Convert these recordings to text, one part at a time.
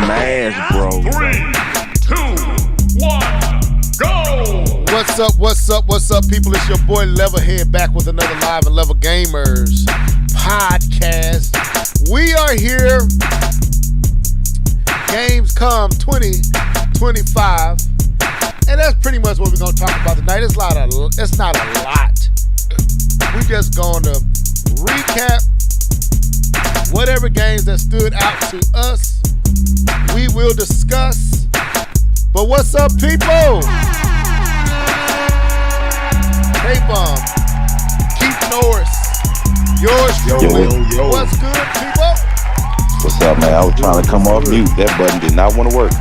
smashed, bro. 3, 2, 1, go! What's up, people? It's your boy Levelhead back with another Live and Level Gamers podcast. We are here, GAMESCOM 2025, and that's pretty much what we're going to talk about tonight. It's not a lot. We're just going to recap whatever games that stood out to us. We will discuss. But what's up, people? K-Bomb, Keith Norris, yours truly. Yo. What's good, people? What's up, man? I was trying to come off mute. That button did not want to work.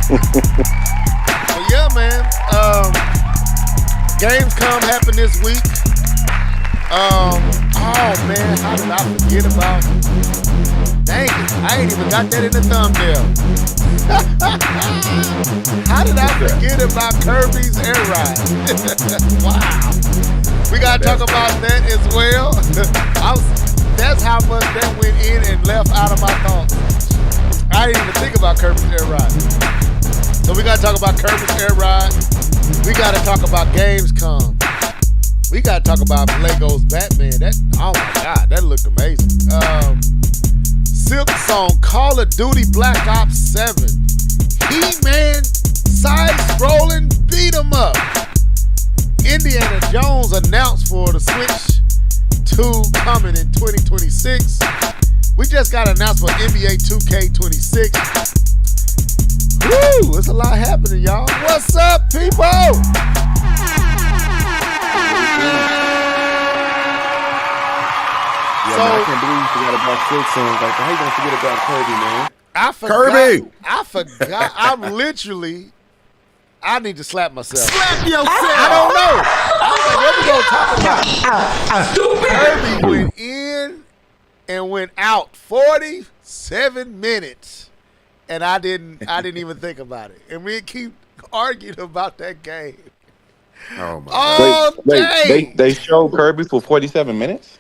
Well, yeah, man. Gamescom happened this week. Oh man, how did I forget about? Dang it, I ain't even got that in the thumbnail. How did I forget about Kirby's Air Ride? Wow. We gotta talk about that as well. That's how much that went in and left out of my thoughts. I didn't even think about Kirby's Air Ride. So we gotta talk about Kirby's Air Ride. We gotta talk about Gamescom. We gotta talk about Lego's Batman. Oh my God, that looked amazing. Silk Song, Call of Duty Black Ops 7, He-Man, side-scrolling beat 'em up. Indiana Jones announced for the Switch 2 coming in 2026. We just got announced for NBA 2K26. Woo, there's a lot happening, y'all. What's up, people? Yeah, So, man, I can't believe you forgot about Silk Song. Like, how you gonna forget about Kirby, man? I forgot. I need to slap myself. Slap yourself! I don't know. What we gonna talk about? Kirby went in and went out 47 minutes, and I didn't even think about it. And we keep arguing about that game Oh my all day. They showed Kirby for 47 minutes?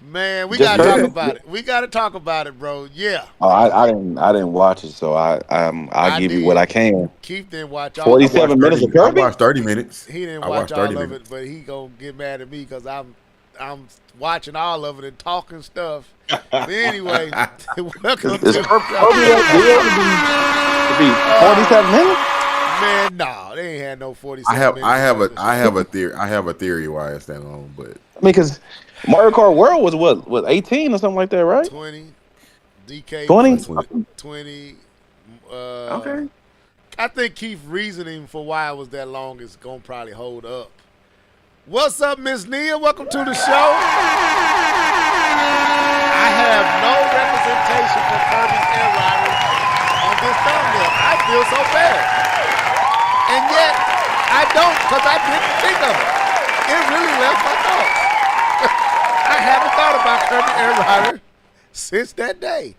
Man, we Just gotta talk Kirby? about it. We gotta talk about it, bro. Yeah. Oh, I didn't watch it, so I'll give you what I can. Keith didn't watch all 47 minutes of I Kirby? watched 30 minutes. He didn't I watch watched all 30 of minutes. it, but he gonna get mad at me because I'm watching all of it and talking stuff. But anyway, welcome to Is the Kirby show. to be 47 minutes? Man, no, they ain't had no 47 minutes. I have a theory why it's that long, but I mean, because Mario Kart World was what 18 or something like that, right? 20, DK 20? 20. Okay. I think Keith's reasoning for why it was that long is gonna probably hold up. What's up, Miss Nia? Welcome to the show. I have no representation for Kirby's Air Rider on this thumbnail. I feel so bad. And yet, I don't, because I didn't think of it. It really left my thoughts. I haven't thought about Kirby Air Rider since that day.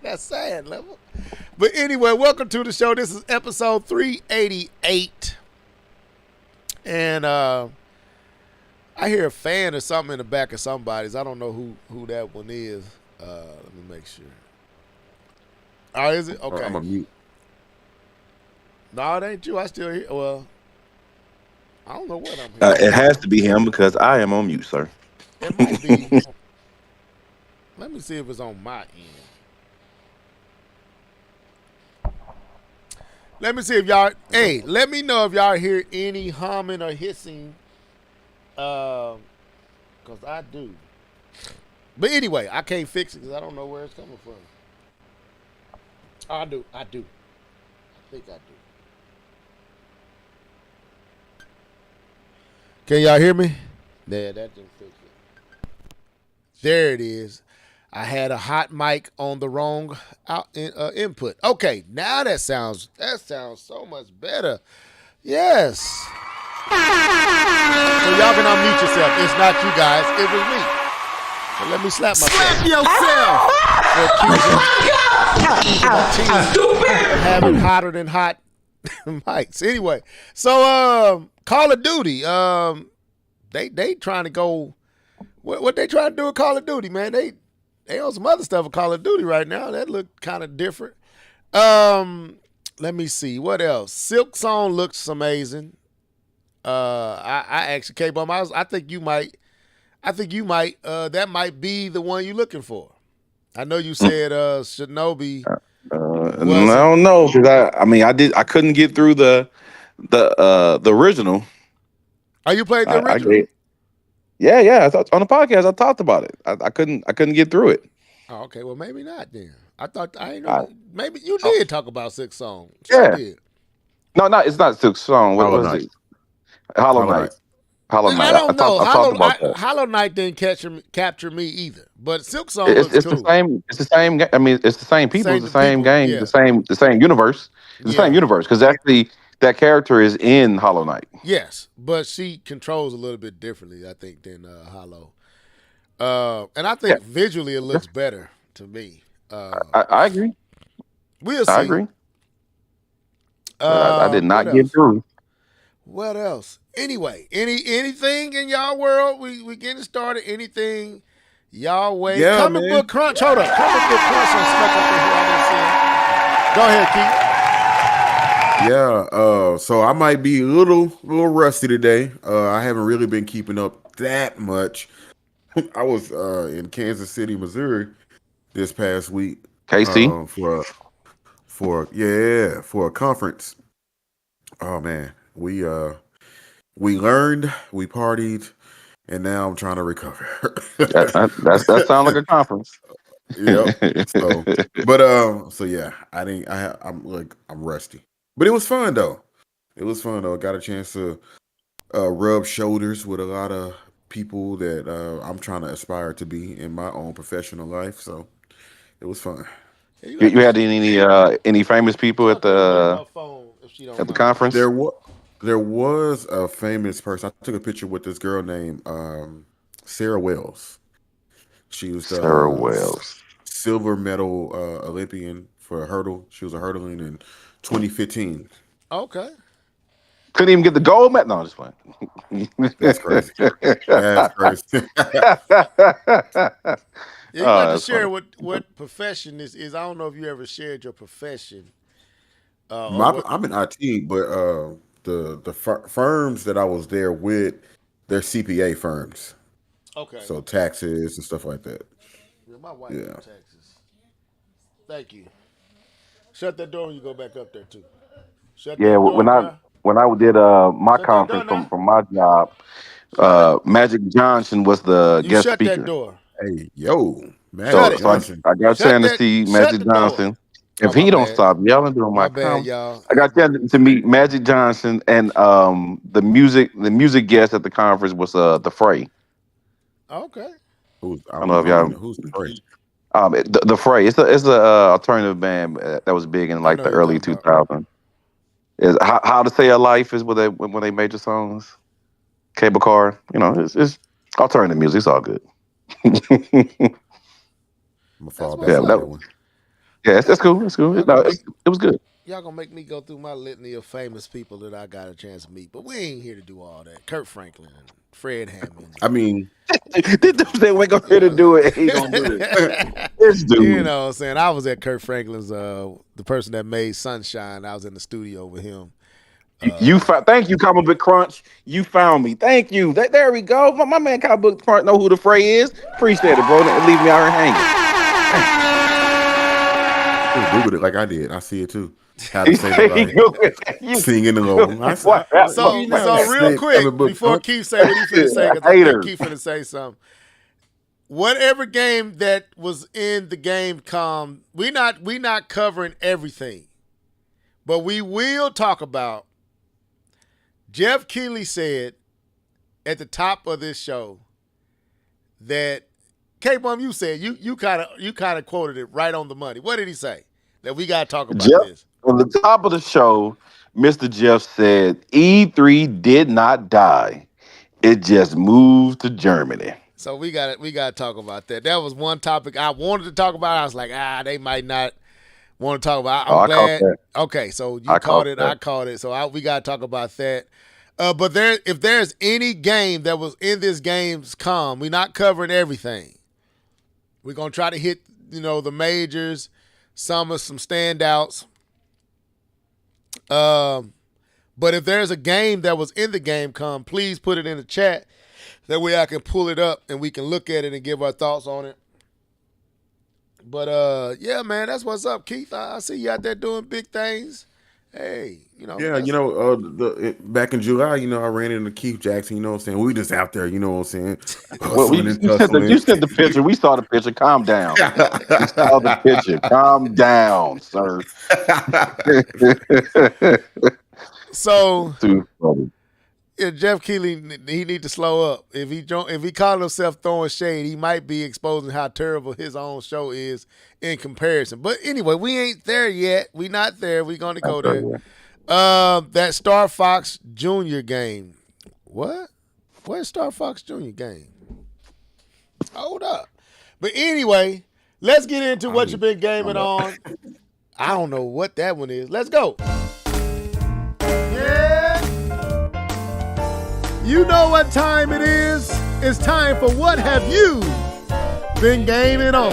That's sad, Level. But anyway, welcome to the show. This is episode 388. And I hear a fan or something in the back of somebody's. I don't know who that one is. Let me make sure. Oh, is it? Okay. I'm a mute. No, it ain't you. I still hear. Well, I don't know what I'm hearing. It has to be him because I am on mute, sir. It might be. Let me see if it's on my end. Let me see if y'all. Hey, let me know if y'all hear any humming or hissing. Cause I do. But anyway, I can't fix it because I don't know where it's coming from. I do. I think I do. Can y'all hear me? There, that didn't fix it. There it is. I had a hot mic on the wrong input. Okay, now that sounds so much better. Yes. So y'all can unmute yourself. It's not you guys. It was me. So let me slap myself. Slap yourself! For having hotter than hot mics. Anyway, so Call of Duty. They trying to go. What they trying to do with Call of Duty, man? They on some other stuff for Call of Duty right now. That look kind of different. Let me see what else. Silk Song looks amazing. I actually K-Bum. I think you might. That might be the one you're looking for. I know you said Shinobi I wasn't. don't know because I couldn't get through the original. Oh, you played the I original? yeah. I thought on the podcast I talked about it. I couldn't get through it. Oh, okay. Well, maybe not then. I thought I ain't I, know. Maybe you did talk about Silk Song. Sure yeah. did. No, it's not Silk Song. What Hollow was Knight. it? Hollow Hollow Knight. Knight. Hollow I Knight. don't know. I talked about that. Hollow Knight didn't capture me either. But Silk Song looks It's cool. the same. It's the same. I mean, it's the same people. It's the same people, game. yeah. The same universe. It's the Yeah. same universe because actually that character is in Hollow Knight. Yes, but she controls a little bit differently, I think, than Hollow. And I think visually it looks better to me. I agree. We'll see. I agree. I did not what get else? through. What else? Anyway, anything in y'all world? We getting started. Anything y'all wait? Yeah, Comic man. Book Crunch. Hold up. Comic Book Crunch on snuck up in here. I didn't see him. Go ahead, Keith. Yeah, so I might be a little rusty today. I haven't really been keeping up that much. I was in Kansas City, Missouri this past week KC. for a conference. Oh man, we learned, we partied, and now I'm trying to recover. That sounds like a conference. Yep. So yeah, I'm rusty, but it was fun though. Got a chance to rub shoulders with a lot of people that I'm trying to aspire to be in my own professional life. So it was fun. You had any famous people at the conference? There was a famous person. I took a picture with this girl named Sarah Wells. She was the Sarah Wells. silver medal Olympian for hurdle. She was a hurdling in 2015. Okay. Couldn't even get the gold medal. No, I'm just playing. That's crazy. That's crazy. You got to that's share funny. what profession this is. I don't know if you ever shared your profession. I'm in IT, but the firms that I was there with, they're CPA firms. Okay. So taxes and stuff like that. Yeah, my wife Yeah. in Texas. Thank you. Shut that door when you go back up there too. Shut Yeah, that door. when I did my Shut conference that door from my job, Magic Johnson was the you guest shut speaker. that door. Hey, yo, So, Magic so I, Johnson. I got a Shut chance to that- see shut Magic the door. Johnson. If Oh, my he don't bad. stop yelling during My my bad, conference, y'all. I got a chance to meet Magic Johnson and the music guest at the conference was the Fray. Okay. I don't know if y'all- who's the first. The Fray. It's a alternative band that was big in like know the who you're early talking about. 2000s. Is how to Say a Life is when they made the songs. Cable Car, it's alternative music. It's all good. I'm gonna fall That's back what's on up. that one. Yeah, it's cool. It's cool. No, it was good. Y'all gonna make me go through my litany of famous people that I got a chance to meet, but we ain't here to do all that. Kurt Franklin, and Fred Hammond. I mean, This dude said we're gonna here to do it. He gonna do it. This dude. You know what I'm saying? I was at Kurt Franklin's, the person that made Sunshine. I was in the studio with him. Thank you, Comic Book Crunch. You found me. Thank you. There we go. My man, Comic Book Crunch, know who the Fray is. Appreciate it, bro. Don't leave me out here hanging. Googled it like I did. I see it too. How to Say a Life. Singing along. So real quick, before Keith say what he finna say, because I think Keith finna say something. Whatever game that was in the GameScom, we not covering everything, but we will talk about. Jeff Keighley said at the top of this show that K-Bum, you said you kind of quoted it right on the money. What did he say? That we gotta talk about this. On the top of the show, Mr. Jeff said E3 did not die. It just moved to Germany. So we gotta talk about that. That was one topic I wanted to talk about. I was like, they might not want to talk about. I'm glad. Caught that. Okay, so you caught it. I caught it. So we gotta talk about that. But if there's any game that was in this GameScom, we're not covering everything. We're gonna try to hit, the majors, some standouts. But if there's a game that was in the GameCom, please put it in the chat. That way I can pull it up and we can look at it and give our thoughts on it. But yeah, man, that's what's up, Keith. I see you out there doing big things. Hey, Yeah, back in July, I ran into Keith Jackson, you know what I'm saying? We just out there, you know what I'm saying? Well, Hustling and you tussling. sent the picture. We saw the picture. Calm down. We saw the picture. Calm down, sir. So Too funny. yeah, Jeff Keighley, he need to slow up. If he called himself throwing shade, he might be exposing how terrible his own show is in comparison. But anyway, we ain't there yet. We not there. We gonna go there. That Star Fox Junior game. What? Where's Star Fox Junior game? Hold up. But anyway, let's get into what you've been gaming on. I don't know what that one is. Let's go. Yeah. You know what time it is. It's time for What Have You Been Gaming On?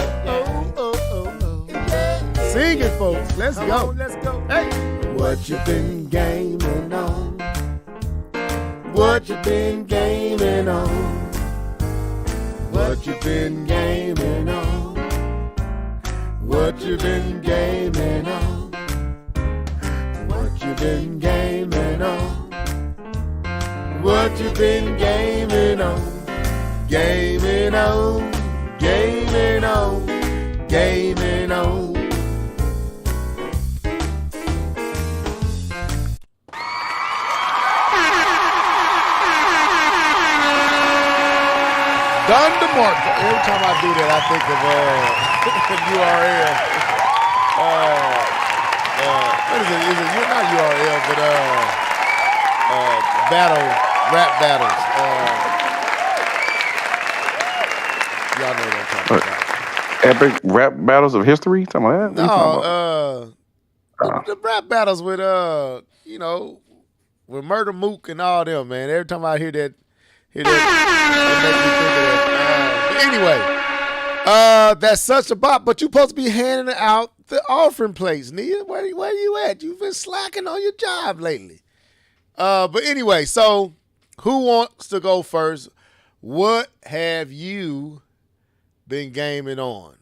Sing it, folks. Let's go. Let's go. Hey. What you been gaming on? What you been gaming on? What you been gaming on? What you been gaming on? What you been gaming on? What you been gaming on? Gaming on, gaming on, gaming on. Done the market. Every time I do that, I think of URL. What is it? Is it not URL, but rap battles. Y'all know what I'm talking about. Epic rap battles of history. Talking about that? No, the rap battles with with Murder Mook and all them, man. Every time I hear that, it makes me think of that. But anyway, that's such a bop. But you supposed to be handing out the offering plates, Nia. Where you at? You've been slacking on your job lately. But anyway, so who wants to go first? What have you been gaming on?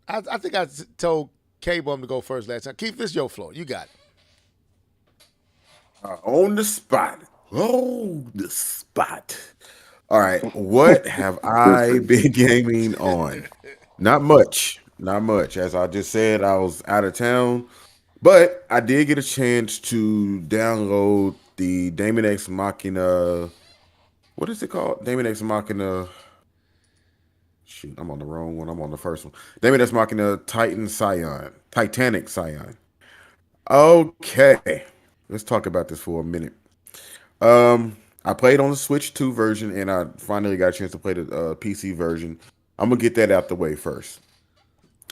I think I told K-Bum to go first last time. Keith, this is your floor. You got it. On the spot. All right. What have I been gaming on? Not much. As I just said, I was out of town, but I did get a chance to download the Damon X Machina. What is it called? Damon X Machina. Shoot, I'm on the wrong one. I'm on the first one. Damon X Machina Titanic Scion. Okay. Let's talk about this for a minute. I played on the Switch 2 version, and I finally got a chance to play the PC version. I'm gonna get that out the way first.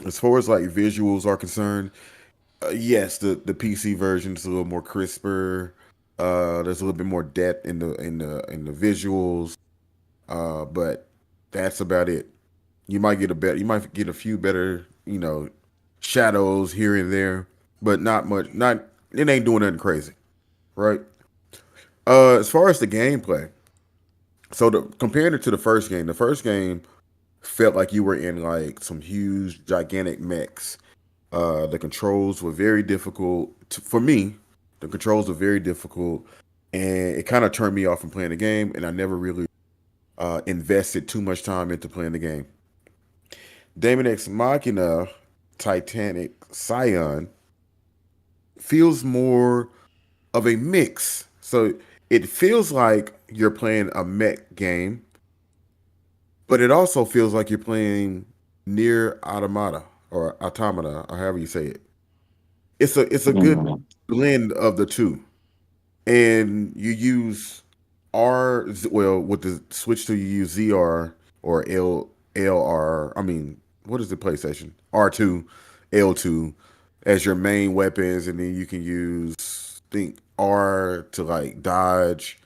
As far as like visuals are concerned, yes, the PC version is a little more crisper. There's a little bit more depth in the visuals, but that's about it. You might get a few better, shadows here and there, but not much. It ain't doing nothing crazy, right? As far as the gameplay, so comparing it to the first game felt like you were in like some huge, gigantic mechs. The controls were very difficult for me. The controls were very difficult, and it kind of turned me off from playing the game. And I never really invested too much time into playing the game. Damon X Machina Titanic Scion feels more of a mix. So it feels like you're playing a mech game, but it also feels like you're playing Near Automata or however you say it. It's a good blend of the two, and you use with the Switch 2 you use ZR or LR. I mean, what is the PlayStation? R2, L2 as your main weapons, and then you can use R to like dodge.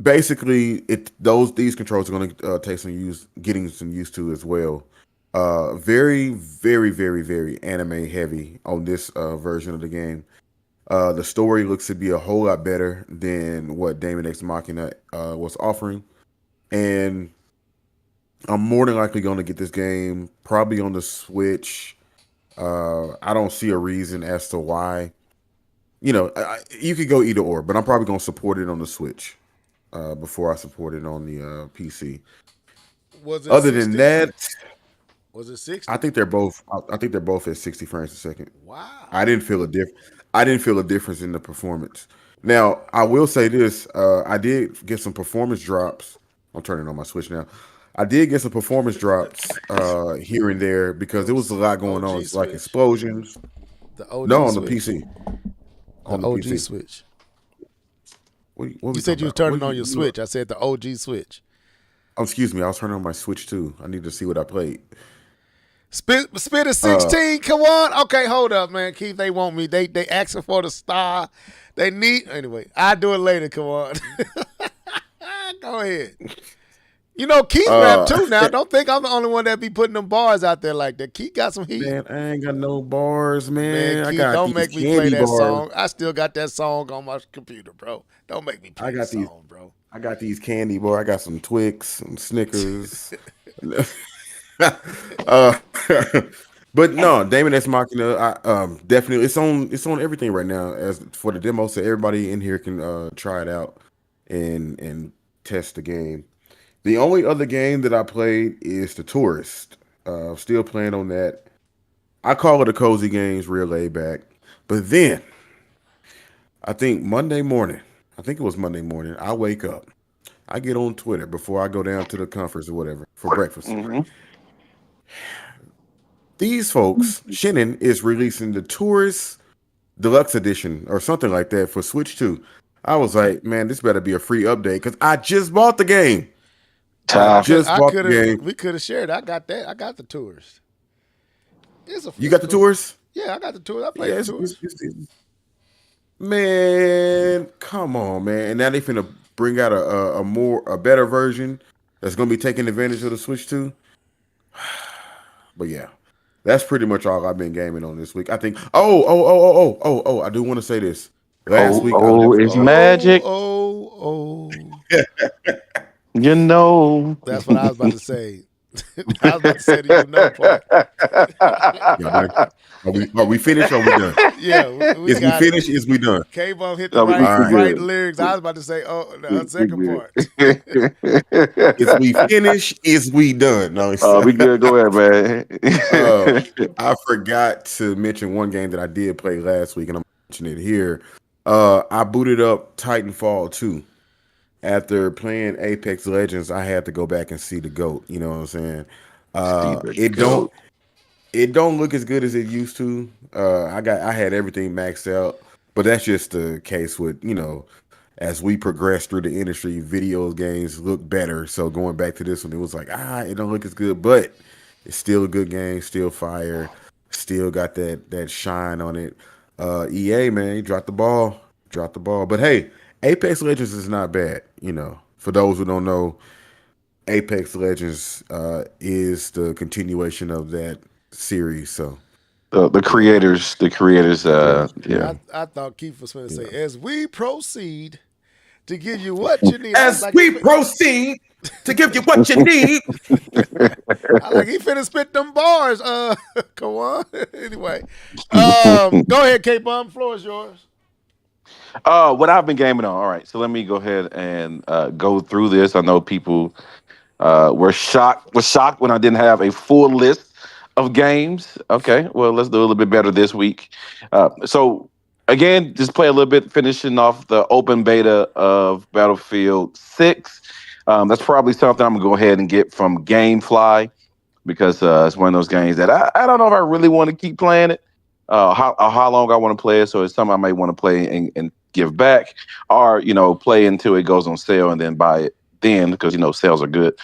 Basically, these controls are going to take getting some used to as well. Very, very, very, very anime heavy on this version of the game. The story looks to be a whole lot better than what Damon X Machina was offering, and I'm more than likely going to get this game probably on the Switch. I don't see a reason as to why. You could go either or, but I'm probably going to support it on the Switch before I support it on the PC. Was it Other than 60? that, Was it 60? I think they're both. I think they're both at 60 frames a second. Wow. I didn't feel a diff. I didn't feel a difference in the performance. Now, I will say this: I did get some performance drops. I'm turning on my Switch now. I did get some performance drops here and there because there was a lot going on. OG It's like Switch. explosions. The No, OG on the Switch. PC. The On the OG PC. Switch. What You we said talking you was about? turning on your Switch. I said the OG Switch. Oh, excuse me. I was turning on my Switch too. I need to see what I played. Spit a 16. Come on. Okay, hold up, man. Keith, they want me. They asking for the star. They need anyway. I'll do it later. Come on. Go ahead. You know, Keith rap too now. Don't think I'm the only one that be putting them bars out there like that. Keith got some heat. Man, I ain't got no bars, man. Man, I Keith, got don't these make me candy play that bars. song. I still got that song on my computer, bro. Don't make me play that song, bro. I got these candy bars. I got some Twix, some Snickers. uh, but no, Damon X Machina. Definitely, it's on everything right now. As for the demo, so everybody in here can try it out and test the game. The only other game that I played is The Tourist. Still playing on that. I call it a cozy games, real laid back. But then I think Monday morning, I think it was Monday morning, I wake up. I get on Twitter before I go down to the conference or whatever for breakfast. Mm-hmm. These folks, Shannon is releasing the Tourist Deluxe Edition or something like that for Switch 2. I was like, man, this better be a free update because I just bought the game. We could have shared. I got that. I got the tours. You got the Tours? Yeah, I got the tours. I played the tours. Man, come on, man. And now they finna bring out a better version that's gonna be taking advantage of the Switch 2. But yeah, that's pretty much all I've been gaming on this week. I think. Oh! I do want to say this. Last week, It's magic. You know. That's what I was about to say. I was about to say the you know part. Are we finished or are we done? Yeah, Is we finished? Is we done? K-Bum hit the right lyrics. I was about to say, the second part. Is we finished? Is we done? No, we good. Go ahead, man. I forgot to mention one game that I did play last week, and I'm mentioning it here. I booted up Titanfall 2. After playing Apex Legends, I had to go back and see the GOAT. You know what I'm saying? It don't look as good as it used to. I had everything maxed out, but that's just the case with, as we progress through the industry, video games look better. So going back to this one, it was like, it don't look as good, but it's still a good game, still fire, still got that shine on it. EA, man, dropped the ball. But hey, Apex Legends is not bad. For those who don't know, Apex Legends is the continuation of that series. So the creators, yeah. I thought Keith was going to say, as we proceed to give you what you need. Proceed to give you what you need. I like he finna spit them bars. Come on. Anyway, go ahead, K-Bum. Floor is yours. What I've been gaming on. All right, so let me go ahead and go through this. I know people were shocked when I didn't have a full list of games. Okay, well, let's do a little bit better this week. So again, just play a little bit, finishing off the open beta of Battlefield 6. That's probably something I'm gonna go ahead and get from GameFly because it's one of those games that I don't know if I really want to keep playing it. How long I want to play it, so it's something I might want to play and give back, or play until it goes on sale and then buy it then because sales are good.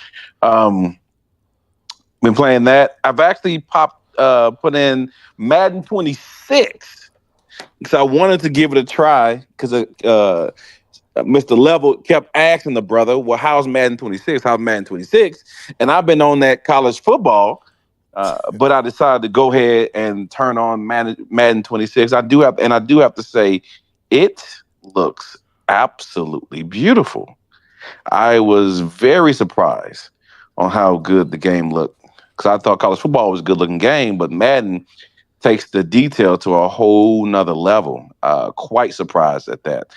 Been playing that. I've actually put in Madden 26 because I wanted to give it a try because Mr. Level kept asking the brother, well, how's Madden 26? How's Madden 26? And I've been on that college football But I decided to go ahead and turn on Madden 26. I do have to say, it looks absolutely beautiful. I was very surprised on how good the game looked because I thought college football was a good looking game, but Madden takes the detail to a whole nother level. Quite surprised at that.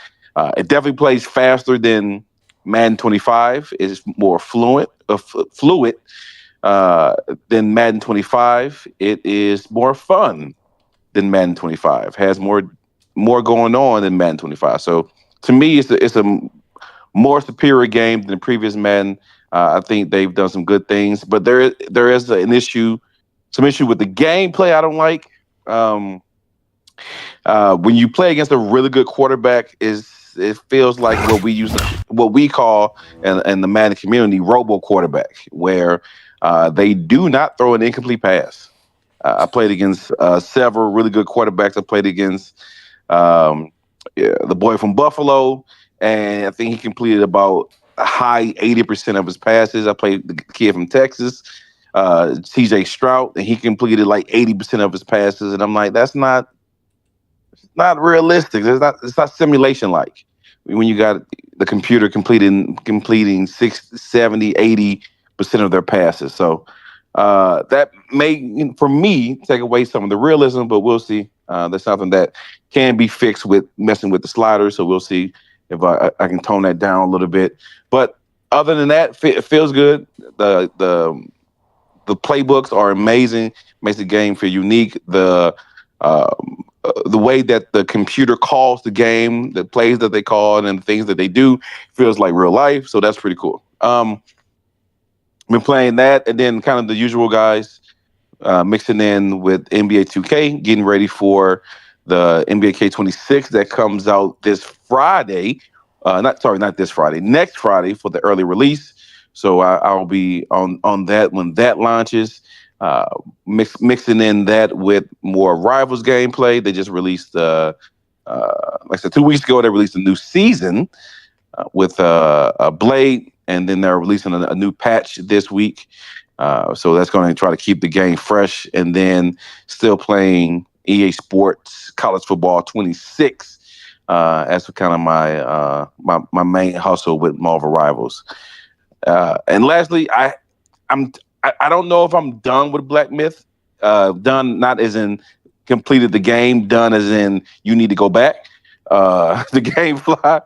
It definitely plays faster than Madden 25. It's more fluid uh, than Madden 25. It is more fun than Madden 25. Has more going on than Madden 25. So to me, it's a more superior game than the previous Madden. I think they've done some good things, but there is some issue with the gameplay I don't like. Um, when you play against a really good quarterback, is it feels like what we call in the Madden community robo quarterback, where they do not throw an incomplete pass. I played against several really good quarterbacks. I played against um, yeah, the boy from Buffalo, and I think he completed about a high 80% of his passes. I played the kid from Texas, CJ Stroud, and he completed like 80% of his passes. And I'm like, that's not realistic. It's not simulation like when you got the computer completing 60, 70, 80% of their passes. So that may, for me, take away some of the realism, but we'll see. That's something that can be fixed with messing with the sliders. So we'll see if I can tone that down a little bit. But other than that, it feels good. The playbooks are amazing. Makes the game feel unique. The way that the computer calls the game, the plays that they call, and the things that they do feels like real life. So that's pretty cool. Been playing that, and then kind of the usual guys mixing in with NBA 2K, getting ready for the NBA K26 that comes out this Friday. Not this Friday, next Friday for the early release. So I'll be on that when that launches. Uh, mixing in that with more Rivals gameplay. They just released, like I said, 2 weeks ago, they released a new season with a Blade, and then they're releasing a new patch this week. So that's going to try to keep the game fresh, and then still playing EA Sports College Football 26. That's kind of my main hustle with Marvel Rivals. And lastly, I'm I don't know if I'm done with Black Myth. Done not as in completed the game. Done as in you need to go back. The game fly.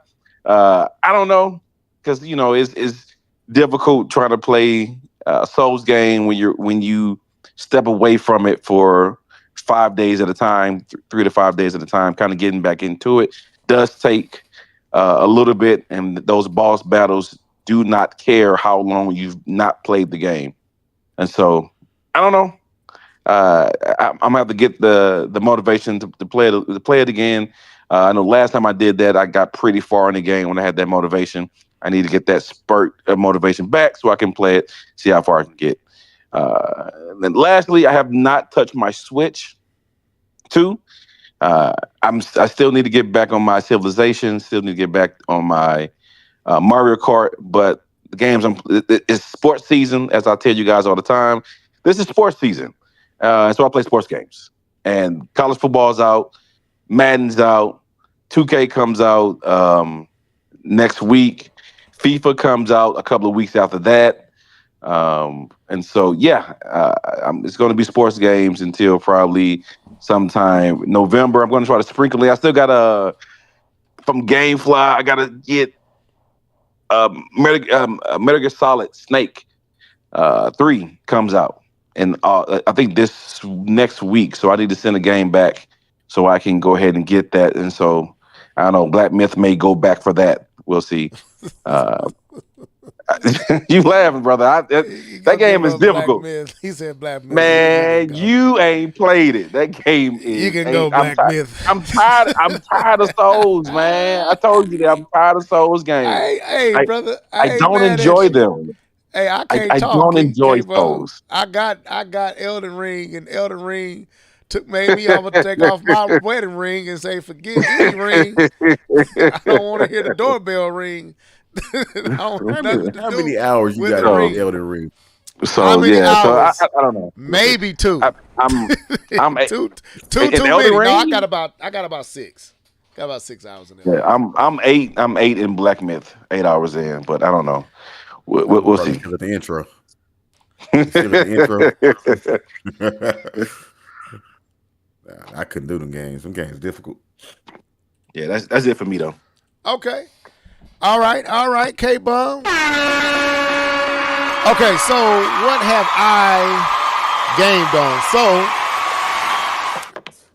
I don't know because it's difficult trying to play a Souls game when you step away from it for 5 days at a time, 3 to 5 days at a time. Kind of getting back into it does take a little bit, and those boss battles do not care how long you've not played the game. And so I don't know. I'm gonna have to get the motivation to play it again. I know last time I did that, I got pretty far in the game when I had that motivation. I need to get that spurt of motivation back so I can play it, see how far I can get. And then lastly, I have not touched my Switch 2. Uh, I still need to get back on my Civilization. Still need to get back on my Mario Kart, but the games it's sports season, as I tell you guys all the time. This is sports season, so I play sports games. And college football's out, Madden's out, 2K comes out next week, FIFA comes out a couple of weeks after that, and so yeah, it's going to be sports games until probably sometime November. I'm going to try to sprinkle it. I still got from GameFly. I got to get Metal Gear Solid Snake 3 comes out, and I think this next week. So I need to send a game back so I can go ahead and get that. And so I don't know. Black Myth may go back for that. We'll see. Uh, you laughing, brother? That game is Black difficult. Myth. He said Black Myth. Man, you ain't played it. That game You is. can go Black Myth. I'm tired. I'm tired of Souls, man. I told you that I'm tired of Souls games. Hey, I brother, I I ain't don't mad at enjoy you. them. Hey, I can't I talk. don't enjoy Bro. Souls. I got Elden Ring, and Elden Ring made me almost take off my wedding ring and say, forget any rings. I don't want to hear the doorbell ring. I don't want nothing to How do many hours you with got the in So, ring. Elden Ring? How So many yeah, so I, hours? I, I don't know. Maybe two. I, I'm I'm a, two in too Elden many. No, Ring. I got about 6. Got about 6 hours in Yeah, Elden Ring. I'm eight in Black Myth, 8 hours in, but I don't know. I'm We'll probably see. still at the intro. You still at the intro? Nah, I couldn't do them games. Them games difficult. Yeah, that's it for me though. Okay. All right, K Bum. Okay, so what have I gamed on? So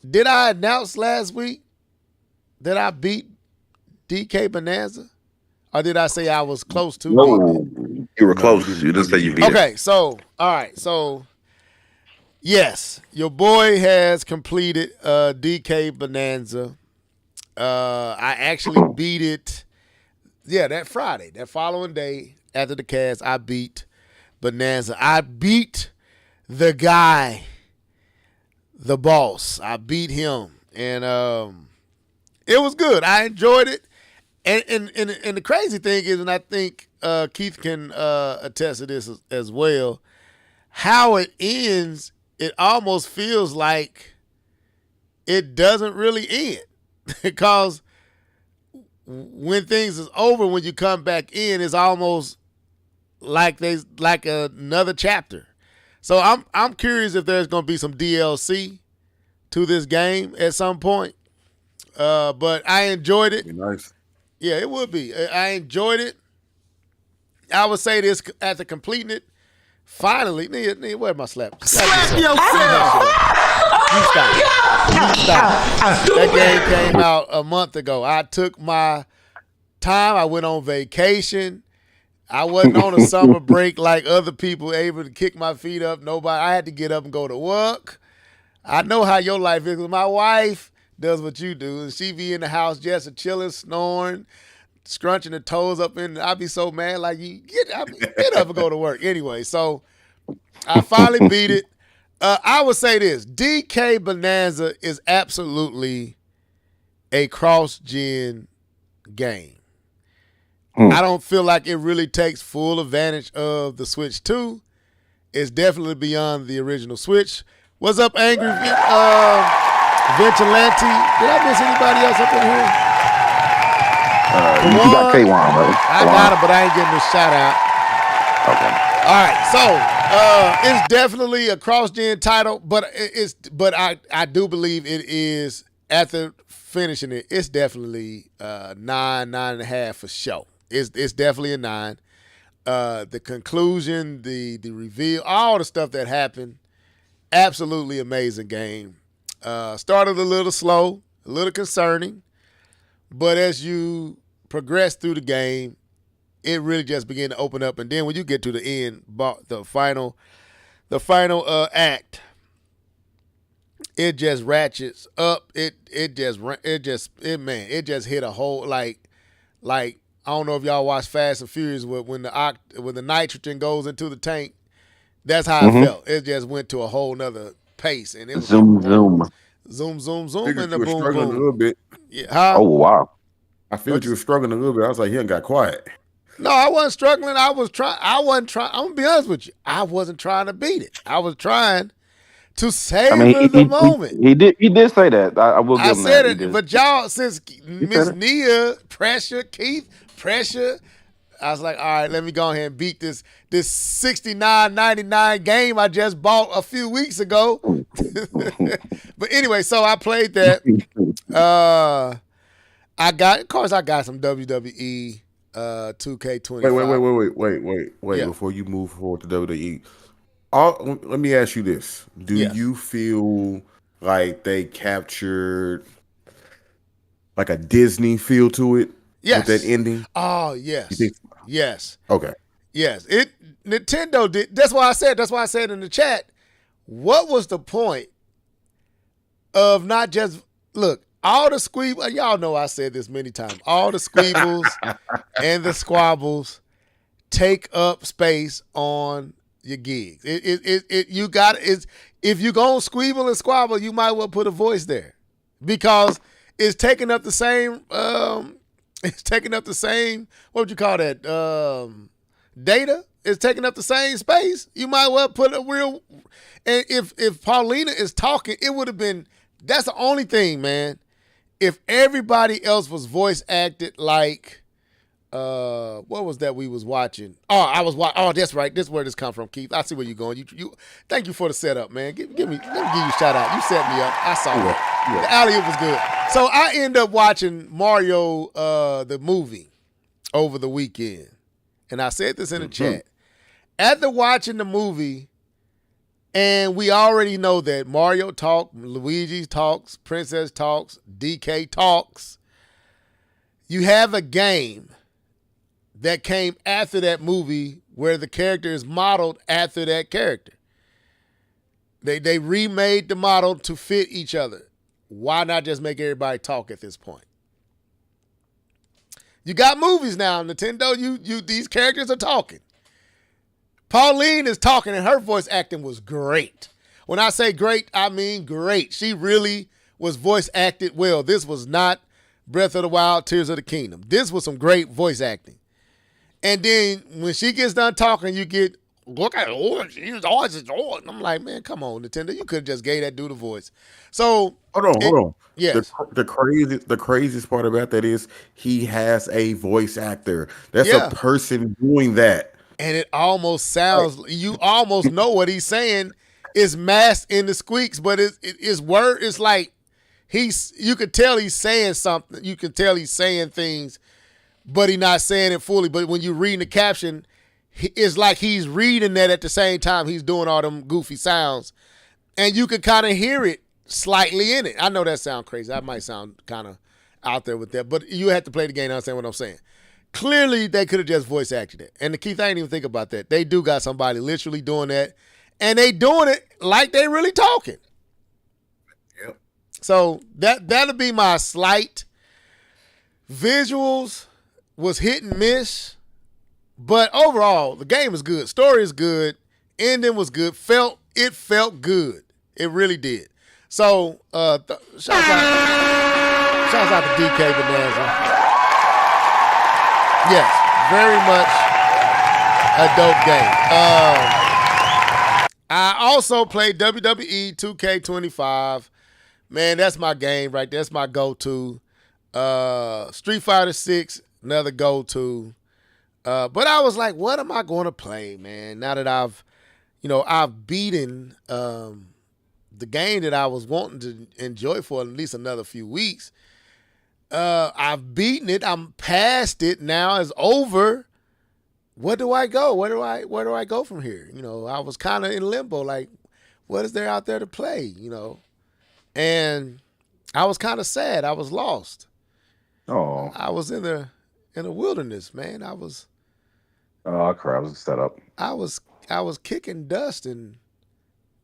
did I announce last week that I beat DK Bonanza? Or did I say I was close to beating it? No, you were No, you close. You didn't. You didn't say you didn't. beat it. Okay, so all right, so yes, your boy has completed DK Bonanza. I actually beat it. Yeah, that Friday, that following day after the cast, I beat Bonanza. I beat the guy, the boss. I beat him, and it was good. I enjoyed it. And the crazy thing is, and I think Keith can attest to this as well, how it ends, it almost feels like it doesn't really end. Because when things is over, when you come back in, it's almost like there's like another chapter. So I'm curious if there's gonna be some DLC to this game at some point. But I enjoyed it. Be nice. Yeah, it would be. I enjoyed it. I would say this after completing it. Finally, nigga, where my slap? Slap yourself. You stop. You stop. That game came out a month ago. I took my time. I went on vacation. I wasn't on a summer break like other people able to kick my feet up. Nobody. I had to get up and go to work. I know how your life is. My wife does what you do, and she be in the house just a chilling, snoring, scrunching her toes up in. I'd be so mad, like you get up and go to work. Anyway, so I finally beat it. I would say this: DK Bonanza is absolutely a cross-gen game. I don't feel like it really takes full advantage of the Switch 2. It's definitely beyond the original Switch. What's up, Angry Vigilante? Did I miss anybody else up in here? You got K1, right? I got him, but I ain't getting a shout out. Okay. All right, so it's definitely a cross-gen title, but I do believe it is, after finishing it, it's definitely 9.5 for sure. It's definitely a 9. The conclusion, the reveal, all the stuff that happened, absolutely amazing game. Started a little slow, a little concerning, but as you progress through the game, it really just began to open up. And then when you get to the end, the final act, it just ratchets up. It just hit a whole like I don't know if y'all watch Fast and Furious when the nitrogen goes into the tank. That's how it felt. It just went to a whole nother pace, and it was Zoom, like, zoom. zoom, zoom, zoom, Figured and you the were boom, struggling a little boom. bit. Yeah, huh? Oh wow. I figured you were struggling a little bit. I was like, he done got quiet. No, I wasn't struggling. I wasn't trying. I'm gonna be honest with you. I wasn't trying to beat it. I was trying to I mean, savor the moment. he did say that. I will I give him that. said He it, did. but y'all, since Miss it. Nia pressure, Keith pressure, I was like, all right, let me go ahead and beat this $69.99 game I just bought a few weeks ago. But anyway, so I played that. I got some WWE 2K25. Wait. Yeah. Before you move forward to WWE, let me ask you this: do Yes. you feel like they captured like a Disney feel to it Yes. with that ending? Oh, yes. You think? Yes. Okay. Yes. Nintendo did. That's why I said in the chat, what was the point of not just look, all the squeebles, y'all know I said this many times, all the squeebles and the squabbles take up space on your gigs. If you gonna squeeble and squabble, you might well put a voice there. Because it's taking up the same what would you call that? Data? is taking up the same space. You might well put a real. And if Paulina is talking, it would have been. That's the only thing, man. If everybody else was voice acted like, what was that we was watching? Oh, I was watching. Oh, that's right. This is where this come from, Keith. I see where you're going. You. Thank you for the setup, man. Let me give you a shout out. You set me up. I saw that. Yeah. The alley-oop was good. So I end up watching Mario, the movie, over the weekend, and I said this in the chat. After watching the movie, and we already know that Mario talks, Luigi talks, Princess talks, DK talks. You have a game that came after that movie where the character is modeled after that character. They remade the model to fit each other. Why not just make everybody talk at this point? You got movies now, Nintendo. You these characters are talking. Pauline is talking, and her voice acting was great. When I say great, I mean great. She really was voice acted well. This was not Breath of the Wild, Tears of the Kingdom. This was some great voice acting. And then when she gets done talking, you get, look at Orange. He's always Orange. I'm like, man, come on, Nintendo. You could have just gave that dude a voice. So hold on. Yes. The craziest part about that is he has a voice actor. That's a person doing that. And it almost sounds, you almost know what he's saying is masked in the squeaks, but it's word. It's like you could tell he's saying something. You could tell he's saying things, but he's not saying it fully. But when you read the caption, it's like he's reading that at the same time he's doing all them goofy sounds, and you could kind of hear it slightly in it. I know that sounds crazy. I might sound kind of out there with that, but you have to play the game to understand what I'm saying. Clearly, they could have just voice acted it. And Keith, I didn't even think about that. They do got somebody literally doing that, and they doing it like they really talking. Yep. So that'll be my slight. Visuals was hit and miss, but overall, the game is good. Story is good. Ending was good. It felt good. It really did. So, shouts out to DK Bonanza. Yes, very much a dope game. I also played WWE 2K25. Man, that's my game right there. That's my go-to. Street Fighter 6, another go-to. But I was like, what am I going to play, man? Now that I've beaten the game that I was wanting to enjoy for at least another few weeks. I've beaten it. I'm past it. Now it's over. Where do I go? Where do I go from here? I was kind of in limbo. Like, what is there out there to play? And I was kind of sad. I was lost. Oh, I was in a wilderness, man. I was. Oh, crap! I was set up. I was kicking dust and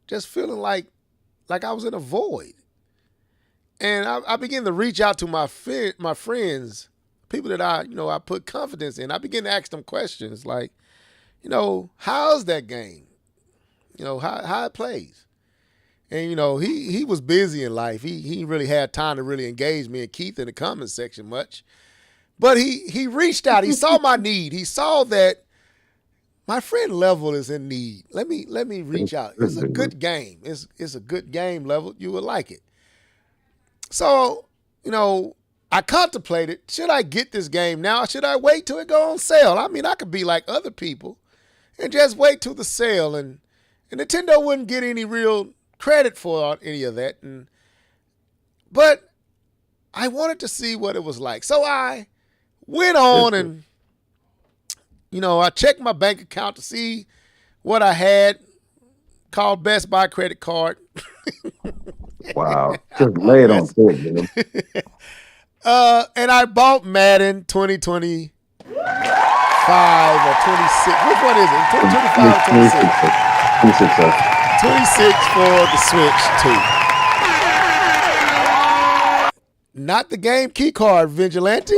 just feeling like I was in a void. And I began to reach out to my friends, people that I put confidence in. I began to ask them questions like, how's that game? How it plays. And he was busy in life. He really had time to really engage me and Keith in the comment section much. But he reached out. He saw my need. He saw that my friend Level is in need. Let me reach out. It's a good game. It's a good game, Level. You would like it. So, I contemplated, should I get this game now or should I wait till it go on sale? I mean, I could be like other people and just wait till the sale and Nintendo wouldn't get any real credit for any of that. But I wanted to see what it was like. So I went on and, I checked my bank account to see what I had, called Best Buy credit card. Wow. Just lay it on thick, man. And I bought Madden 2025 or 26. Which one is it? 2025 or 26? 26 for the Switch 2. Not the game key card, Vigilante.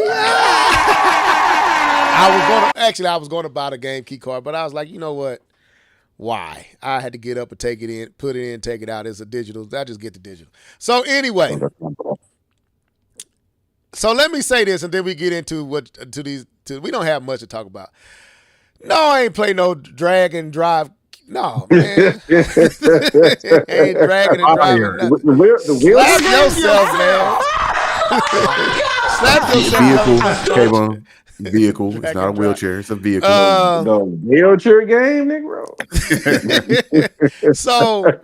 I was going to buy the game key card, but I was like, you know what? Why? I had to get up and take it in, put it in, take it out. It's a digital. I just get the digital. So anyway, so let me say this, and then we get into we don't have much to talk about. No, I ain't play no drag and drive. No, man. Ain't dragging and driving Fire. nothing. The wheelchair Slap game? yourself, man. Slap yourself. That Vehicle, was my structure. Kayvon. Vehicle. It's Drag not a and drive. wheelchair. It's a vehicle. The wheelchair game, Negro. So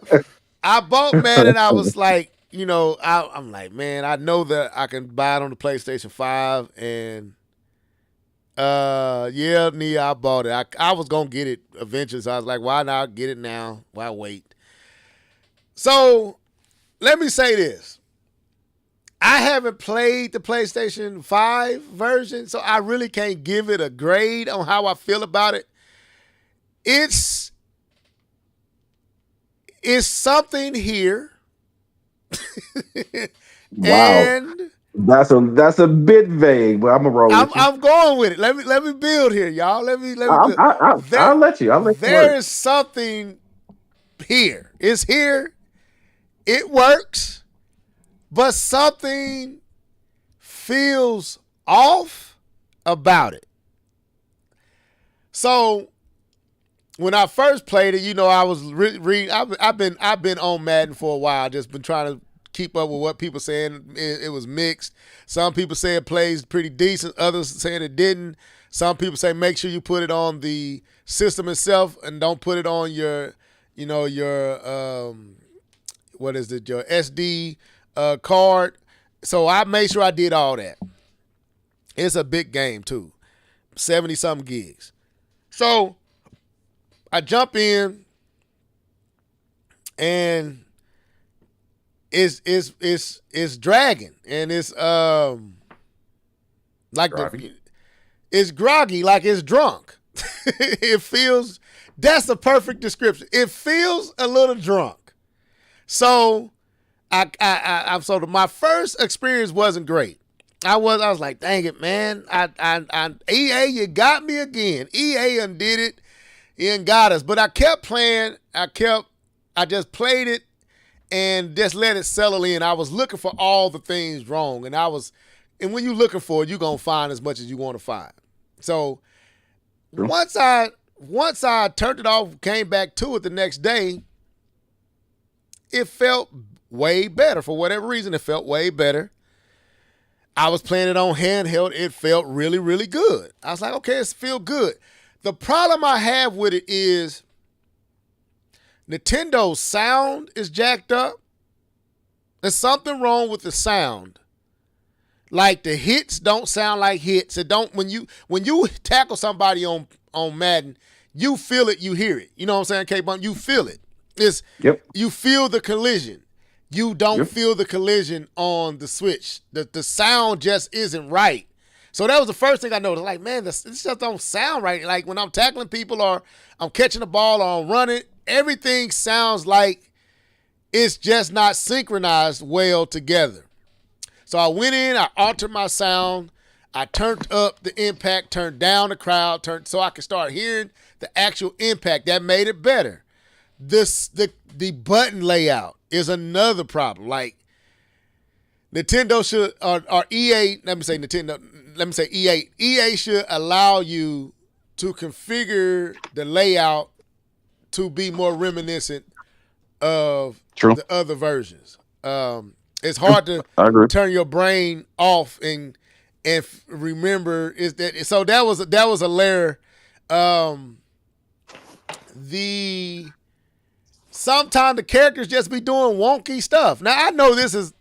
I bought Madden. I was like, I'm like, man, I know that I can buy it on the PlayStation 5. And yeah, Nia, I bought it. I was gonna get it eventually. So I was like, why not get it now? Why wait? So let me say this. I haven't played the PlayStation 5 version, so I really can't give it a grade on how I feel about it. It's something here. Wow. And That's a bit vague, but I'm gonna roll with you. I'm going with it. Let me build here, y'all. Let me build. I'll let you. I'll let you There work. is something here. It's here. It works, but something feels off about it. So when I first played it, I was reading. I've been on Madden for a while. Just been trying to keep up with what people saying. It was mixed. Some people say it plays pretty decent. Others saying it didn't. Some people say make sure you put it on the system itself and don't put it on your what is it, your SD card. So I made sure I did all that. It's a big game too, 70-something gigs. So I jump in, and it's dragging, and it's like Groggy. it's groggy, like it's drunk. It feels. That's the perfect description. It feels a little drunk. So my first experience wasn't great. I was like, dang it, man. EA, you got me again. EA undid it. He got us. But I kept playing. I just played it and just let it settle in. I was looking for all the things wrong. And when you're looking for it, you're gonna find as much as you want to find. So True. once I turned it off, came back to it the next day, it felt way better. For whatever reason, it felt way better. I was playing it on handheld. It felt really, really good. I was like, okay, it feels good. The problem I have with it is Nintendo's sound is jacked up. There's something wrong with the sound. Like the hits don't sound like hits. It don't when you tackle somebody on Madden, you feel it, you hear it. You know what I'm saying, K-Bump? You feel it. You feel the collision. You don't feel the collision on the Switch. The sound just isn't right. So that was the first thing I noticed. Like, man, this just don't sound right. Like when I'm tackling people or I'm catching the ball or I'm running, everything sounds like it's just not synchronized well together. So I went in, I altered my sound, I turned up the impact, turned down the crowd, so I could start hearing the actual impact. That made it better. The button layout is another problem. Like Nintendo should or EA, let me say EA. EA should allow you to configure the layout to be more reminiscent of the other versions. It's hard to turn your brain off and remember is that. So that was a layer. Sometimes the characters just be doing wonky stuff. Now I know this is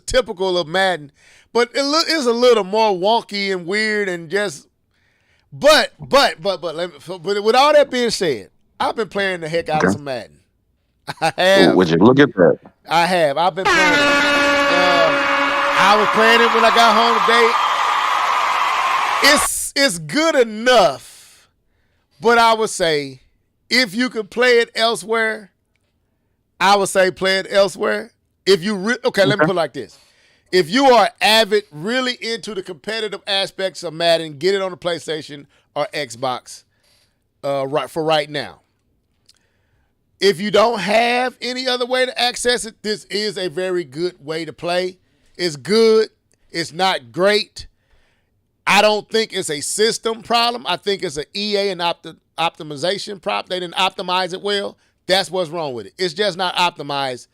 typical of Madden, but it's a little more wonky and weird and just. But with all that being said, I've been playing the heck out of some Madden. I have. Would you look at that? I have. I've been playing it. I was playing it when I got home today. It's good enough, but I would say if you could play it elsewhere, I would say play it elsewhere. If you let me put it like this: if you are avid, really into the competitive aspects of Madden, get it on the PlayStation or Xbox. Right now. If you don't have any other way to access it, this is a very good way to play. It's good. It's not great. I don't think it's a system problem. I think it's an EA and optimization problem. They didn't optimize it well. That's what's wrong with it. It's just not optimized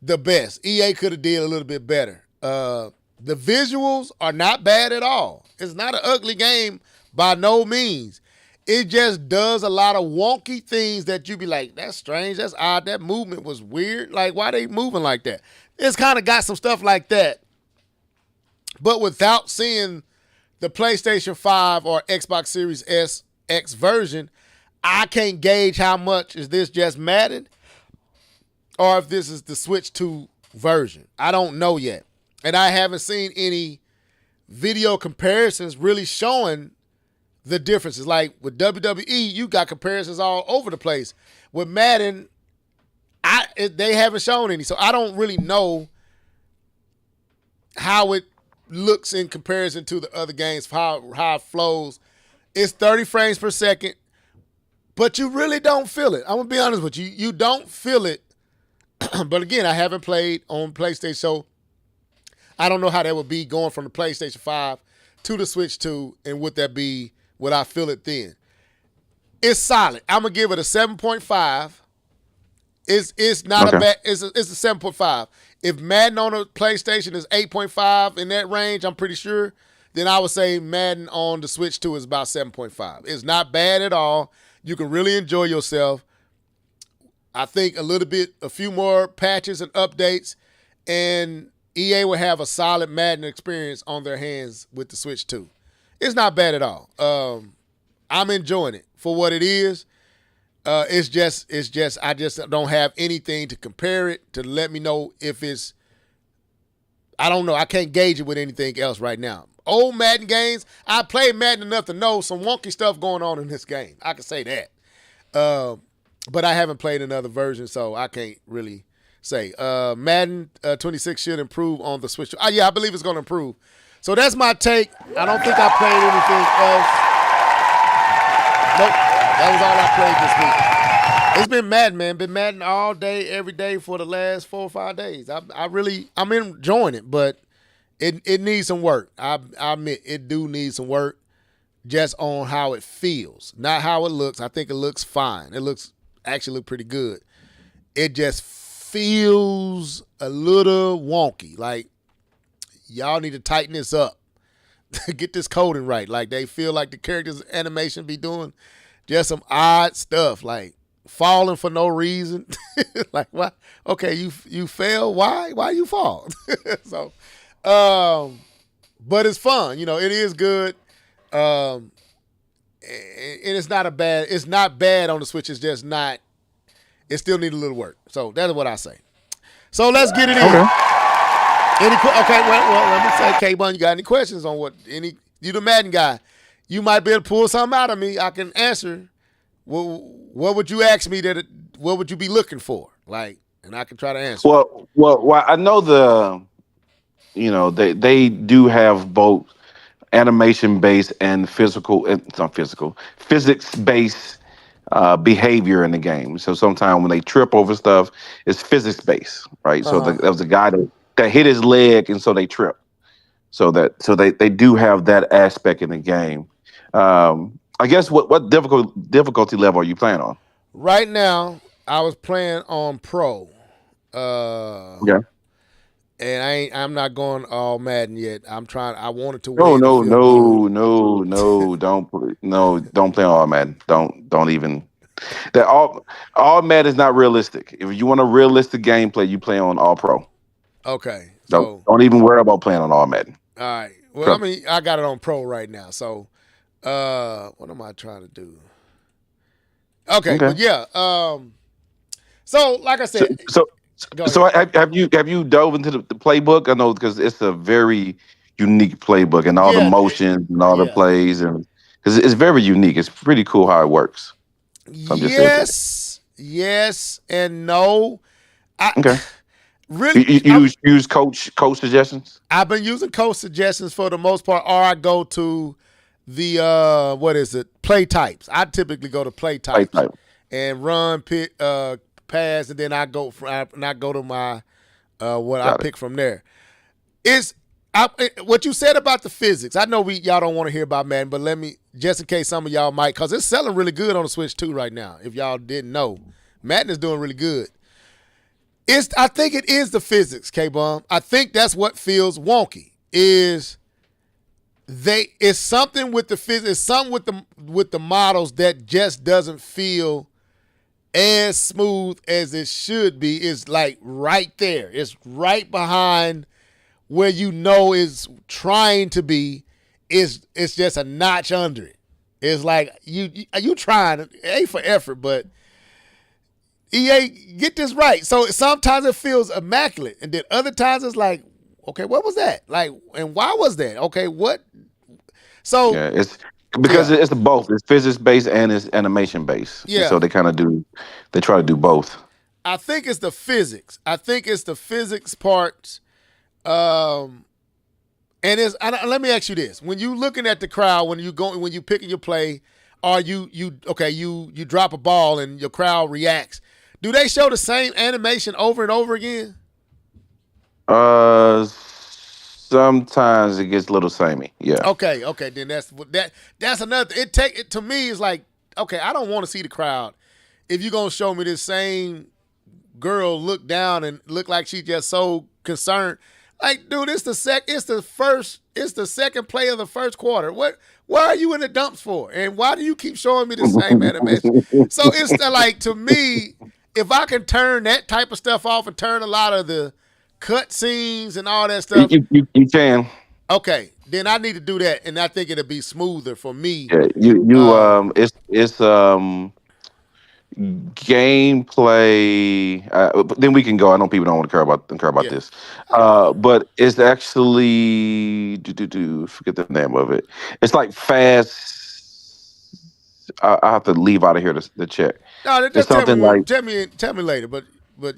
the best. EA could have did a little bit better. The visuals are not bad at all. It's not an ugly game by no means. It just does a lot of wonky things that you be like, that's strange, that's odd, that movement was weird. Like, why they moving like that? It's kind of got some stuff like that. But without seeing the PlayStation 5 or Xbox Series S X version, I can't gauge how much is this just Madden or if this is the Switch 2 version. I don't know yet. And I haven't seen any video comparisons really showing the differences. Like with WWE, you got comparisons all over the place. With Madden, they haven't shown any. So I don't really know how it looks in comparison to the other games, how it flows. It's 30 frames per second, but you really don't feel it. I'm going to be honest with you. You don't feel it. But again, I haven't played on PlayStation, so I don't know how that would be going from the PlayStation 5 to the Switch 2, and would I feel it then? It's solid. I'm going to give it a 7.5. It's not a bad, it's a 7.5. If Madden on a PlayStation is 8.5 in that range, I'm pretty sure, then I would say Madden on the Switch 2 is about 7.5. It's not bad at all. You can really enjoy yourself. I think a few more patches and updates, and EA will have a solid Madden experience on their hands with the Switch 2. It's not bad at all. I'm enjoying it for what it is. It's just I just don't have anything to compare it to let me know if it's. I don't know. I can't gauge it with anything else right now. Old Madden games, I played Madden enough to know some wonky stuff going on in this game. I can say that. But I haven't played another version, so I can't really say. Madden 26 should improve on the Switch. Yeah, I believe it's going to improve. So that's my take. I don't think I played anything else. Nope. That was all I played this week. It's been Madden, man. Been Madden all day, every day for the last 4 or 5 days. I'm enjoying it, but it needs some work. I admit it do need some work just on how it feels, not how it looks. I think it looks fine. It actually look pretty good. It just feels a little wonky. Like, y'all need to tighten this up. Get this coding right. Like, they feel like the characters' animation be doing just some odd stuff, like falling for no reason. Like, why? Okay, you fail. Why you fall? So, but it's fun. It is good. And it's not bad on the Switch. It's just not. It still needs a little work. So that's what I say. So let's get it in. Okay, well, let me say, K-Bun, you got any questions on you the Madden guy? You might be able to pull something out of me. I can answer. What would you ask me what would you be looking for? Like, and I can try to answer. Well, I know they do have both animation based and physics based behavior in the game. So sometimes when they trip over stuff, it's physics based, right? So there was a guy that hit his leg, and so they trip. So they do have that aspect in the game. I guess what difficulty level are you playing on? Right now, I was playing on Pro. Yeah. And I'm not going all Madden yet. I wanted to No, win. don't play all Madden. Don't even. That all Madden is not realistic. If you want a realistic gameplay, you play on All Pro. Okay. Don't even worry about playing on all Madden. All right. Well, I mean, I got it on Pro right now. So, what am I trying to do? Okay. But yeah. So like I said. So have you dove into the playbook? I know, because it's a very unique playbook, and all the motions and all the plays, and because it's very unique. It's pretty cool how it works. So Yes, and no. Okay. Really, you use coach suggestions? I've been using coach suggestions for the most part, or I go to the what is it? Play types. I typically go to play types and run, pick, pass, and then I go to my what I pick from there. What you said about the physics, I know y'all don't want to hear about Madden, but let me, just in case some of y'all might, because it's selling really good on the Switch too right now. If y'all didn't know, Madden is doing really good. I think it is the physics, K-Bum. I think that's what feels wonky. It's something with the physics, it's something with the models that just doesn't feel as smooth as it should be. It's like right there. It's right behind where is trying to be. It's just a notch under it. It's like you trying. It ain't for effort, but EA, get this right. So sometimes it feels immaculate, and then other times it's like, okay, what was that? Like, and why was that? Okay, what? So Yeah, it's because it's both. It's physics based and it's animation based. And Yeah. so they kind of do. They try to do both. I think it's the physics. I think it's the physics part. Let me ask you this: when you looking at the crowd, when you picking your play, or you drop a ball and your crowd reacts, do they show the same animation over and over again? Sometimes it gets a little samey. Yeah. Okay, then that's another. It to me is like, okay, I don't want to see the crowd if you're gonna show me this same girl look down and look like she just so concerned. Like, dude, it's the second play of the first quarter. Why are you in the dumps for? And why do you keep showing me the same animation? So it's like, to me, if I can turn that type of stuff off and turn a lot of the cut scenes and all that stuff, You can. okay, then I need to do that, and I think it'll be smoother for me. Yeah, it's gameplay. But then we can go. I know people don't want to care about Yeah. this. But it's actually forget the name of it. It's like fast. I have to leave out of here to check. No, It's just something like tell me later. But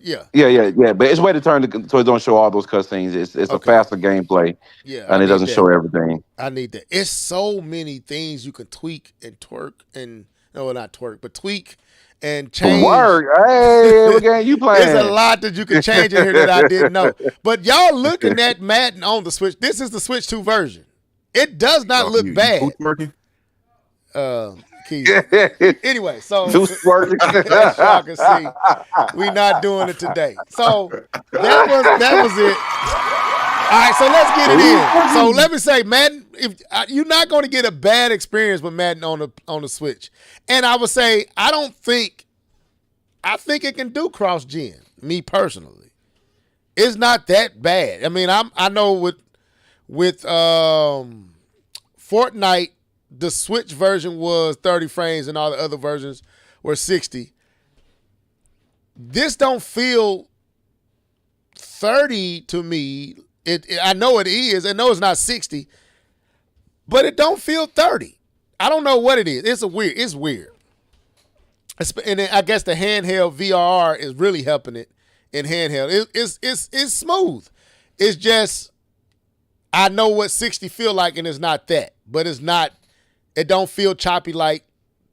yeah, yeah. But it's a way to turn so it don't show all those cutscenes. It's a okay. faster gameplay, Yeah, I and it need doesn't that. show everything. I need that. It's so many things you can tweak and twerk and not twerk, but tweak and change. Work. Hey, what game you playing? There's a lot that you can change in here that I didn't know. But y'all looking at Madden on the Switch. This is the Switch 2 version. It does not look bad. Keith. Anyway, so as y'all can see, we not doing it today. So that was it. All right, so let's get it in. So let me say, Madden, if you're not going to get a bad experience with Madden on the Switch, and I would say I think it can do cross gen. Me personally, it's not that bad. I mean, I know with Fortnite, the Switch version was 30 frames, and all the other versions were 60. This don't feel 30 to me. I know it is. I know it's not 60, but it don't feel 30. I don't know what it is. It's weird. And then I guess the handheld VRR is really helping it in handheld. It's smooth. It's just, I know what 60 feel like, and it's not that. But it's not, it don't feel choppy like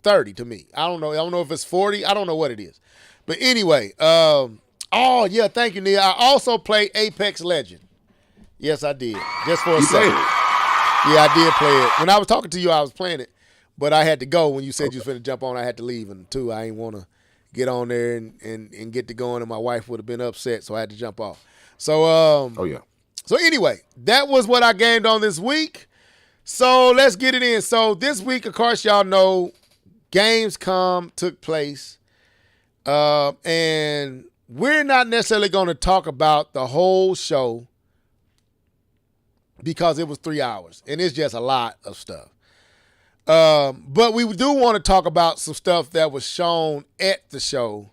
30 to me. I don't know. I don't know if it's 40. I don't know what it is. But anyway, oh yeah, thank you, Neil. I also played Apex Legend. Yes, I did. Just for a second. Yeah, I did play it. When I was talking to you, I was playing it. But I had to go. When you said you was finna jump on, I had to leave. And two, I ain't want to get on there and get to going, and my wife would have been upset, so I had to jump off. So, oh yeah. So anyway, that was what I gamed on this week. So let's get it in. So this week, of course, y'all know Gamescom took place. And we're not necessarily going to talk about the whole show because it was 3 hours, and it's just a lot of stuff. But we do want to talk about some stuff that was shown at the show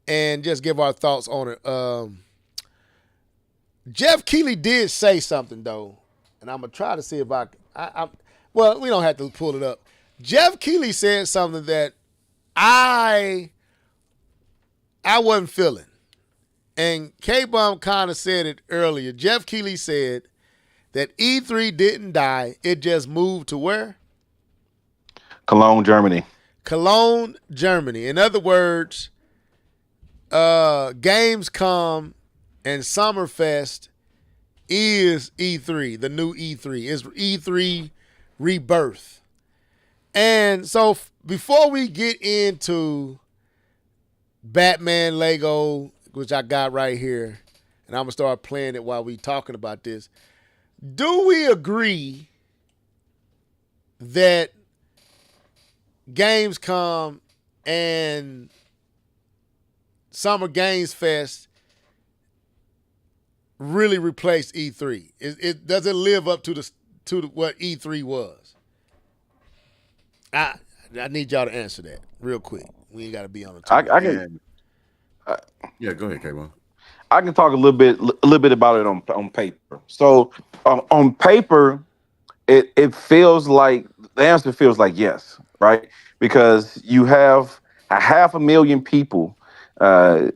and just give our thoughts on it. Jeff Keighley did say something, though, and I'm going to try to see if well, we don't have to pull it up. Jeff Keighley said something that I wasn't feeling. And K-Bum kind of said it earlier. Jeff Keighley said that E3 didn't die. It just moved to where? Cologne, Germany. Cologne, Germany. In other words, Gamescom and Summerfest is E3, the new E3. It's E3 rebirth. And so before we get into Batman Lego, which I got right here, and I'm going to start playing it while we talking about this, do we agree that Gamescom and Summer Games Fest really replaced E3? It does it live up to what E3 was? I need y'all to answer that real quick. We ain't got to be on the I, tour. I can And yeah, go ahead, K1. I can talk a little bit about it on paper. So on paper, it feels like the answer feels like yes, right? Because you have a 500,000 people, uh,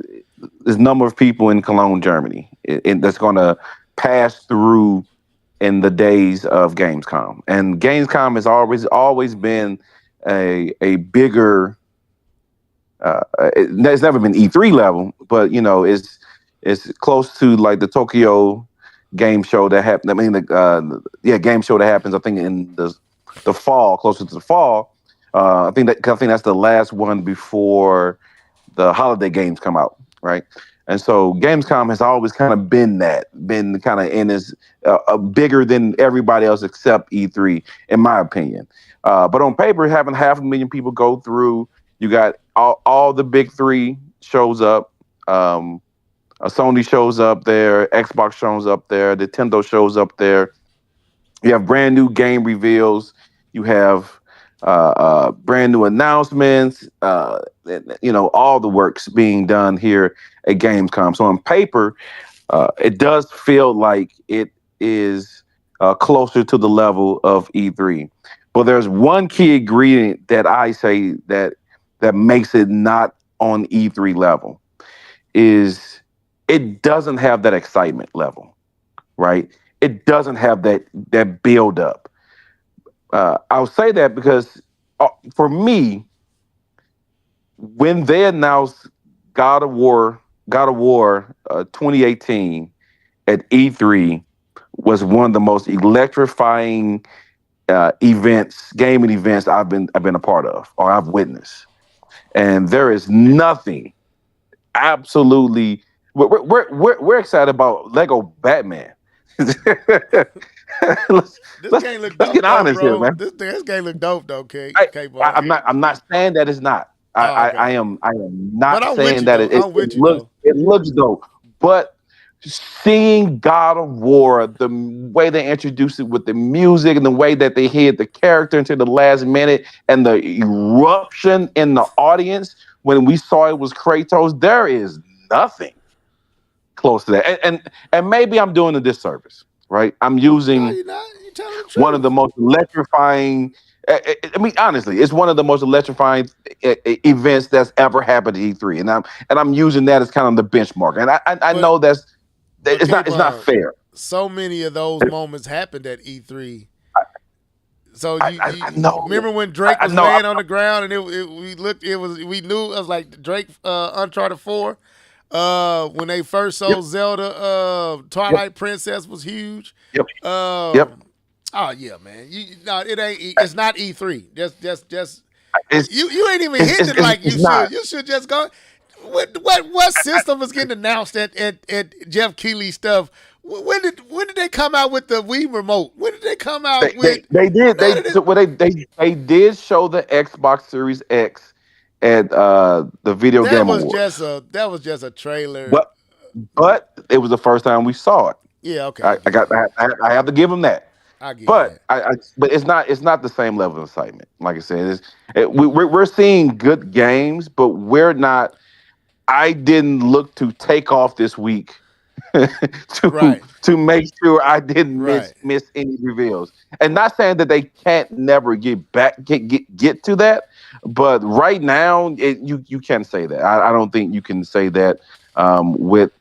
this number of people in Cologne, Germany, that's going to pass through in the days of Gamescom, and Gamescom has always been a bigger. It's never been E3 level, but it's close to like the Tokyo game show that happened. I mean, game show that happens. I think in the fall, closer to the fall. I think that's the last one before the holiday games come out, right? And so Gamescom has always kind of been kind of in as bigger than everybody else except E3, in my opinion. But on paper, having 500,000 people go through, you got all the big three shows up. Sony shows up there, Xbox shows up there, Nintendo shows up there. You have brand new game reveals. You have brand new announcements. All the works being done here at Gamescom. So on paper, it does feel like it is closer to the level of E3. But there's one key ingredient that I say that makes it not on E3 level is it doesn't have that excitement level, right? It doesn't have that build up. I'll say that because for me, when they announced God of War 2018 at E3 was one of the most electrifying gaming events I've been a part of or I've witnessed. And there is nothing absolutely. We're excited about Lego Batman. let's This let's game look let's dope get though, honest here, bro. man. This game look dope though, I, K-Ball. I'm not saying that it's not. Oh, I okay. am But not I'm with saying you that though. it, it, I'm it with you looks though. it looks dope, but seeing God of War, the way they introduced it with the music and the way that they hid the character into the last minute and the eruption in the audience when we saw it was Kratos, there is nothing close to that. And maybe I'm doing a disservice, right? I'm No, using you're not. You telling the one of the truth. most electrifying. I mean, honestly, it's one of the most electrifying events that's ever happened at E3, and I'm using that as kind of the benchmark. And I But know but it's not K-Ball, fair. so many of those moments happened at E3. So I, you, I, you I know. remember when Drake I was know. laying on the ground and we looked, we knew it was like Drake Uncharted 4. When they first Yep. sold Zelda, Yep. Twilight Princess was huge. Yep. Yep. Um, oh yeah, man. No, it ain't. It's not E3. Just It's you ain't even it's hitting it's, it it's, like you it's not. should. You should just go. What system is getting announced at Jeff Keighley's stuff? When did they come out with the Wii remote? When did they come They out they, with they did none they of this? so what they did show the Xbox Series X at the Video Game Awards, That was just a trailer. but it was the first time we saw it. Yeah, okay, I I give you got that. I have to give them that. I give you But that. but it's not the same level of excitement. Like I said, we're seeing good games, but we're not. I didn't look to take off this week to Right, make sure I didn't right. miss any reveals. And not saying that they can't never get to that, but right now you can say that. I don't think you can say that with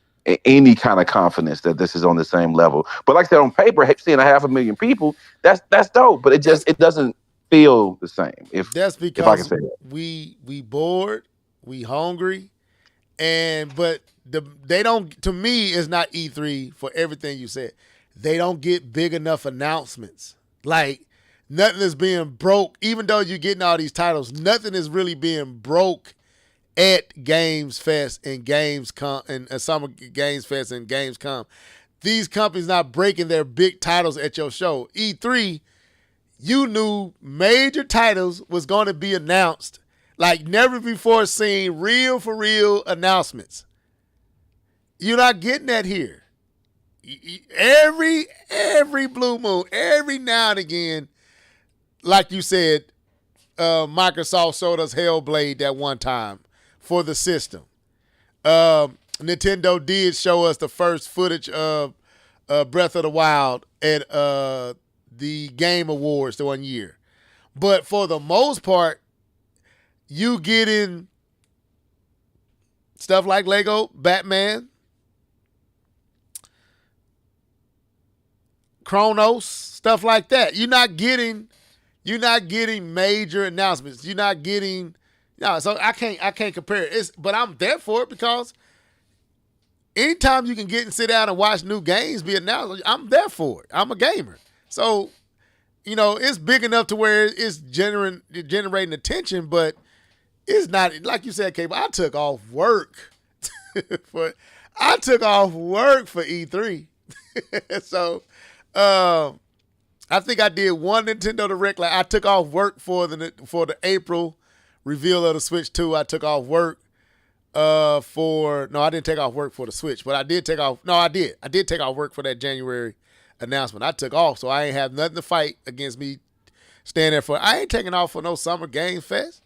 any kind of confidence that this is on the same level. But like I said, on paper, seeing a 500,000 people, that's dope. But That's it doesn't feel the same. that's If I can because say that. we bored, we hungry, but they don't. To me, it's not E3 for everything you said. they don't get big enough announcements. Like nothing is being broke, even though you're getting all these titles. Nothing is really being broke at Games Fest and Gamescom and Summer Games Fest and Gamescom. These companies not breaking their big titles at your show. E3, you knew major titles was going to be announced like never before seen, real for real announcements. You're not getting that here. Every blue moon, every now and again, like you said, Microsoft showed us Hellblade that one time for the system. Nintendo did show us the first footage of Breath of the Wild at the Game Awards the one year. But for the most part, you get in stuff like Lego Batman, Chronos, stuff like that. You're not getting major announcements. You're not getting so I can't compare it. But I'm there for it because anytime you can get and sit down and watch new games be announced, I'm there for it. I'm a gamer. So, it's big enough to where it's generating attention, but it's not, like you said, Cable, I took off work for E3. So, I think I did one Nintendo Direct. Like I took off work for the April reveal of the Switch 2. I took off work I didn't take off work for the Switch, but I did take off. No, I did. I did take off work for that January announcement. I took off, so I ain't have nothing to fight against me staying there for. I ain't taking off for no Summer Game Fest.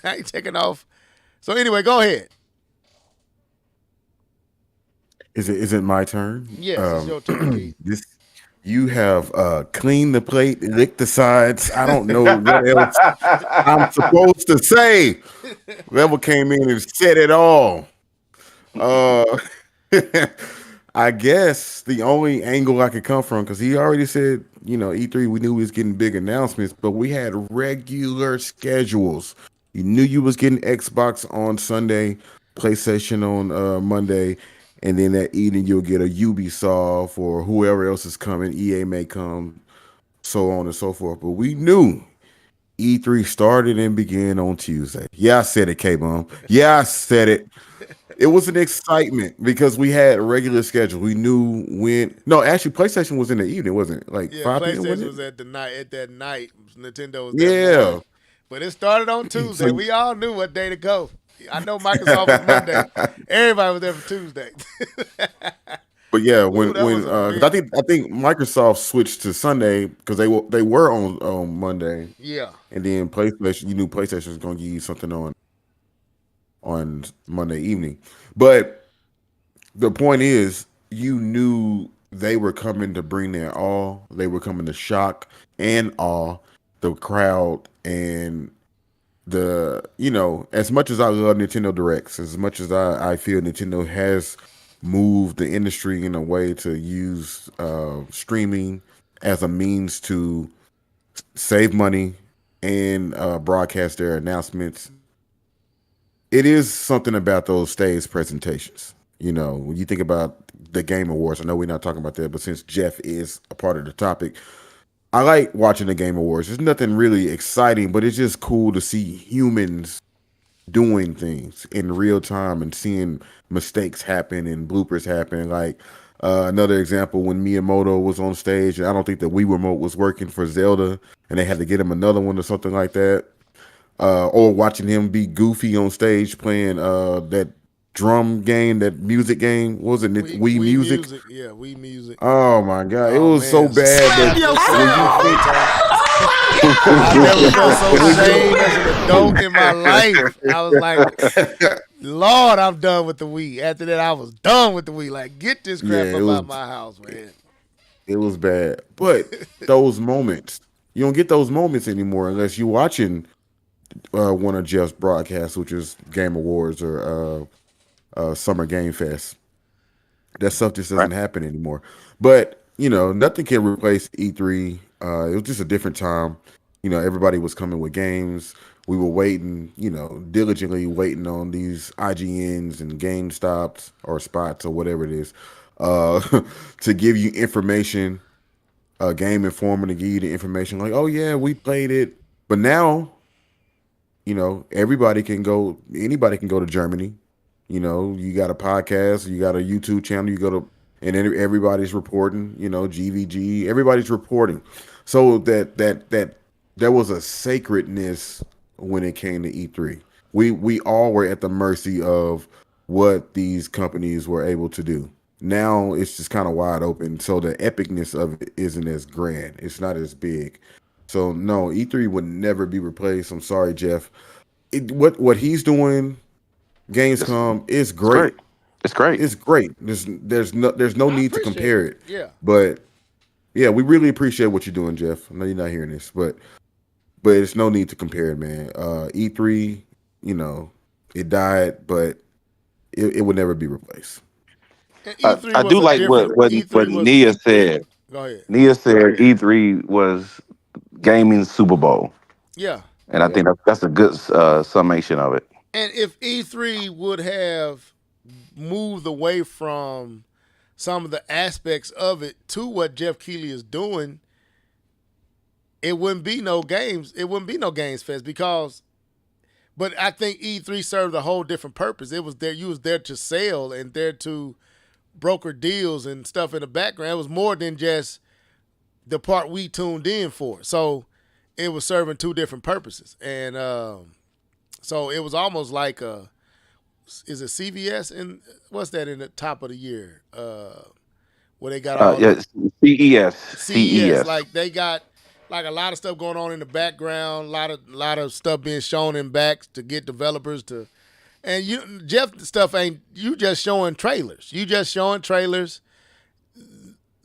I ain't taking off. So anyway, go ahead. Is it my turn? Yes, it's your turn, Keith. You have cleaned the plate, licked the sides. I don't know what else I'm supposed to say. Level came in and said it all. I guess the only angle I could come from, because he already said, E3, we knew we was getting big announcements, but we had regular schedules. You knew you was getting Xbox on Sunday, PlayStation on Monday, and then that evening you'll get a Ubisoft or whoever else is coming. EA may come, so on and so forth. But we knew E3 started and began on Tuesday. Yeah, I said it, K-Bum. Yeah, I said it. It was an excitement because we had a regular schedule. We knew when. No, actually, PlayStation was in the evening, wasn't it? Like 5 p.m. PlayStation was at that night. Nintendo was there. Yeah. But it started on Tuesday. We all knew what day to go. I know Microsoft was Monday. Everybody was there for Tuesday. But yeah, when I think Microsoft switched to Sunday because they were on Monday. Yeah. And then PlayStation, you knew PlayStation was going to give you something on Monday evening. But the point is, you knew they were coming to bring their all. They were coming to shock and awe the crowd. And as much as I love Nintendo Directs, as much as I feel Nintendo has moved the industry in a way to use streaming as a means to save money and broadcast their announcements, it is something about those stage presentations. When you think about the Game Awards, I know we're not talking about that, but since Jeff is a part of the topic, I like watching the Game Awards. There's nothing really exciting, but it's just cool to see humans doing things in real time and seeing mistakes happen and bloopers happen. Like another example, when Miyamoto was on stage, and I don't think the Wii remote was working for Zelda, and they had to get him another one or something like that. Or watching him be goofy on stage playing that drum game, that music game. What was it? Wii Music? Yeah, Wii Music. Oh my God. It was so bad. I never felt so ashamed as an adult in my life. I was like, Lord, I'm done with the Wii. After that, I was done with the Wii. Like, get this crap out my house, man. It was bad. But those moments, you don't get those moments anymore unless you're watching one of Jeff's broadcasts, which is Game Awards or Summer Game Fest. That stuff just doesn't happen anymore. But, nothing can replace E3. It was just a different time. Everybody was coming with games. We were waiting, diligently waiting on these IGNs and GameStops or spots or whatever it is uh, to give you information, Game Informer to give you the information like, oh yeah, we played it. But now, anybody can go to Germany. You got a podcast, you got a YouTube channel, you go to, and then everybody's reporting, GVG, everybody's reporting. So that there was a sacredness when it came to E3. We all were at the mercy of what these companies were able to do. Now it's just kind of wide open, so the epicness of it isn't as grand. It's not as big. So no, E3 would never be replaced. I'm sorry, Jeff. What he's doing, It's, Gamescom, is it's great. great. It's great. It's great. There's no I need to appreciate compare it. it. Yeah. But yeah, we really appreciate what you're doing, Jeff. I know you're not hearing this, but it's no need to compare it, man. E3, it died, but it would never be replaced. And E3 I was do a like different. what E3 was. Nia said. Go ahead. Nia said E3 was gaming Super Bowl, Yeah. and I think that's a good summation of it. And if E3 would have moved away from some of the aspects of it to what Jeff Keighley is doing, it wouldn't be no games. It wouldn't be no games fest because. But I think E3 served a whole different purpose. It was there. You was there to sell and there to broker deals and stuff in the background. It was more than just the part we tuned in for. So it was serving two different purposes. And so it was almost like is it CVS and what's that in the top of the year? Where they got all Yeah, CES, CES, CES. like they got like a lot of stuff going on in the background, lot of stuff being shown in backs to get developers to, and Jeff stuff ain't you just showing trailers. You just showing trailers.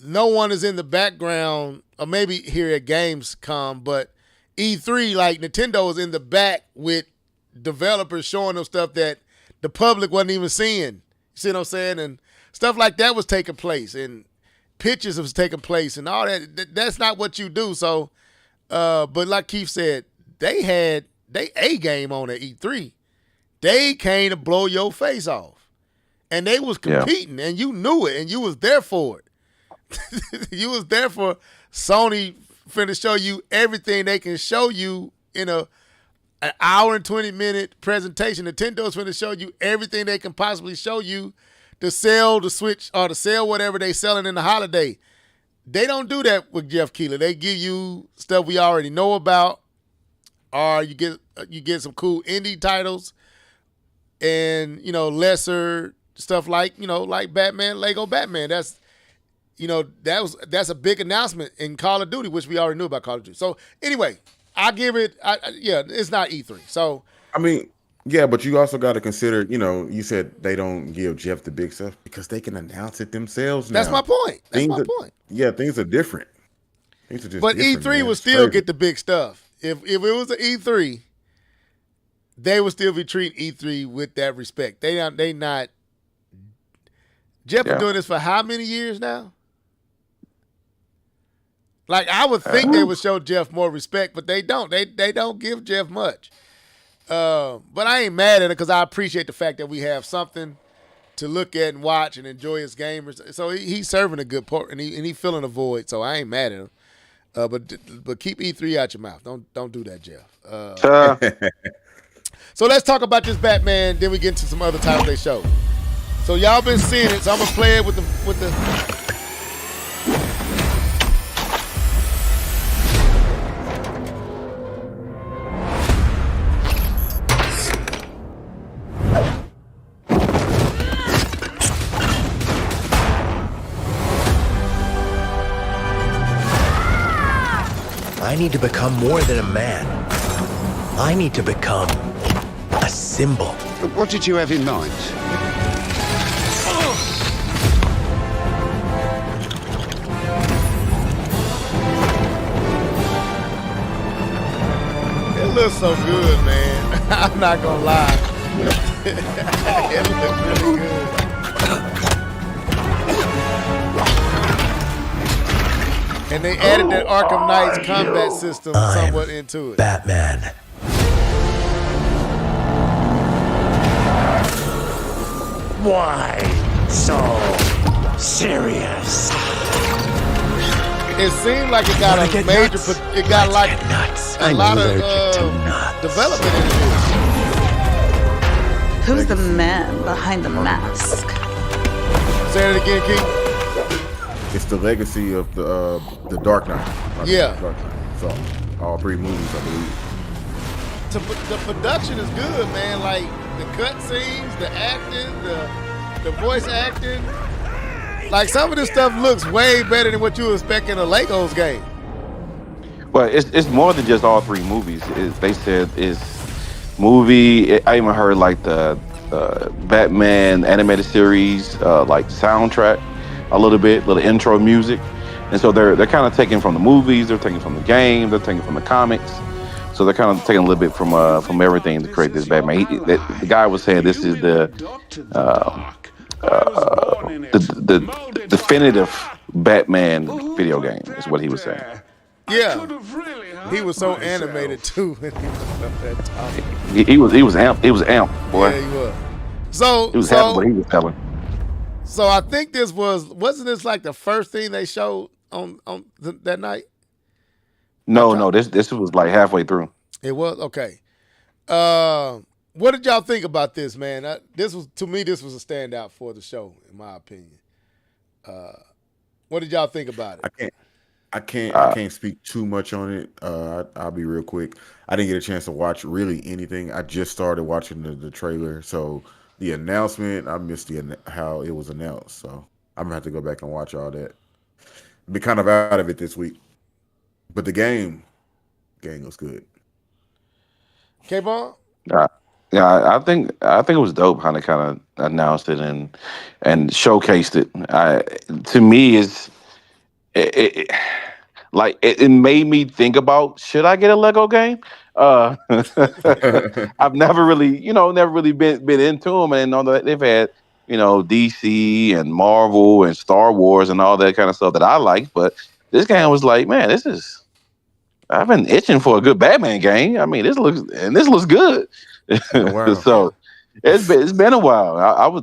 No one is in the background, or maybe here at Gamescom, but E3 like Nintendo is in the back with developers showing them stuff that the public wasn't even seeing. You see what I'm saying? And stuff like that was taking place, and pitches was taking place, and all that. That's not what you do. So, but like Keith said, they A game on at E3. They came to blow your face off, and they was competing, and you knew it, and you was there for it. You was there for Sony finna show you everything they can show you in an hour and 20-minute presentation. Nintendo's finna show you everything they can possibly show you to sell the Switch or to sell whatever they selling in the holiday. They don't do that with Jeff Keighley. They give you stuff we already know about, or you get some cool indie titles and lesser stuff like like Batman, Lego Batman. That's that's a big announcement in Call of Duty, which we already knew about Call of Duty. So anyway, I give it. It's not E3. So I mean, yeah, but you also got to consider, you said they don't give Jeff the big stuff because they can announce it themselves now. that's my point. Yeah, things are different. Things are just But different, E3 man. would It's still crazy. get the big stuff. If it was an E3, they would still be treating E3 with that respect. They not. Jeff been doing this for how many years now? Like I would think they would show Jeff more respect, but they don't. They don't give Jeff much. But I ain't mad at it because I appreciate the fact that we have something to look at and watch and enjoy as gamers. So he's serving a good part, and he filling a void. So I ain't mad at him. But keep E3 out your mouth. Don't do that, Jeff. So let's talk about this Batman. Then we get into some other titles they showed. So y'all been seeing it. So I'm gonna play it with the. I need to become more than a man. I need to become a symbol. What did you have in mind? It looks so good, man. I'm not gonna lie. It looks really good. And they added that Arkham Knight's combat system somewhat into it. Batman. Why so serious. It seemed like it got Wanna a get major, nuts? it got Let's like get nuts. a I'm lot allergic to of nuts. development in it. Who's the man behind the mask? Say it again, King. It's the legacy of the Dark Knight. Yeah. Dark Knight. So all 3 movies, I believe. The production is good, man. Like the cut scenes, the acting, the voice acting. Like some of this stuff looks way better than what you expect in a Legos game. Well, it's more than just all 3 movies. They said it's movie. I even heard like the Batman animated series, like soundtrack, a little intro music, and so they're kind of taking from the movies, they're taking from the game, they're taking from the comics. So they're kind of taking a little bit from everything to create this Batman. The guy was saying this is the definitive Batman video game, is what he was saying. Yeah, he was so animated too when he was up that top. He was amped. He was amped, boy. Yeah, he was. So He was happy what he was telling. So I think this wasn't this like the first thing they showed on that night? No, this was like halfway through. It was okay. What did y'all think about this, man? This was a standout for the show, in my opinion. What did y'all think about it? I can't speak too much on it. I'll be real quick. I didn't get a chance to watch really anything. I just started watching the trailer, so the announcement, I missed how it was announced. So I'm gonna have to go back and watch all that. Be kind of out of it this week, but the game was good. K-Ball? Yeah, I think it was dope how they kind of announced it and showcased it. To me, it made me think about, should I get a Lego game? I've never really been into them, and know that they've had DC and Marvel and Star Wars and all that kind of stuff that I like. But this game was like, man, I've been itching for a good Batman game. I mean, this looks good. Oh, wow. So it's been a while.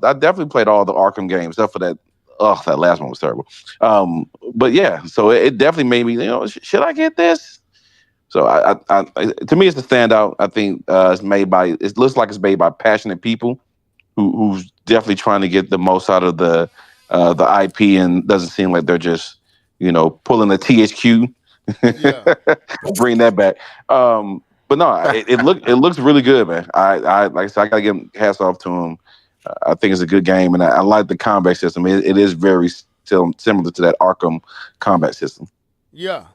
I definitely played all the Arkham games, except for that. Oh, that last one was terrible. But yeah, so it definitely made me, should I get this? So I to me, it's a standout. I think it looks like it's made by passionate people who's definitely trying to get the most out of the IP, and doesn't seem like they're just pulling the THQ. Yeah. Bring that back. But no, it looks really good, man. I like I said, I gotta give hats off to him. I think it's a good game, and I like the combat system. It is very similar to that Arkham combat system. Yeah.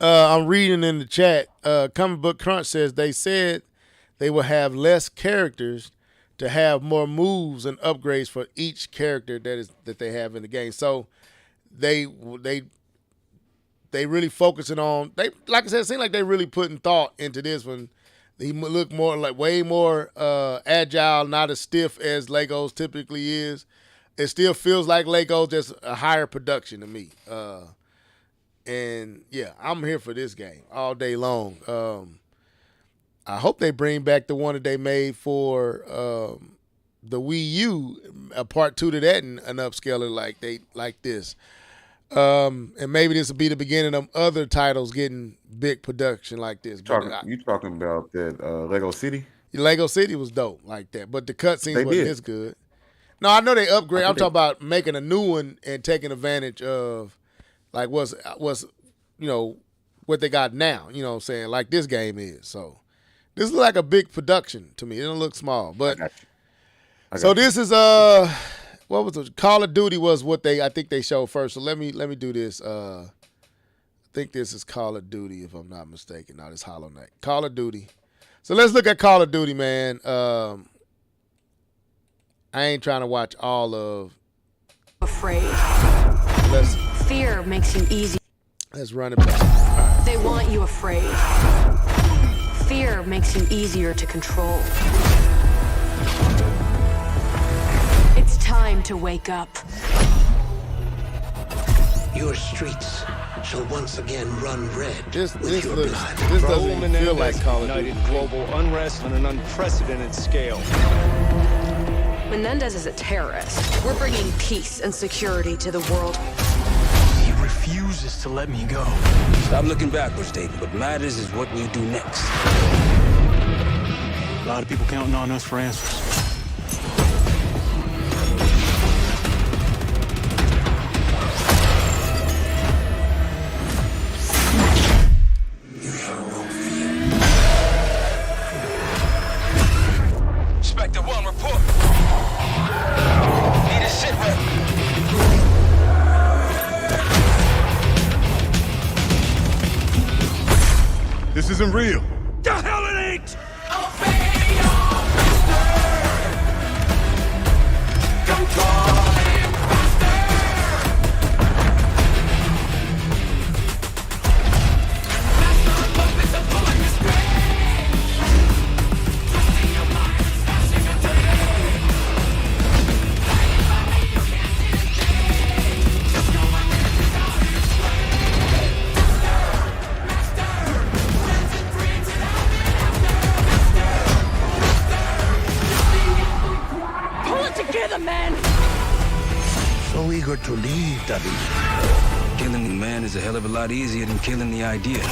I'm reading in the chat. Comic Book Crunch says they said they will have less characters to have more moves and upgrades for each character that they have in the game. So they really focusing on, like I said, it seems like they really putting thought into this one. He look more like way more agile, not as stiff as Legos typically is. It still feels like Legos, just a higher production to me. And yeah, I'm here for this game all day long. I hope they bring back the one that they made for the Wii U, a part 2 to that, and an upscaler like this. And maybe this will be the beginning of other titles getting big production like this. You talking about that Lego City? Lego City was dope like that, but the cutscenes wasn't as good. No, I know they upgrade. I'm talking about making a new one and taking advantage of like what's what they got now. You know what I'm saying? Like this game is. So this is like a big production to me. It don't look small, but this is what was it? Call of Duty was what I think they showed first. So let me do this. I think this is Call of Duty, if I'm not mistaken. No, this Hollow Knight. Call of Duty. So let's look at Call of Duty, man. I ain't trying to watch all of. Afraid. Fear makes you easy. Let's run it back. They want you afraid. Fear makes you easier to control. It's time to wake up. Your streets shall once again run red This with your doesn't blood. even feel like Call of Duty. ignited global unrest on an unprecedented scale. Menendez is a terrorist. We're bringing peace and security to the world. He refuses to let me go. Stop looking backwards, Dayton. What matters is what we do next. A lot of people counting on us for answers. Inspector 1, report. Need a sit rep. This isn't real. The hell it ain't! Pull it together, man! So eager to leave, David. Killing the man is a hell of a lot easier than killing the idea.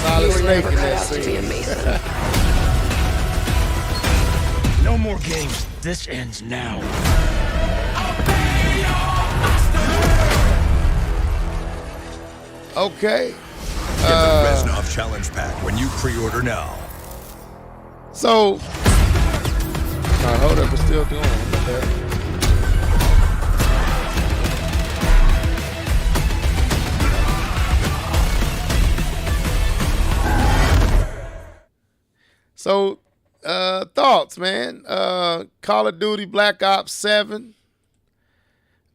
Solid snake in Cut that out to be scene. a Mason. No more games. This ends now. Okay. Get the Reznov Challenge Pack when you pre-order now. So, hold up, we're still going. Okay. So, thoughts, man. Call of Duty Black Ops 7.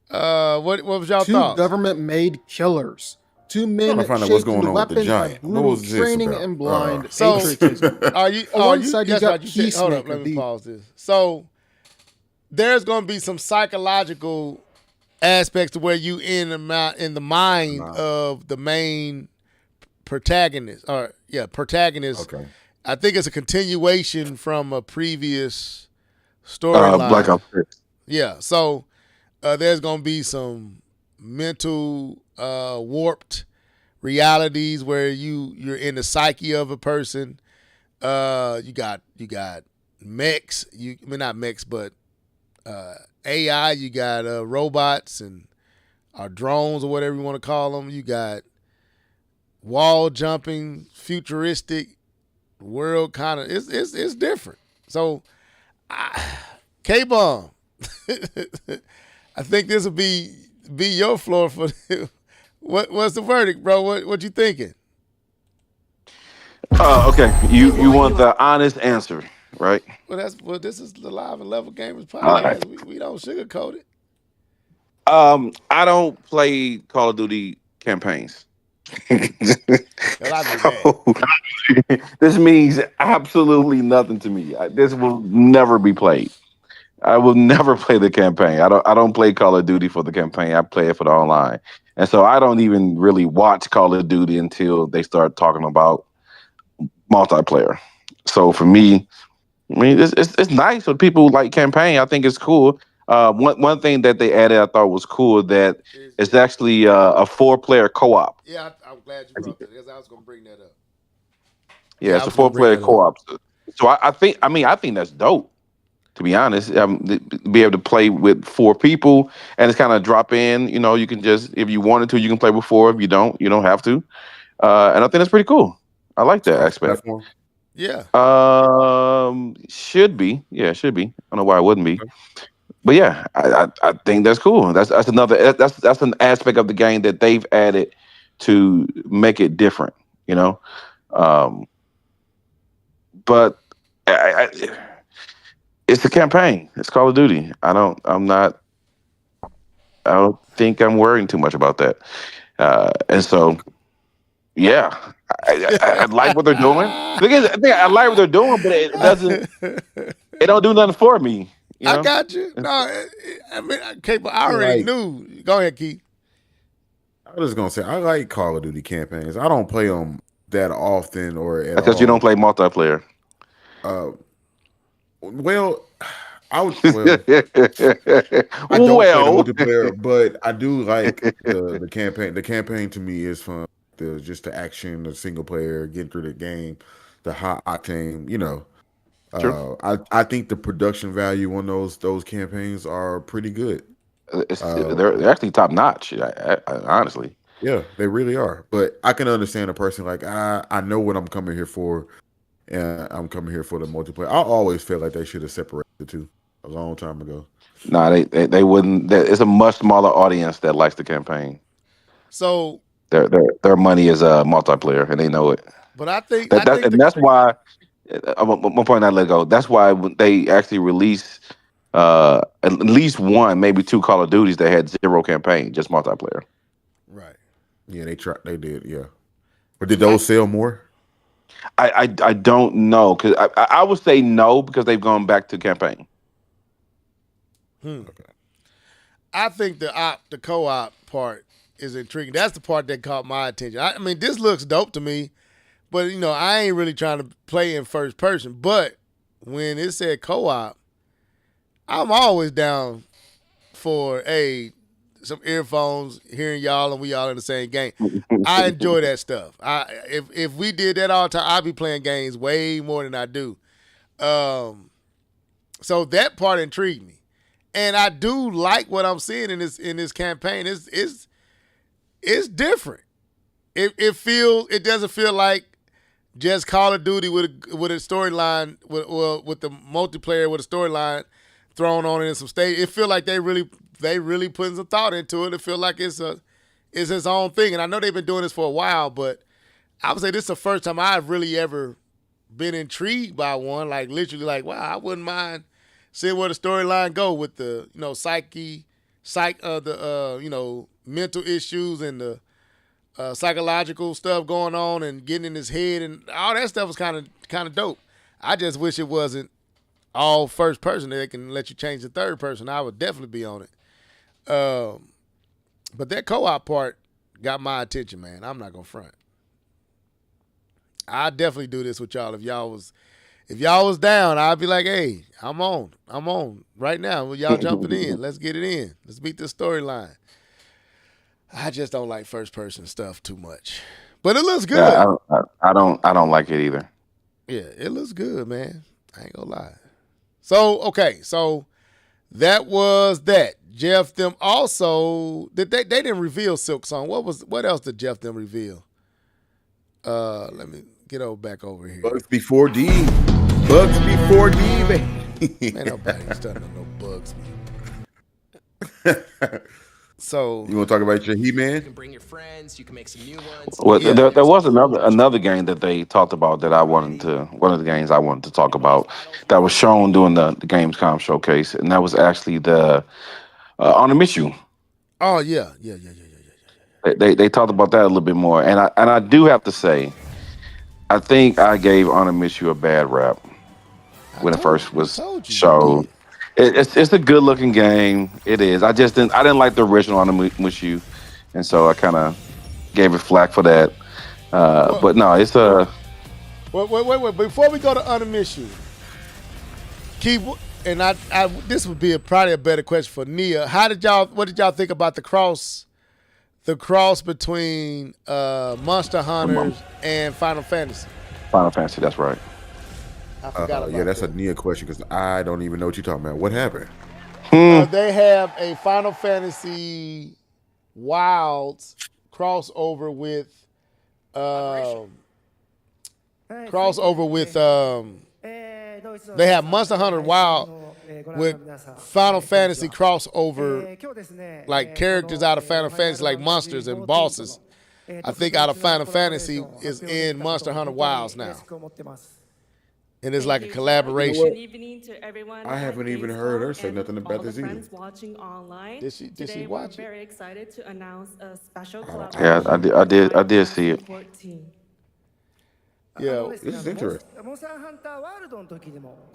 What was y'all Two thoughts? government-made killers. Two men Trying to find out shaped what's going into on with the weapons by giant. What brutal was this training about? and blind So, patriotism. Are you? On one side, you that's got right, you said- hold up, let Peacemaker, me the- pause this. So, there's going to be some psychological aspects to where you in the mind of the main protagonist. Protagonist. Okay. I think it's a continuation from a previous storyline. Black Ops 6. Yeah. So there's gonna be some mental warped realities where you're in the psyche of a person. You got mechs. Not mechs, but AI. You got robots and drones or whatever you want to call them. You got wall jumping, futuristic world kind of. It's different. So, K-Bomb. I think this will be your floor for what's the verdict, bro? What you thinking? Okay. You want the honest answer, right? Well, this is the Live and Level Gamers All right. podcast. We don't sugarcoat it. I don't play Call of Duty campaigns. Hell, I do that. So, this means absolutely nothing to me. This will never be played. I will never play the campaign. I don't play Call of Duty for the campaign. I play it for the online. And so I don't even really watch Call of Duty until they start talking about multiplayer. So for me, I mean, it's nice for people who like campaign. I think it's cool. One thing that they added I thought was cool that it's actually a 4-player co-op. Yeah, I'm glad you brought that because I was gonna bring that up. Yeah, it's a 4-player co-op. So I think that's dope. To be honest, be able to play with 4 people and it's kind of drop in. You know, you can just if you wanted to, you can play with 4. If you don't have to. And I think that's pretty cool. I like that aspect. Yeah. Should be. Yeah, should be. I don't know why it wouldn't be. But yeah, I think that's cool. That's another that's an aspect of the game that they've added to make it different, you know. But it's a campaign. It's Call of Duty. I don't think I'm worrying too much about that. And so, yeah, I like what they're doing. I like what they're doing, but it doesn't. It don't do nothing for me. You know? I got you. No, I mean, but I already knew. Go ahead, Keith. I was just gonna say I like Call of Duty campaigns. I don't play them that often or at because all. you don't play multiplayer. Well, Well, I would. Well, I don't play the Well, multiplayer, but I do like the campaign. The campaign to me is fun. Just the action, the single player, getting through the game, the high octane. true. I think the production value on those campaigns are pretty good. Uh, They're actually top notch. Honestly, yeah, they really are. But I can understand a person like I know what I'm coming here for, and I'm coming here for the multiplayer. I always felt like they should have separated the two a long time ago. no, they wouldn't. It's a much smaller audience that likes the campaign. So, Their money is multiplayer, and they know it. but I think That I that think and the that's why. One point I let go. That's why when they actually release at least one, maybe two Call of Duties that had zero campaign, just multiplayer. right. Yeah, they tried. They did. Yeah, but did those sell more? I don't know because I would say no because they've gone back to campaign. Okay. I think the co-op part is intriguing. That's the part that caught my attention. I mean, this looks dope to me, but I ain't really trying to play in first person. But when it said co-op, I'm always down for some earphones, hearing y'all, and we all in the same game. I enjoy that stuff. If we did that all the time, I'd be playing games way more than I do. So that part intrigued me, and I do like what I'm seeing in this campaign. It's different. It doesn't feel like just Call of Duty with a storyline with the multiplayer with a storyline thrown on it in some stage. It feel like they really putting some thought into it. It feel like it's its own thing. And I know they've been doing this for a while, but I would say this is the first time I've really ever been intrigued by one. Like literally, like wow, I wouldn't mind seeing where the storyline go with the mental issues and the psychological stuff going on and getting in his head and all that stuff was kind of dope. I just wish it wasn't all first person. They can let you change the third person. I would definitely be on it. But that co-op part got my attention, man. I'm not gonna front. I definitely do this with y'all. If y'all was down, I'd be like, hey, I'm on right now. Y'all jumping in. Let's get it in. Let's beat this storyline. I just don't like first person stuff too much, but it looks good. Yeah, I don't like it either. Yeah, it looks good, man. I ain't gonna lie. So okay, so that was that. Jeff them also they didn't reveal Silk Song. What else did Jeff them reveal? Let me get back over here. Bugs before D. Bugs before D, baby. Man, nobody's done no bugs. So you want to talk about your He-Man? You can bring your friends. You can make some new ones. Well, Yeah. there was another game that they talked about that one of the games I wanted to talk about that was shown during the Gamescom showcase, and that was actually the On a Mission. Oh yeah. They talked about that a little bit more, and I do have to say, I think I gave On a Mission a bad rap when it first was shown. It's a good looking game. It is. I didn't like the original On a Mission, and so I kind of gave it flack for that. But no, it's a. Wait. Before we go to Unmission, keep and I this would be probably a better question for Nia. What did y'all think about the cross between Monster Hunters and Final Fantasy? Final Fantasy, that's right. I forgot about that's that. a Nia question because I don't even know what you're talking about. What happened? They have a Final Fantasy Wilds crossover with they have Monster Hunter Wild with Final Fantasy crossover, like characters out of Final Fantasy, like monsters and bosses. I think out of Final Fantasy is in Monster Hunter Wilds now. And it's like a collaboration. I haven't even heard her say nothing about this either. Did she watch it? Very excited to announce a special Yeah, I did see it. Yeah. This is interesting.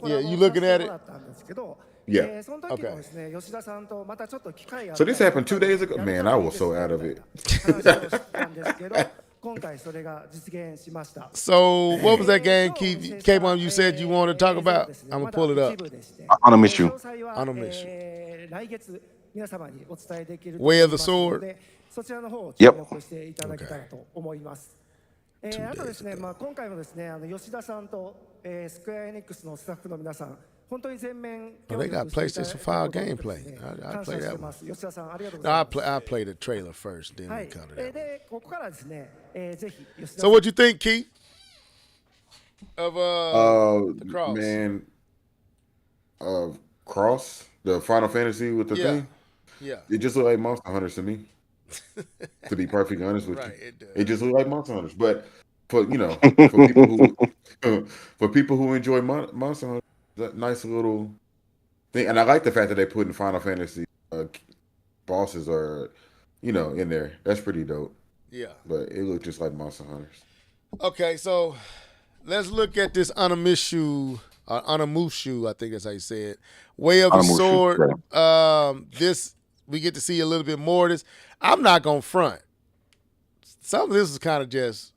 Yeah, you looking at it? Yeah. Okay. So this happened 2 days ago. Man, I was so out of it. So, what was that game, Keith? K-Mom, you said you wanted to talk about? I'm going to pull it up. On a mission. On a mission. Way of the Sword? Yep. Okay. 2 days ago. 今回もですね、吉田さんと、スクエアエニックスのスタッフの皆さん、本当に全面 Oh, they got PlayStation 5 gameplay. I play that one. No, I play the trailer first, then we cover that. で、ここからですね、ぜひ吉田 So, what you think, Keith? Of the Cross? Man, Cross, the Final Fantasy with the thing. Yeah. It just looked like Monster Hunters to me. To be perfectly honest with you, it just looked like Monster Hunters. But for people who enjoy Monster Hunters, that nice little thing, and I like the fact that they put in Final Fantasy bosses are, in there. That's pretty dope. Yeah. But it looked just like Monster Hunters. Okay, so let's look at this Anamushu, I think that's how you say it. Way of the Sword. This, we get to see a little bit more of this. I'm not going to front. Some of this is kind of just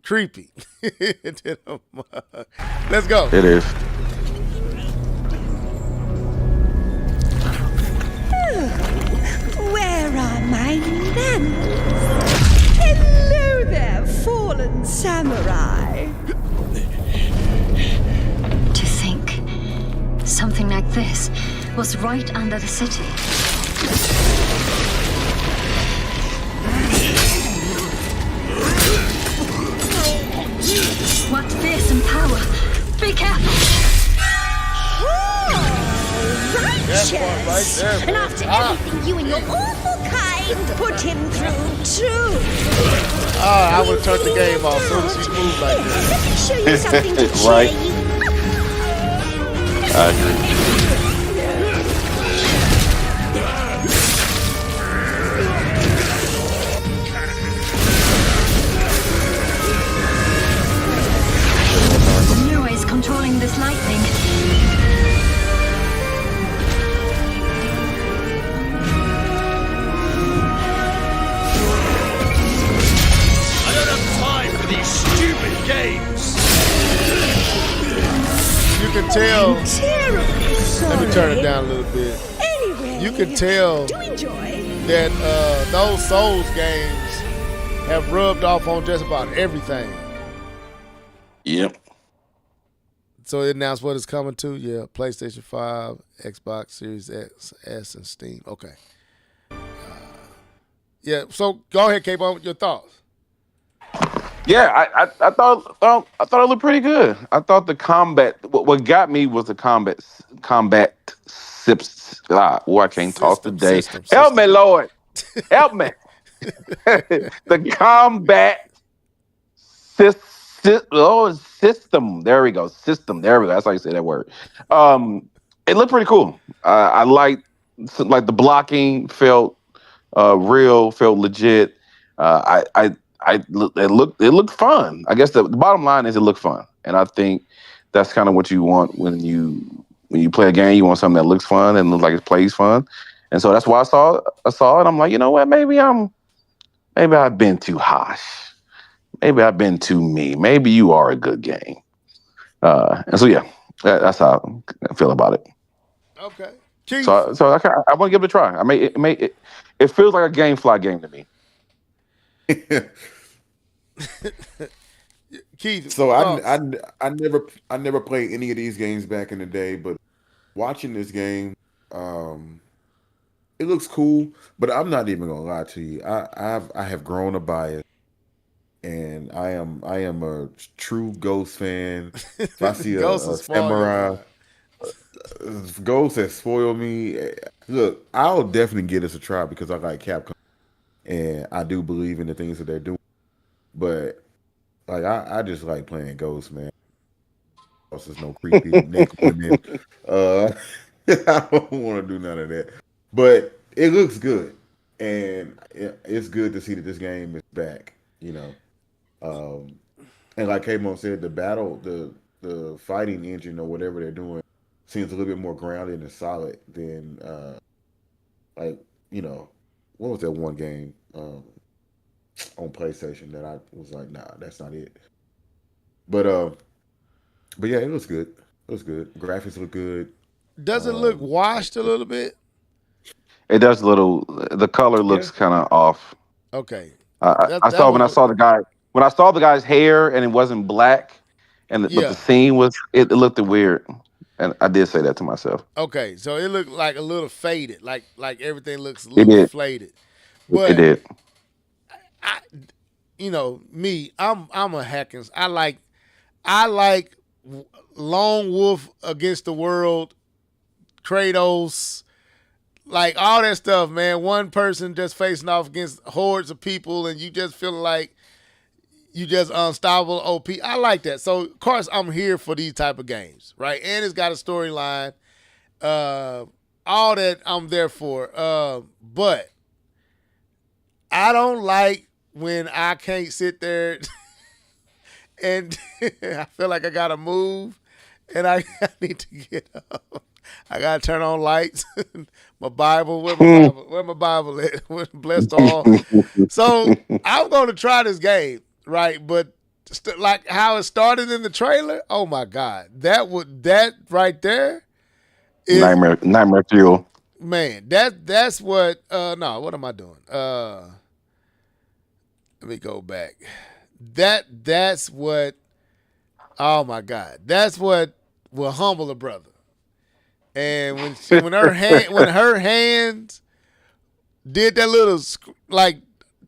creepy. Let's go. It is. Where are my manners? Hello there, fallen samurai. To think something like this was right under the city. What fearsome power! Be careful! Righteous! And after everything you and your awful kind put him through, too. I would have turned the game off as soon as she moved like this. Let me show you something to cheer Right. you. I agree. Nero is controlling this lightning. I don't have time for these stupid games. You can tell. Terribly sorry. Let me turn it down a little bit. Anyway, You can tell do enjoy. that those Souls games have rubbed off on just about everything. Yep. So it announced what it's coming to. Yeah, PlayStation 5, Xbox Series X, S, and Steam. Okay. Yeah, so go ahead, K-Bone, your thoughts. Yeah, I thought it looked pretty good. I thought the combat. What got me was the combat sips. I can't talk today. Help me, Lord. Help me. The combat system. There we go. System. There we go. That's how you say that word. It looked pretty cool. I liked the blocking felt real, felt legit. It looked fun. I guess the bottom line is it looked fun, and I think that's kind of what you want when you play a game. You want something that looks fun and looks like it plays fun, and so that's why I saw it. I'm like, you know what? Maybe I've been too harsh. Maybe I've been too mean. Maybe you are a good game. And so yeah, that's how I feel about it. Okay. So I want to give it a try. It feels like a GameFly game to me. Keith, so I never played any of these games back in the day, but watching this game, it looks cool. But I'm not even gonna lie to you. I have grown a bias, and I am a true Ghost fan. If I see a samurai, Ghost has spoiled me. Look, I'll definitely give this a try because I like Capcom, and I do believe in the things that they're doing. But like I just like playing Ghost, man. There's no creepy neck women. I don't want to do none of that. But it looks good, and it's good to see that this game is back. And like K-Mo said, the fighting engine or whatever they're doing seems a little bit more grounded and solid than what was that one game? on PlayStation that I was like, nah, that's not it. But yeah, it was good. It was good. Graphics look good. Does it look washed a little bit? It does a little. The color Yeah. looks kind of off. Okay. I That saw when I was saw the guy when I saw the guy's hair and it wasn't black, but the yeah. scene was it looked weird, and I did say that to myself. Okay, so it looked like a little faded, like everything looks a It little did. faded. It But did. I, me, I'm a Hackins. I like Lone Wolf Against the World, Kratos, like all that stuff, man. One person just facing off against hordes of people, and you just feeling like you just unstoppable OP. I like that. So of course I'm here for these type of games, right? And it's got a storyline. All that I'm there for. But I don't like when I can't sit there and I feel like I gotta move and I need to get up. I gotta turn on lights. My Bible, where my Bible? Where my Bible at? Blessed all. So I'm gonna try this game, right? But like how it started in the trailer, oh my God, that right there is Nightmare fuel. man. That's what. No, what am I doing? Let me go back. That's what. Oh my God, that's what will humble a brother. And when her hands did that little like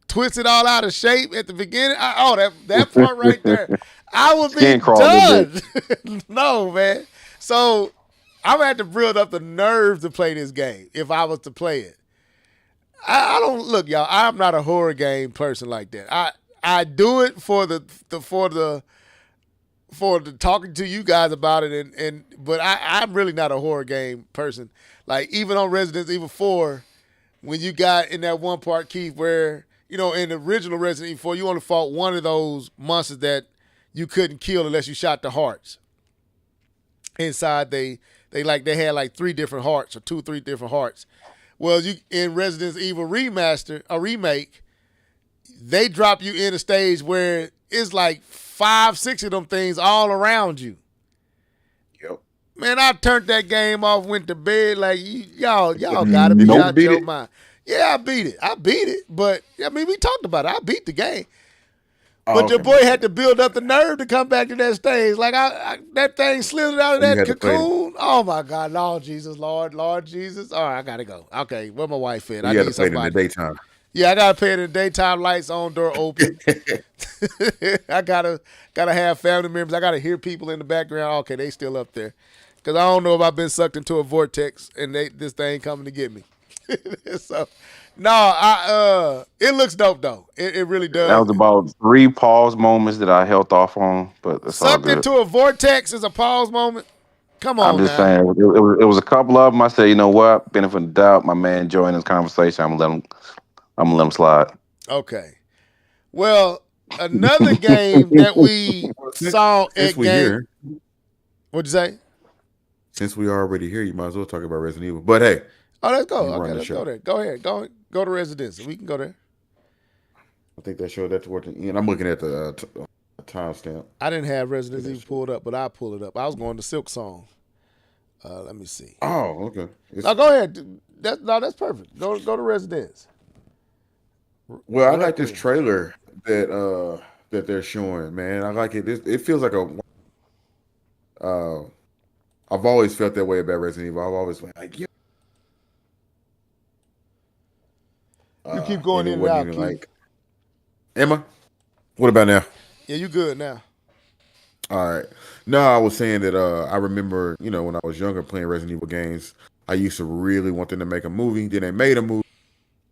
twist it all out of shape at the beginning, that part right there, I would be Skin crawl a little done. No, man. So I'm gonna have to build up the nerve to play this game if I was to play it. I don't look, y'all. I'm not a horror game person like that. I do it for the talking to you guys about it, but I'm really not a horror game person. Like even on Resident Evil 4, when you got in that one part, Keith, where in the original Resident Evil 4, you only fought one of those monsters that you couldn't kill unless you shot the hearts. Inside they had like 3 different hearts or 2-3 different hearts. Well, you in Resident Evil remake, they drop you in a stage where it's like 5-6 of them things all around you. Yep. Man, I turned that game off, went to bed like y'all gotta be out your mind. Yeah, I beat it. But I mean, we talked about it. I beat the game. But your boy had to build up the nerve to come back to that stage. Like that thing slithered out of that cocoon. Oh my God, Lord Jesus, Lord Jesus. All right, I gotta go. Okay, where my wife at? You got to play it in the daytime. Yeah, I gotta play it in the daytime, lights on, door open. I gotta have family members. I gotta hear people in the background. Okay, they still up there. Cause I don't know if I've been sucked into a vortex and this thing coming to get me. So no, it looks dope though. It really does. That was about 3 pause moments that I held off on, but it's all Sucked good. into a vortex is a pause moment. Come on, I'm just now. saying it was a couple of them. I said, you know what? Benefit of the doubt. My man joined this conversation. I'm gonna let him slide. Okay. Well, another game that we saw at Game. What'd you say? Since we are already here, you might as well talk about Resident Evil. But hey, let's go. Okay, let's go there. Go ahead. Go to Residence. We can go there. I think they showed that towards the end. I'm looking at the timestamp. I didn't have Resident Evil pulled up, but I'll pull it up. I was going to Silk Song. Let me see. Oh, okay. No, go ahead. That's perfect. Go to Residence. Well, I like this trailer that they're showing, man. I like it. It feels like I've always felt that way about Resident Evil. I've always been like, yeah. You keep going in and out, Keith. Like, Emma, what about now? Yeah, you good now. All right. No, I was saying that I remember, when I was younger playing Resident Evil games, I used to really want them to make a movie. Then they made a movie.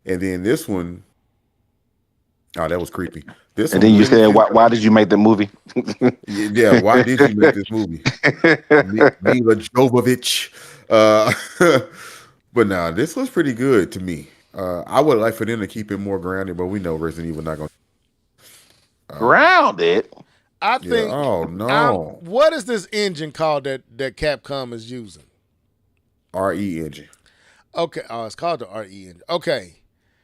And then this one, oh, that was creepy. And then you said, why did you make the movie? Yeah, why did you make this movie? Mila Jovovich. But nah, this was pretty good to me. I would like for them to keep it more grounded, but we know Resident Evil not going to. Grounded? I think. Yeah, oh, no. What is this engine called that Capcom is using? RE engine. Okay. Oh, it's called the RE engine. Okay.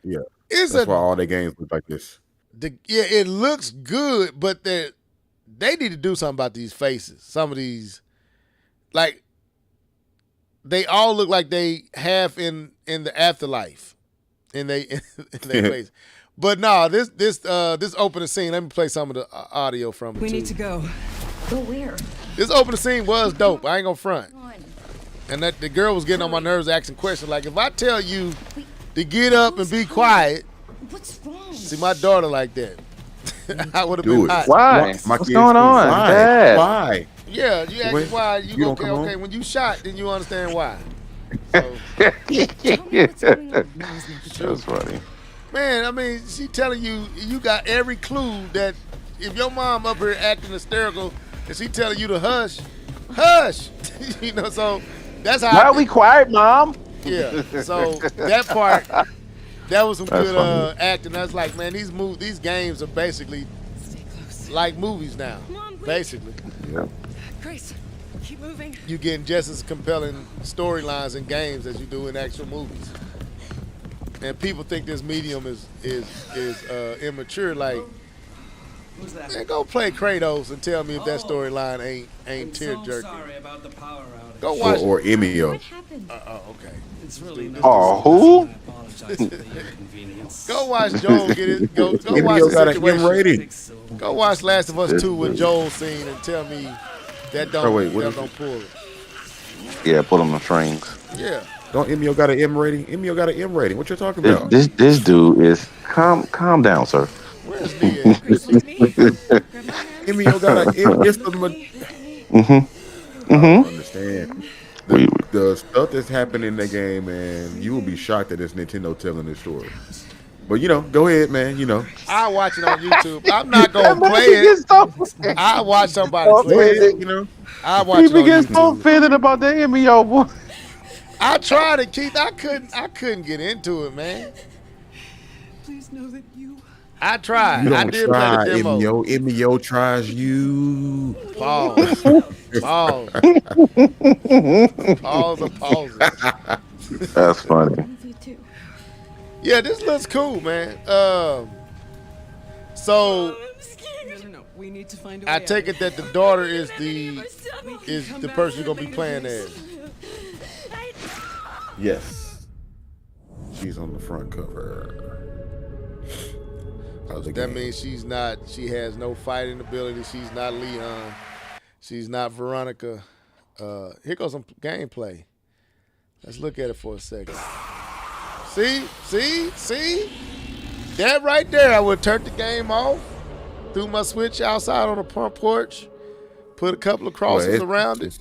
Yeah. That's why all their games look like this. it looks good, but they need to do something about these faces. Some of these, like, they all look like they have in the afterlife, in their face. But no, this opening scene. Let me play some of the audio from it. We need to go. Go where? This opening scene was dope. I ain't gonna front. And that the girl was getting on my nerves, asking questions like, if I tell you to get up and be quiet, what's wrong? See my daughter like that, I would have been hot. Why? What's going on? Why? Yeah, you ask me why. You go, okay. When you shot, then you understand why. So, that's funny. Man, I mean, she telling you got every clue that if your mom up here acting hysterical and she telling you to hush, you know. So that's how. Why are we quiet, Mom? Yeah. So that part, that was some That's good acting. That's like, man, these games are basically like movies now. Basically. Yeah. Grace, keep moving. You getting just as compelling storylines in games as you do in actual movies. And people think this medium is immature. Like, man, go play Kratos and tell me if that storyline ain't tear jerking. Sorry about the power outage. Go watch or Emio. What happened? Okay. It's really who? I apologize for the inconvenience. Go watch Joel get it. Go watch Emio the got an situation. M rating. Go watch Last of Us 2 with Joel's scene and tell me that don't pull it. Yeah, pull them the strings. Yeah. Don't Emio got an M rating? Emio got an M rating. What you talking about? This dude is calm down, sir. Where's the at? Emio got an M. It's the. I don't understand. The stuff that's happening in the game, man, you will be shocked that it's Nintendo telling this story. But go ahead, man. I watch it on YouTube. I'm not gonna play it. I watch somebody play it. I watch it on He gets so YouTube. offended about the Emio boy. I tried it, Keith. I couldn't get into it, man. Please know that you. I tried. You don't I did try, play the demo. Emio tries you. Pause. Pause. That's funny. Yeah, this looks cool, man. So No. We need to find a I way take out. it that the daughter is the person you're gonna be playing as. Yes. She's on the front cover. That means she has no fighting ability. She's not Leon. She's not Veronica. Here goes some gameplay. Let's look at it for a second. See? That right there, I would turn the game off, threw my Switch outside on the front porch, put a couple of crosses around it.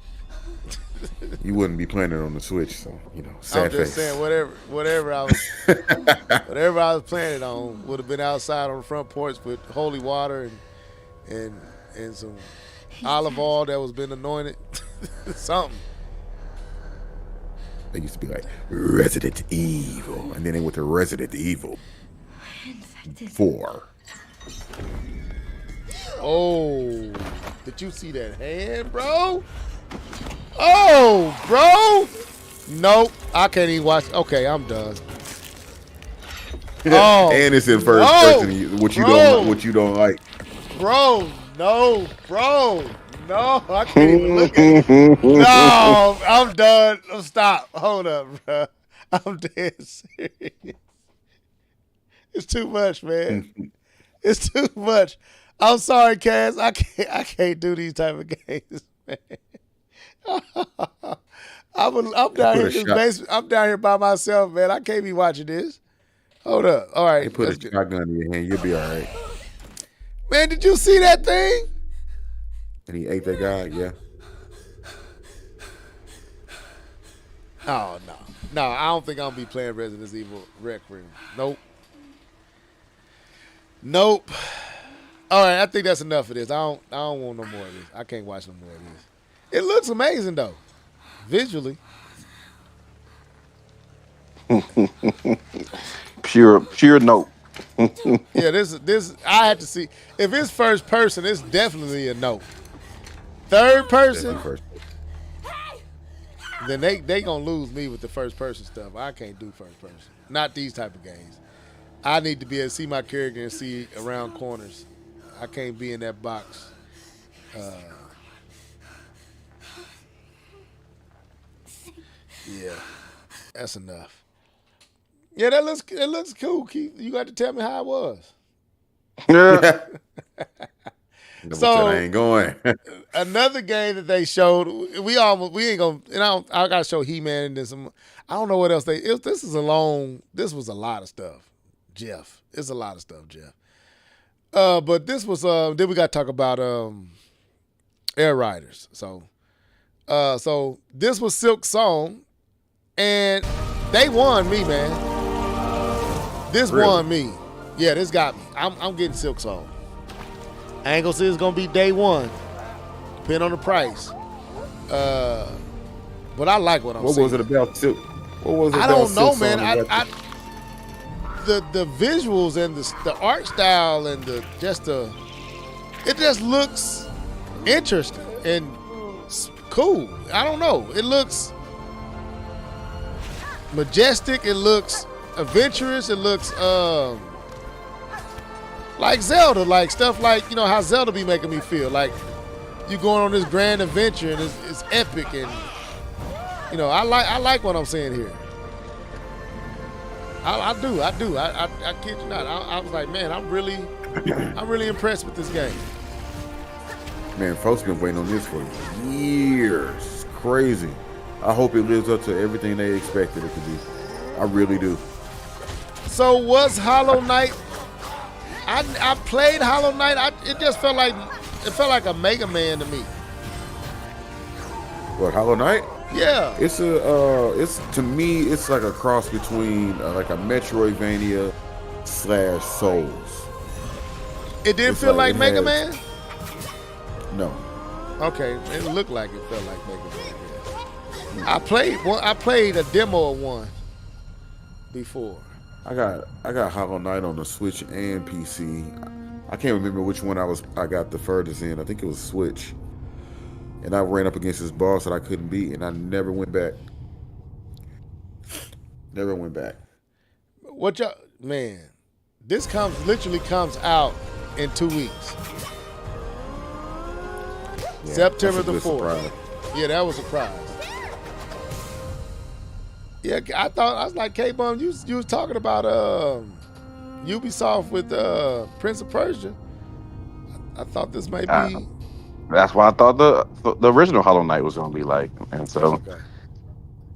You wouldn't be playing it on the Switch, so sad I'm just face. saying, whatever I was playing it on would have been outside on the front porch with holy water and some olive oil that was been anointed, something. They used to be like Resident Evil, and then they went to Resident Evil 4. Oh, did you see that hand, bro? Oh, bro. Nope, I can't even watch. Okay, I'm done. Oh, and it's in first person, which you don't like. Bro, no, I can't even look at it. No, I'm done. Stop. Hold up, bro. I'm dead serious. It's too much, man. It's too much. I'm sorry, Cass. I can't do these type of games, man. I'm down here in this basement. I'm down here by myself, man. I can't be watching this. Hold up. All right. They put a shotgun in your hand. You'll be all right. Man, did you see that thing? And he ate that guy. Yeah. Oh no. I don't think I'm gonna be playing Resident Evil Requiem. Nope. All right, I think that's enough of this. I don't want no more of this. I can't watch no more of this. It looks amazing though, visually. Pure note. Yeah, this I had to see. If it's first person, it's definitely a no. Third person, then they gonna lose me with the first person stuff. I can't do first person. Not these type of games. I need to be able to see my character and see around corners. I can't be in that box. Yeah, that's enough. Yeah, it looks cool, Keith. You got to tell me how it was. Yeah. So I ain't going. another game that they showed, we ain't gonna. And I gotta show He-Man and then some. I don't know what else this was a lot of stuff, Jeff. It's a lot of stuff, Jeff. But this was then we got to talk about Air Riders. So this was Silk Song, and they won me, man. This won me. Yeah, this got me. I'm getting Silk Song. I ain't gonna say it's gonna be day one, depending on the price. But I like what I'm seeing. What was it about Silk? What was it I about don't know, Silk man. Song The visuals and the art style and it just looks interesting and cool. I don't know. It looks majestic. It looks adventurous. It looks like Zelda, like stuff like, you know, how Zelda be making me feel. Like you going on this grand adventure and it's epic, and you know, I like what I'm seeing here. I do. I kid you not. I was like, man, I'm really impressed with this game. Man, folks been waiting on this for years. It's crazy. I hope it lives up to everything they expected it to be. I really do. So was Hollow Knight? I played Hollow Knight. It just felt like a Mega Man to me. What, Hollow Knight? Yeah. It's to me, it's like a cross between like a Metroidvania / Souls. It didn't feel like Mega Man? No. Okay, it looked like it felt like Mega Man. Yeah. I played a demo of one before. I got Hollow Knight on the Switch and PC. I can't remember which one I got the furthest in. I think it was Switch. And I ran up against this boss that I couldn't beat, and I never went back. Never went back. What y'all, man? This literally comes out in 2 weeks. Yeah, September the 4th. Surprise. Yeah, that was a surprise. Yeah, I was like, K-Bum, you was talking about Ubisoft with Prince of Persia. I thought this might be. That's why I thought the original Hollow Knight was gonna be like, and so okay.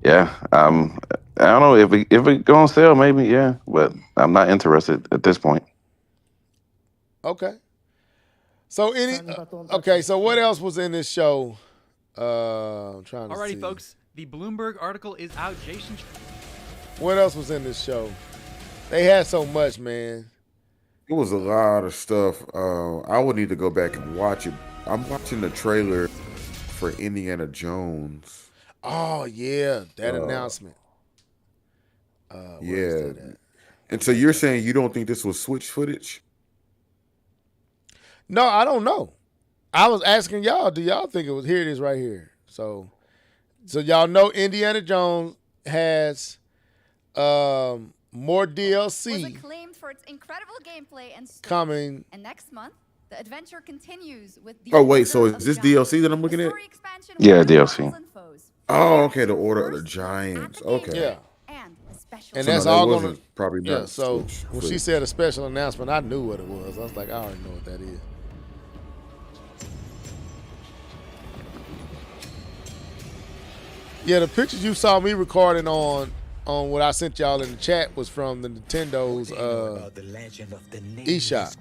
Yeah, I don't know if it gonna sell, maybe, yeah, but I'm not interested at this point. Okay. So so what else was in this show? I'm trying to see. Alrighty, folks. The Bloomberg article is out. Jason. What else was in this show? They had so much, man. It was a lot of stuff. I would need to go back and watch it. I'm watching the trailer for Indiana Jones. Oh yeah, that announcement. Yeah. And so you're saying you don't think this was Switch footage? No, I don't know. I was asking y'all, do y'all think it was? Here it is right here. So y'all know Indiana Jones has more DLC. Was acclaimed for its incredible gameplay and story. Coming. And next month, the adventure continues with the. Oh wait, so is this DLC that I'm looking at? Yeah, DLC. Oh, okay, the Order of the Giants. Okay. Yeah. And so that's no, all going to probably not. Yeah. So when she said a special announcement, I knew what it was. I was like, I already know what that is. Yeah, the pictures you saw me recording on what I sent y'all in the chat was from the Nintendo's eShop.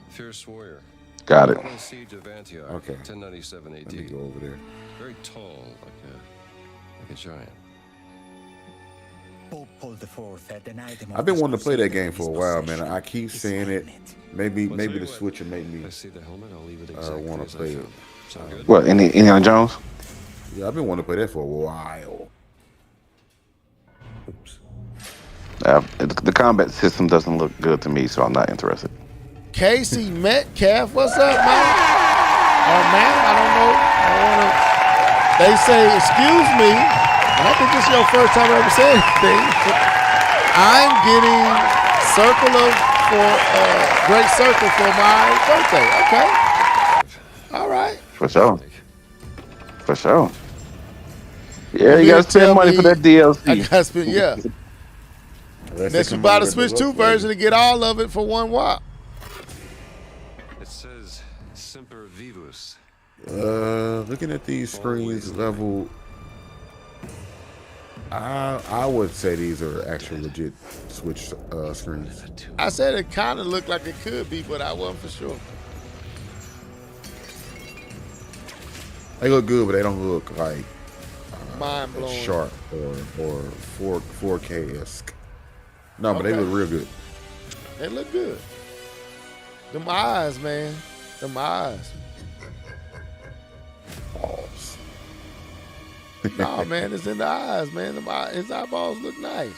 Fierce warrior. Got it. Siege of Antioch, okay. 1097 AD. Let me go over there. Very tall, like a giant. I've been wanting to play that game for a while, man. I keep saying it. Maybe the Switch will make me want to play it. What, Indiana Jones? Yeah, I've been wanting to play that for a while. Oops. The combat system doesn't look good to me, so I'm not interested. Casey Metcalf, what's up, man? Man, I don't know. They say, excuse me, and I think this is your first time I ever said anything. I'm getting great circle for my birthday. Okay. All right. For sure. For sure. Yeah, Want you me to gotta spend tell money for me that I DLC. gotta spend, yeah. Unless Next they you come buy out the with a Switch 2 deluxe version to get all of it for one wop. It says Semper Vivus. Looking at these screens level, I would say these are actual legit Switch screens. I said it kind of looked like it could be, but I wasn't for sure. They look good, but they don't look like Mind blowing. sharp or 4K-esque. No, but they look real good. They look good. Them eyes, man. Them eyes. Balls. Nah, man, it's in the eyes, man. His eyeballs look nice.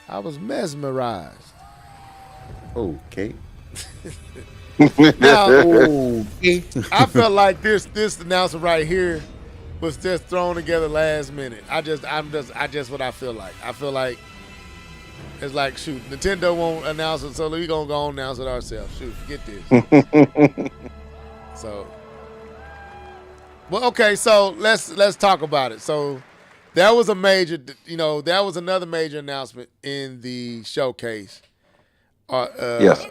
I was mesmerized. Okay. Now, okay. I felt like this announcement right here was just thrown together last minute. I just what I feel like. I feel like it's like, shoot, Nintendo won't announce it, so we gonna go and announce it ourselves. Shoot, forget this. So, well, okay, so let's talk about it. So that was a major, that was another major announcement in the showcase. Yes.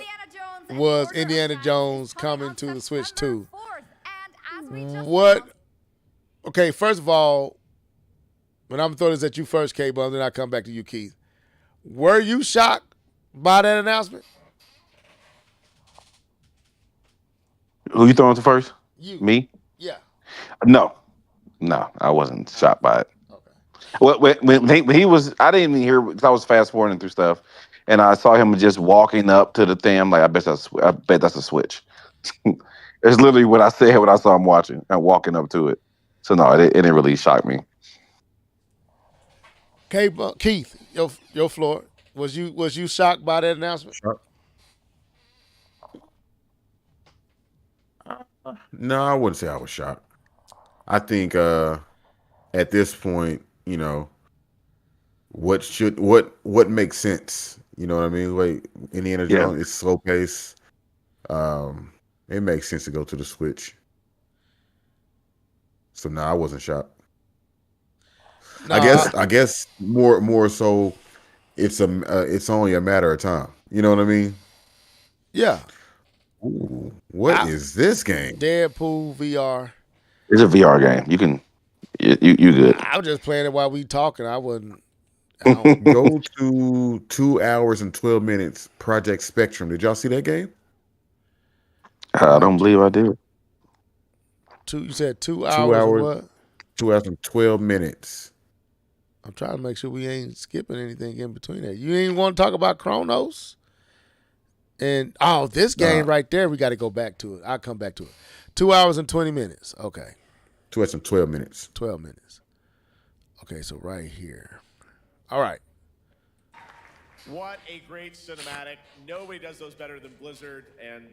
Was Indiana Jones coming to the Switch 2? What? Okay, first of all, when I'm throwing this at you first, K-Bum, then I come back to you, Keith. Were you shocked by that announcement? Who you throwing to first? You. Me? Yeah. No, I wasn't shocked by it. Okay. When he was, I didn't even hear because I was fast forwarding through stuff, and I saw him just walking up to the thing. I'm like, I bet that's a Switch. It's literally what I said when I saw him watching and walking up to it. So no, it didn't really shock me. Keith, your floor. Was you shocked by that announcement? No, I wouldn't say I was shocked. I think at this point, what makes sense? You know what I mean? Like Indiana Jones, it's slow pace. It makes sense to go to the Switch. So no, I wasn't shocked. No, I guess more so, it's only a matter of time. You know what I mean? Yeah. Ooh, what is this game? Deadpool VR. It's a VR game. You good. I was just playing it while we talking. I wasn't. Go to 2 hours and 12 minutes. Project Spectrum. Did y'all see that game? I don't believe I did. You said 2 hours and what? 2 hours and 12 minutes. I'm trying to make sure we ain't skipping anything in between that. You ain't want to talk about Chronos? And this game right there, we got to go back to it. I'll come back to it. 2 hours and 20 minutes. Okay. 2 hours and 12 minutes. 12 minutes. Okay, so right here. All right. What a great cinematic. Nobody does those better than Blizzard, and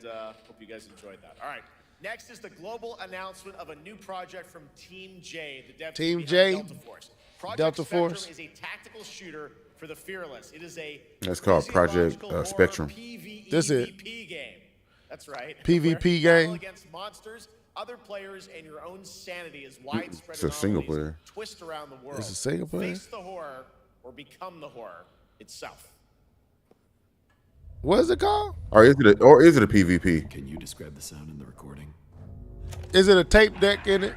hope you guys enjoyed that. All right. Next is the global announcement of a new project from Team J, the dev team behind Delta Force. Project Spectrum is a tactical shooter for the fearless. It is a That's called Project Spectrum. This is PvP game. That's right. PvP game against monsters, other players, and your own sanity is widespread. It's a single player. Twist around the world. It's a single player. Face the horror or become the horror itself. What is it called? Or is it a PvP? Can you describe the sound in the recording? Is it a tape deck in it?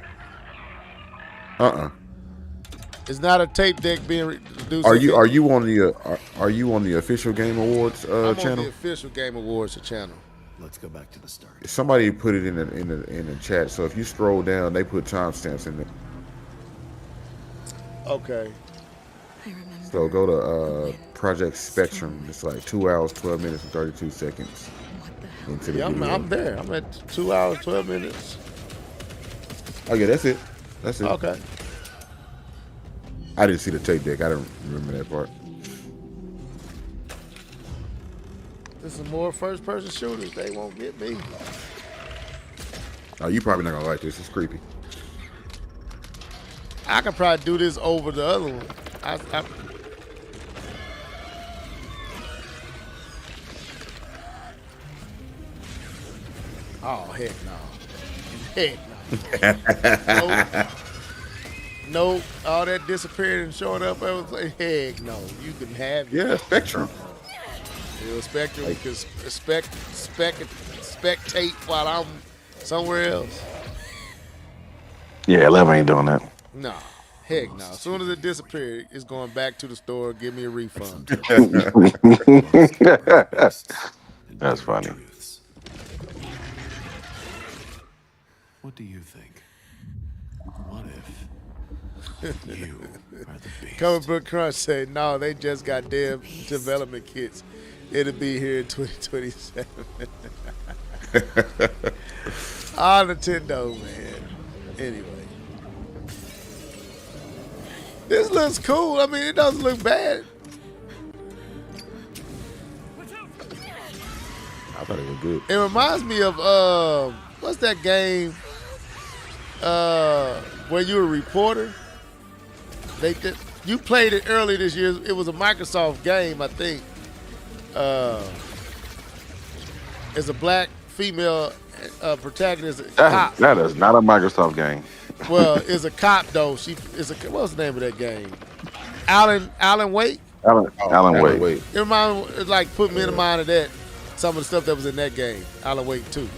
It's not a tape deck being reduced. Are you on the official Game Awards I'm on channel? the official Game Awards channel. Let's go back to the start. Somebody put it in the chat. So if you scroll down, they put timestamps in there. Okay. So go to Project Spectrum. It's like 2 hours, 12 minutes, and 32 seconds. Into the video. I'm there. I'm at 2 hours, 12 minutes. Oh yeah, that's it. That's it. Okay. I didn't see the tape deck. I don't remember that part. This is more first-person shooters. They won't get me. Oh, you probably not gonna like this. It's creepy. I could probably do this over the other one. heck no. Heck no. Nope. All that disappeared and showing up. I was like, heck no. You can have it. Yeah, Spectrum. You know, Spectrum, you can spectate while I'm somewhere else. Yeah, 11 ain't doing that. No. Heck no. As soon as it disappeared, it's going back to the store. Give me a refund. That's funny. What do you think? What if you are the beast? Comic Book Crunch said, no, they just got damn development kits. It'll be here in 2027. Nintendo, man. Anyway. This looks cool. I mean, it doesn't look bad. I thought it was good. It reminds me of, what's that game where you're a reporter? You played it early this year. It was a Microsoft game, I think. It's a black female protagonist. Cop. That is not a Microsoft game. Well, it's a cop though. What's the name of that game? Alan Wake. Alan Wake. It reminds me, like put me in the mind of that. Some of the stuff that was in that game, Alan Wake 2.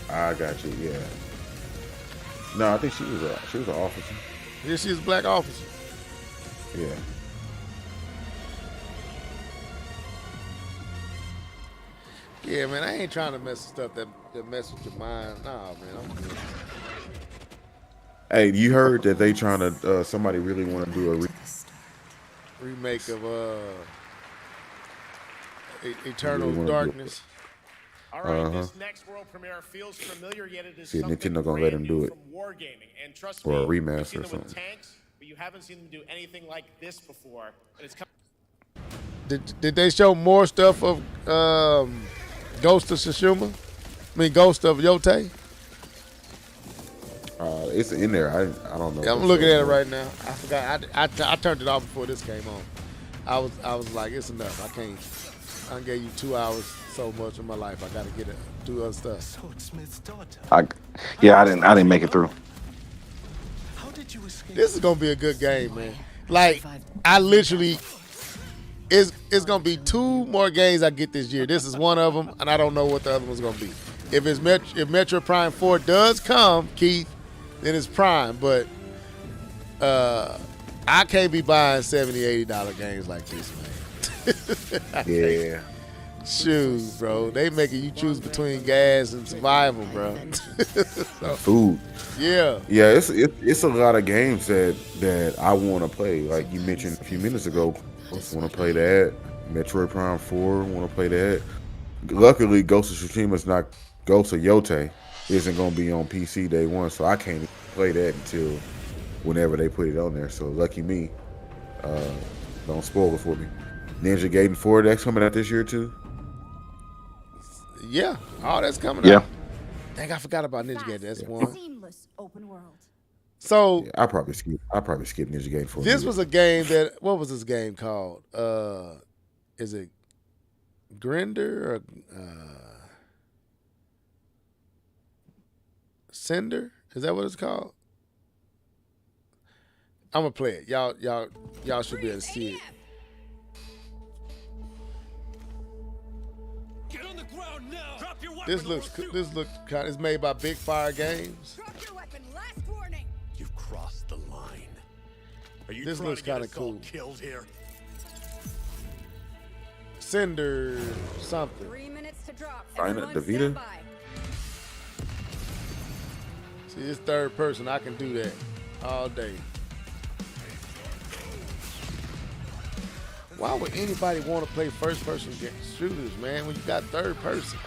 I got you. Yeah. No, I think she was an officer. Yeah, she's a black officer. Yeah. Yeah, man, I ain't trying to mess with stuff that mess with your mind. Nah, man, I'm good. Hey, you heard that they trying to somebody really want to do a remake of Eternal Darkness. All right, this next world premiere feels familiar, yet it is something Nintendo gonna let him do it from Wargaming. And trust or a me, remaster you've seen or them something. with tanks, but you haven't seen them do anything like this before. And it's Did they show more stuff of Ghost of Tsushima? I mean, Ghost of Yotei? It's in there. I don't know. Yeah, I'm looking at it right now. I forgot. I turned it off before this came on. I was like, it's enough. I gave you 2 hours so much of my life. I got to do other stuff. I didn't make it through. This is gonna be a good game, man. Like I literally, it's gonna be 2 more games I get this year. This is one of them, and I don't know what the other one's gonna be. If Metro Prime 4 does come, Keith, then it's Prime. But I can't be buying $70, $80 games like this, man. Yeah. Shoes, bro. They making you choose between gas and survival, bro. Food. Yeah. Yeah, it's a lot of games that I want to play. Like you mentioned a few minutes ago, I want to play that. Metroid Prime 4, want to play that. Luckily, Ghost of Tsushima's not Ghost of Yotei isn't going to be on PC day one, so I can't play that until whenever they put it on there. So lucky me. Don't spoil it for me. Ninja Gaiden 4, that's coming out this year too. Yeah, that's coming Yeah. out. Dang, I forgot about Ninja Gaiden. That's one. Seamless open world. So I probably skip Ninja Gaiden 4. this was a game that, what was this game called? Is it Grinder or Cinder? Is that what it's called? I'm gonna play it. Y'all should be able to see it. This looks kind. It's made by Big Fire Games. You've crossed the line. Are you This trying looks to get kinda us all cool. killed here? Cinder something. 3 minutes to drop. Final Everyone Davida? stand by. See, this third person, I can do that all day. Why would anybody want to play first-person shooters, man, when you got third person?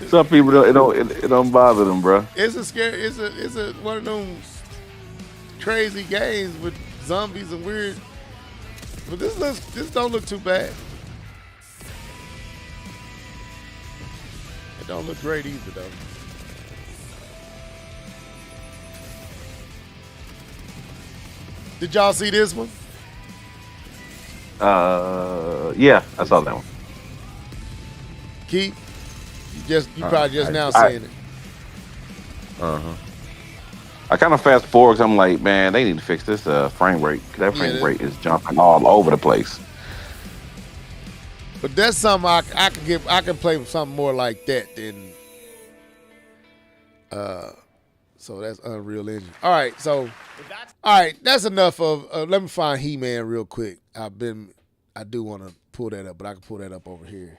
Some people it don't bother them, bro. It's a scary. It's a one of them crazy games with zombies and weird. But this don't look too bad. It don't look great either, though. Did y'all see this one? Yeah, I saw that one. Keith? You probably just now seeing it. I kind of fast forward because I'm like, man, they need to fix this frame rate. That frame rate is jumping all over the place. But that's something I can give. I can play with something more like that than. So that's Unreal Engine. All right, that's enough of. Let me find He-Man real quick. I do want to pull that up, but I can pull that up over here.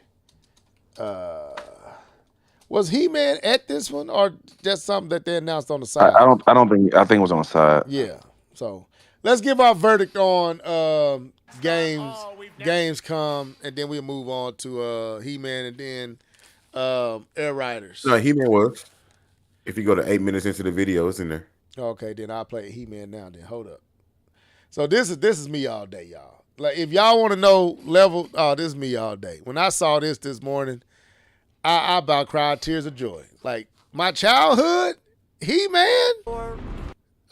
Was He-Man at this one, or just something that they announced on the side? I don't think. I think it was on the side. Yeah. So let's give our verdict on Gamescom, and then we'll move on to He-Man, and then Air Riders. No, He-Man was. If you go to 8 minutes into the video, it's in there. Okay, then I'll play He-Man now. Then hold up. So this is me all day, y'all. Like if y'all want to know level, this is me all day. When I saw this morning, I about cried tears of joy. Like my childhood, He-Man. Oh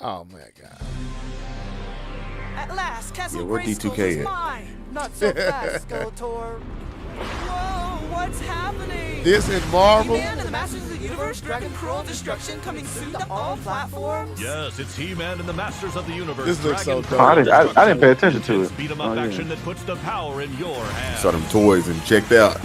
my God. At last, Castle what Grayskull D2K is at? mine. Not so fast, Skeletor. Whoa, what's happening? This in Marvel. He-Man and the Masters of the Universe, Dragon Pearl Destruction coming soon to all platforms. Yes, it's He-Man and the Masters of the Universe. This looks so dope. I didn't pay attention to it. Beat 'em up action that puts the power in your hands. Saw them toys and checked out.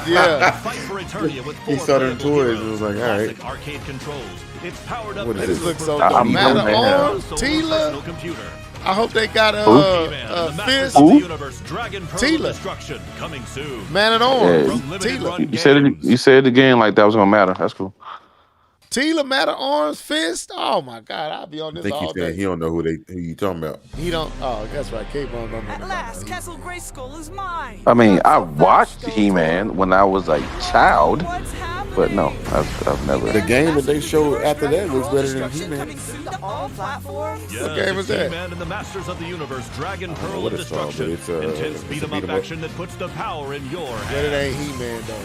Yeah. Fight for Eternia with He saw them toys and was like, all right. classic arcade controls. It's powered up. What is This this? looks so I'm dope. Man of man. Arms, personal Tila. computer. I hope they got He-Man and the Masters Fist. of the Universe, Dragon Pearl Tila. Destruction coming soon. Man at Arms, Yeah. Limited run Tila. You said it again like that was gonna matter. That's cool. Tila, Man at Arms, Fist. Oh my God, I'll be on I this think all he said day. he don't know who you talking about. He don't. Oh, that's right. K-Bone don't know. At last, Castle Grayskull is mine. I mean, Not I so fast, watched Skeletor. He-Man when I was a child, What's happening? but no, I've never. The game that they showed after that looks better than Destruction He-Man. coming soon to all platforms. Yes, What game it's is that? He-Man and the Masters of the Universe, Dragon know Pearl what of it's called, but Destruction. it's, Intense it's a beat 'em beat up 'em up. action that puts the power in your But it hands. ain't He-Man though.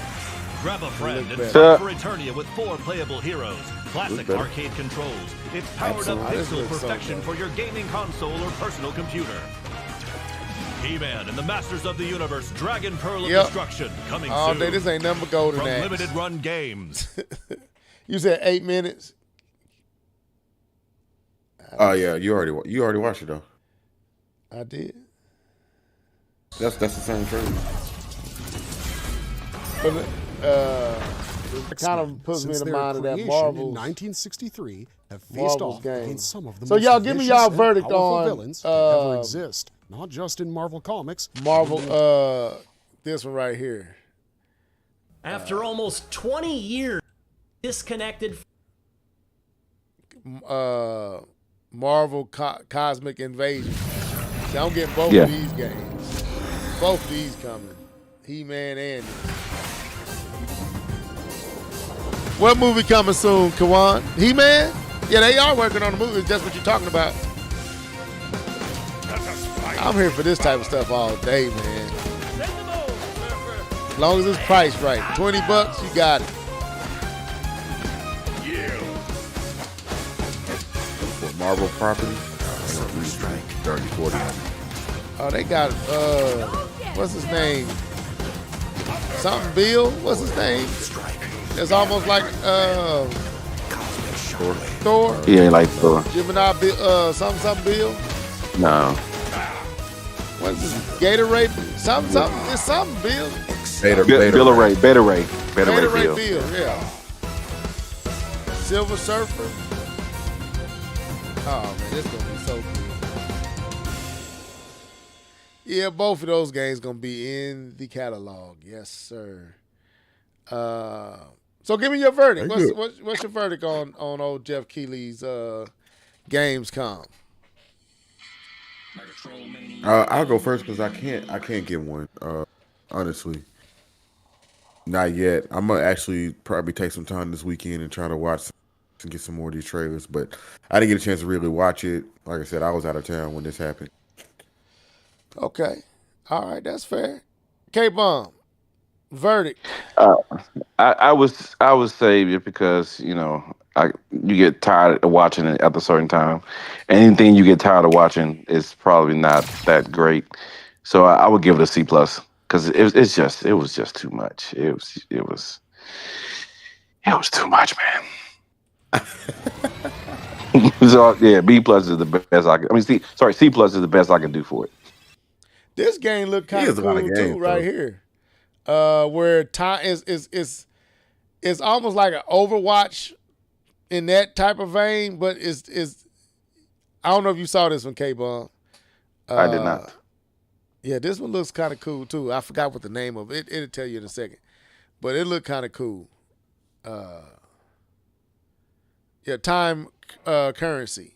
Grab a friend and better. fight for Eternia with 4 playable heroes. Classic better. arcade controls. It's powered up Absolutely. This pixel looks so perfection good. for your gaming console or personal computer. He-Man and the Masters of the Universe, Dragon Pearl of Yep. Destruction coming All soon. day, this ain't nothing but golden From axe. Limited Run Games. You said 8 minutes. Oh yeah, you already watched it though. I did. That's the same trailer. But it kind of puts me in the mind of that Marvel. in 1963 have faced Marvel's off game. against some of the So most y'all give me vicious y'all and verdict powerful on, villains to ever exist, not just in Marvel Comics. Marvel, this one right here. After almost 20 years disconnected. Marvel Cosmic Invasion. See, I'm getting both Yeah. of these games. Both of these coming. He-Man and this. What movie coming soon, Kawan? He-Man? Yeah, they are working on the movie. It's just what you're talking about. I'm here for this type of stuff all day, man. As long as it's priced right. $20, you got it. For Marvel property, 30, 40. Oh, they got, what's his name? Something Bill? What's his name? It's almost like, Thor? He ain't like Thor. Gemini Bill, something Bill? No. What's this? Gatorade? Something, it's something Bill. Beta Ray. Beta Ray Gatorade Bill. Bill, yeah. Silver Surfer. Oh, man, this gonna be so good. Yeah, both of those games gonna be in the catalog. Yes, sir. So give me your verdict. What's your verdict on old Jeff Keighley's Gamescom? I'll go first because I can't get one. Honestly, not yet. I'm gonna actually probably take some time this weekend and try to watch and get some more of these trailers. But I didn't get a chance to really watch it. Like I said, I was out of town when this happened. Okay, all right, that's fair. K-Bomb, verdict. I would say it because you get tired of watching it at a certain time. Anything you get tired of watching is probably not that great. So I would give it a C plus because it was just too much. It was That was too much, man. So yeah, B plus is the best I can. I mean, C plus is the best I can do for it. This game looked kind of cool too, right here. Where time is almost like an Overwatch in that type of vein, but is I don't know if you saw this one, K-Bomb. I did not. Yeah, this one looks kind of cool too. I forgot what the name of it. It'll tell you in a second, but it looked kind of cool. Yeah, time currency.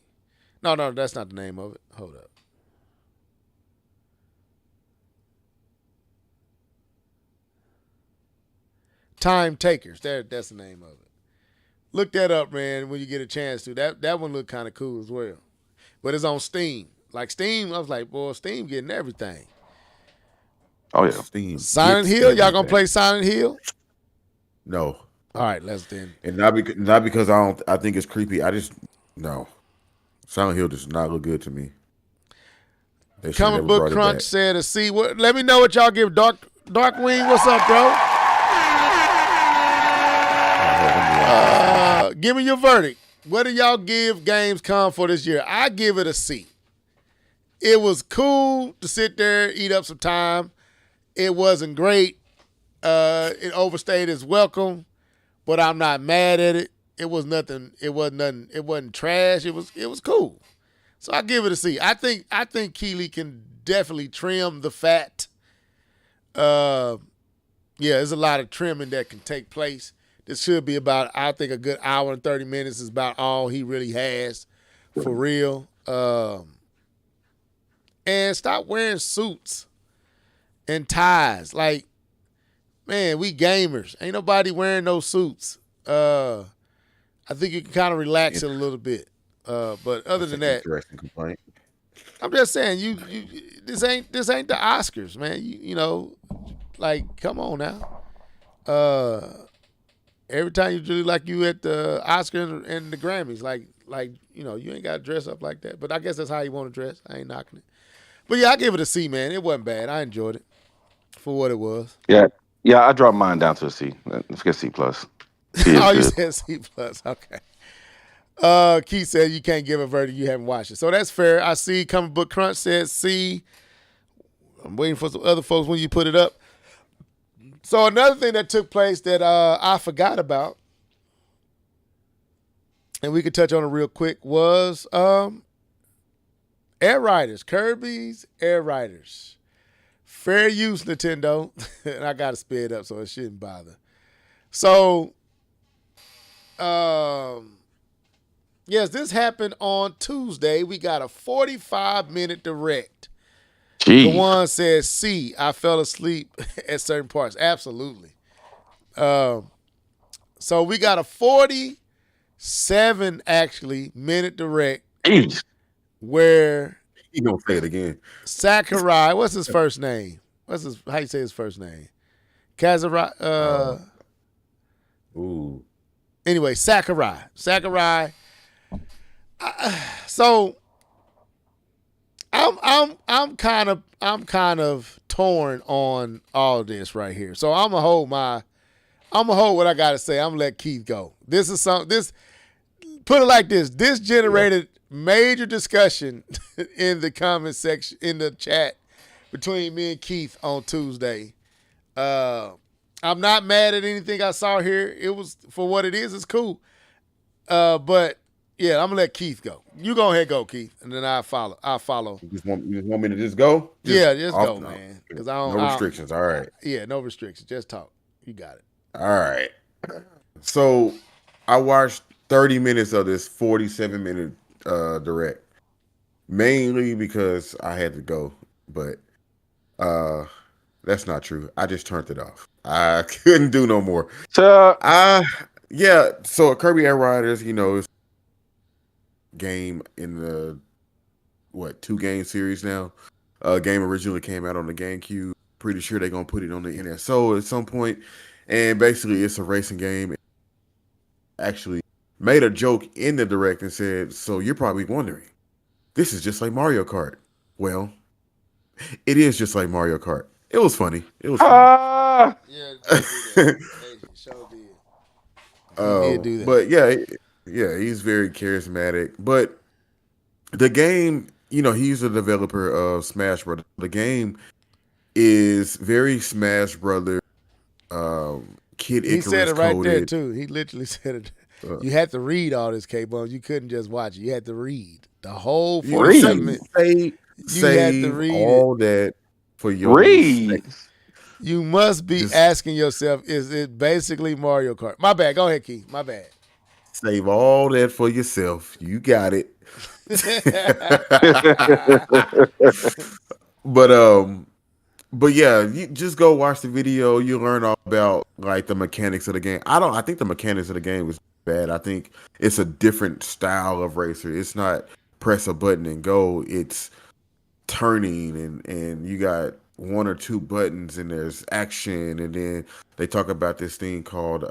No, that's not the name of it. Hold up. Time Takers. That's the name of it. Look that up, man, when you get a chance to. That one looked kind of cool as well. But it's on Steam. Like Steam, I was like, boy, Steam getting everything. Oh yeah. Steam. Silent Hill, y'all gonna play Silent Hill? No. All right, let's then. And not because I think it's creepy. I just no. Silent Hill does not look good to me. Comic Book Crunch said a C. Let me know what y'all give Darkwing. What's up, bro? Give me your verdict. What do y'all give Gamescom for this year? I give it a C. It was cool to sit there, eat up some time. It wasn't great. It overstayed its welcome, but I'm not mad at it. It was nothing. It wasn't nothing. It wasn't trash. It was cool. So I give it a C. I think Keeley can definitely trim the fat. Yeah, there's a lot of trimming that can take place. This should be about, I think, a good hour and 30 minutes is about all he really has for real. And stop wearing suits and ties. Like, man, we gamers. Ain't nobody wearing no suits. I think you can kind of relax it a little bit. But other than that, interesting complaint. I'm just saying, you this ain't the Oscars, man. You know, like, come on now. Every time you do like you at the Oscars and the Grammys, like you know, you ain't got to dress up like that. But I guess that's how you want to dress. I ain't knocking it. But yeah, I give it a C, man. It wasn't bad. I enjoyed it for what it was. Yeah, I dropped mine down to a C. Let's get C plus. Oh, you said C plus. Okay. Keith said you can't give a verdict. You haven't watched it, so that's fair. I see. Comic Book Crunch said C. I'm waiting for some other folks when you put it up. So another thing that took place that I forgot about, and we could touch on it real quick, was Air Riders, Kirby's Air Riders. Fair use, Nintendo. And I got to speed up so it shouldn't bother. So, yes, this happened on Tuesday. We got a 45-minute direct. Jeez. The one says, C, I fell asleep at certain parts. Absolutely. So we got a 47, actually, minute direct. Jeez. Where he gonna say it again. Sakurai, what's his first name? How you say his first name? Kazurai. Ooh. Anyway, Sakurai. So I'm kind of torn on all this right here. So I'm gonna hold what I gotta say. I'm gonna let Keith go. This is put it like this. This generated major discussion in the comment section, in the chat between me and Keith on Tuesday. I'm not mad at anything I saw here. It was, for what it is, it's cool. But yeah, I'm gonna let Keith go. You go ahead, go, Keith, and then I'll follow. You just want me to just go? Just go, man. Because no restrictions. All right. Yeah, no restrictions. Just talk. You got it. All right. So I watched 30 minutes of this 47-minute direct, mainly because I had to go, but that's not true. I just turned it off. I couldn't do no more. So yeah. So Kirby Air Riders, you know, is game in the 2-game series now. Game originally came out on the GameCube. Pretty sure they're gonna put it on the NSO at some point. And basically, it's a racing game. Actually, made a joke in the direct and said, "So you're probably wondering, this is just like Mario Kart." Well, it is just like Mario Kart. It was funny. It was funny. Yeah, He did do that. But yeah, he's very charismatic. But the game, he's a developer of Smash Brothers. The game is very Smash Brothers, Kid He said Icarus it right there coded. too. He literally said it. You had to read all this, K-Bone. You couldn't just watch it. You had to read the whole 47 minutes. You had to Save read all that for your Read. You must be asking yourself, is it basically Mario Kart? My bad. Go ahead, Keith. My bad. Save all that for yourself. You got it. But yeah, you just go watch the video. You learn all about like the mechanics of the game. I think the mechanics of the game is bad. I think it's a different style of racer. It's not press a button and go. It's turning and you got one or two buttons and there's action, and then they talk about this thing called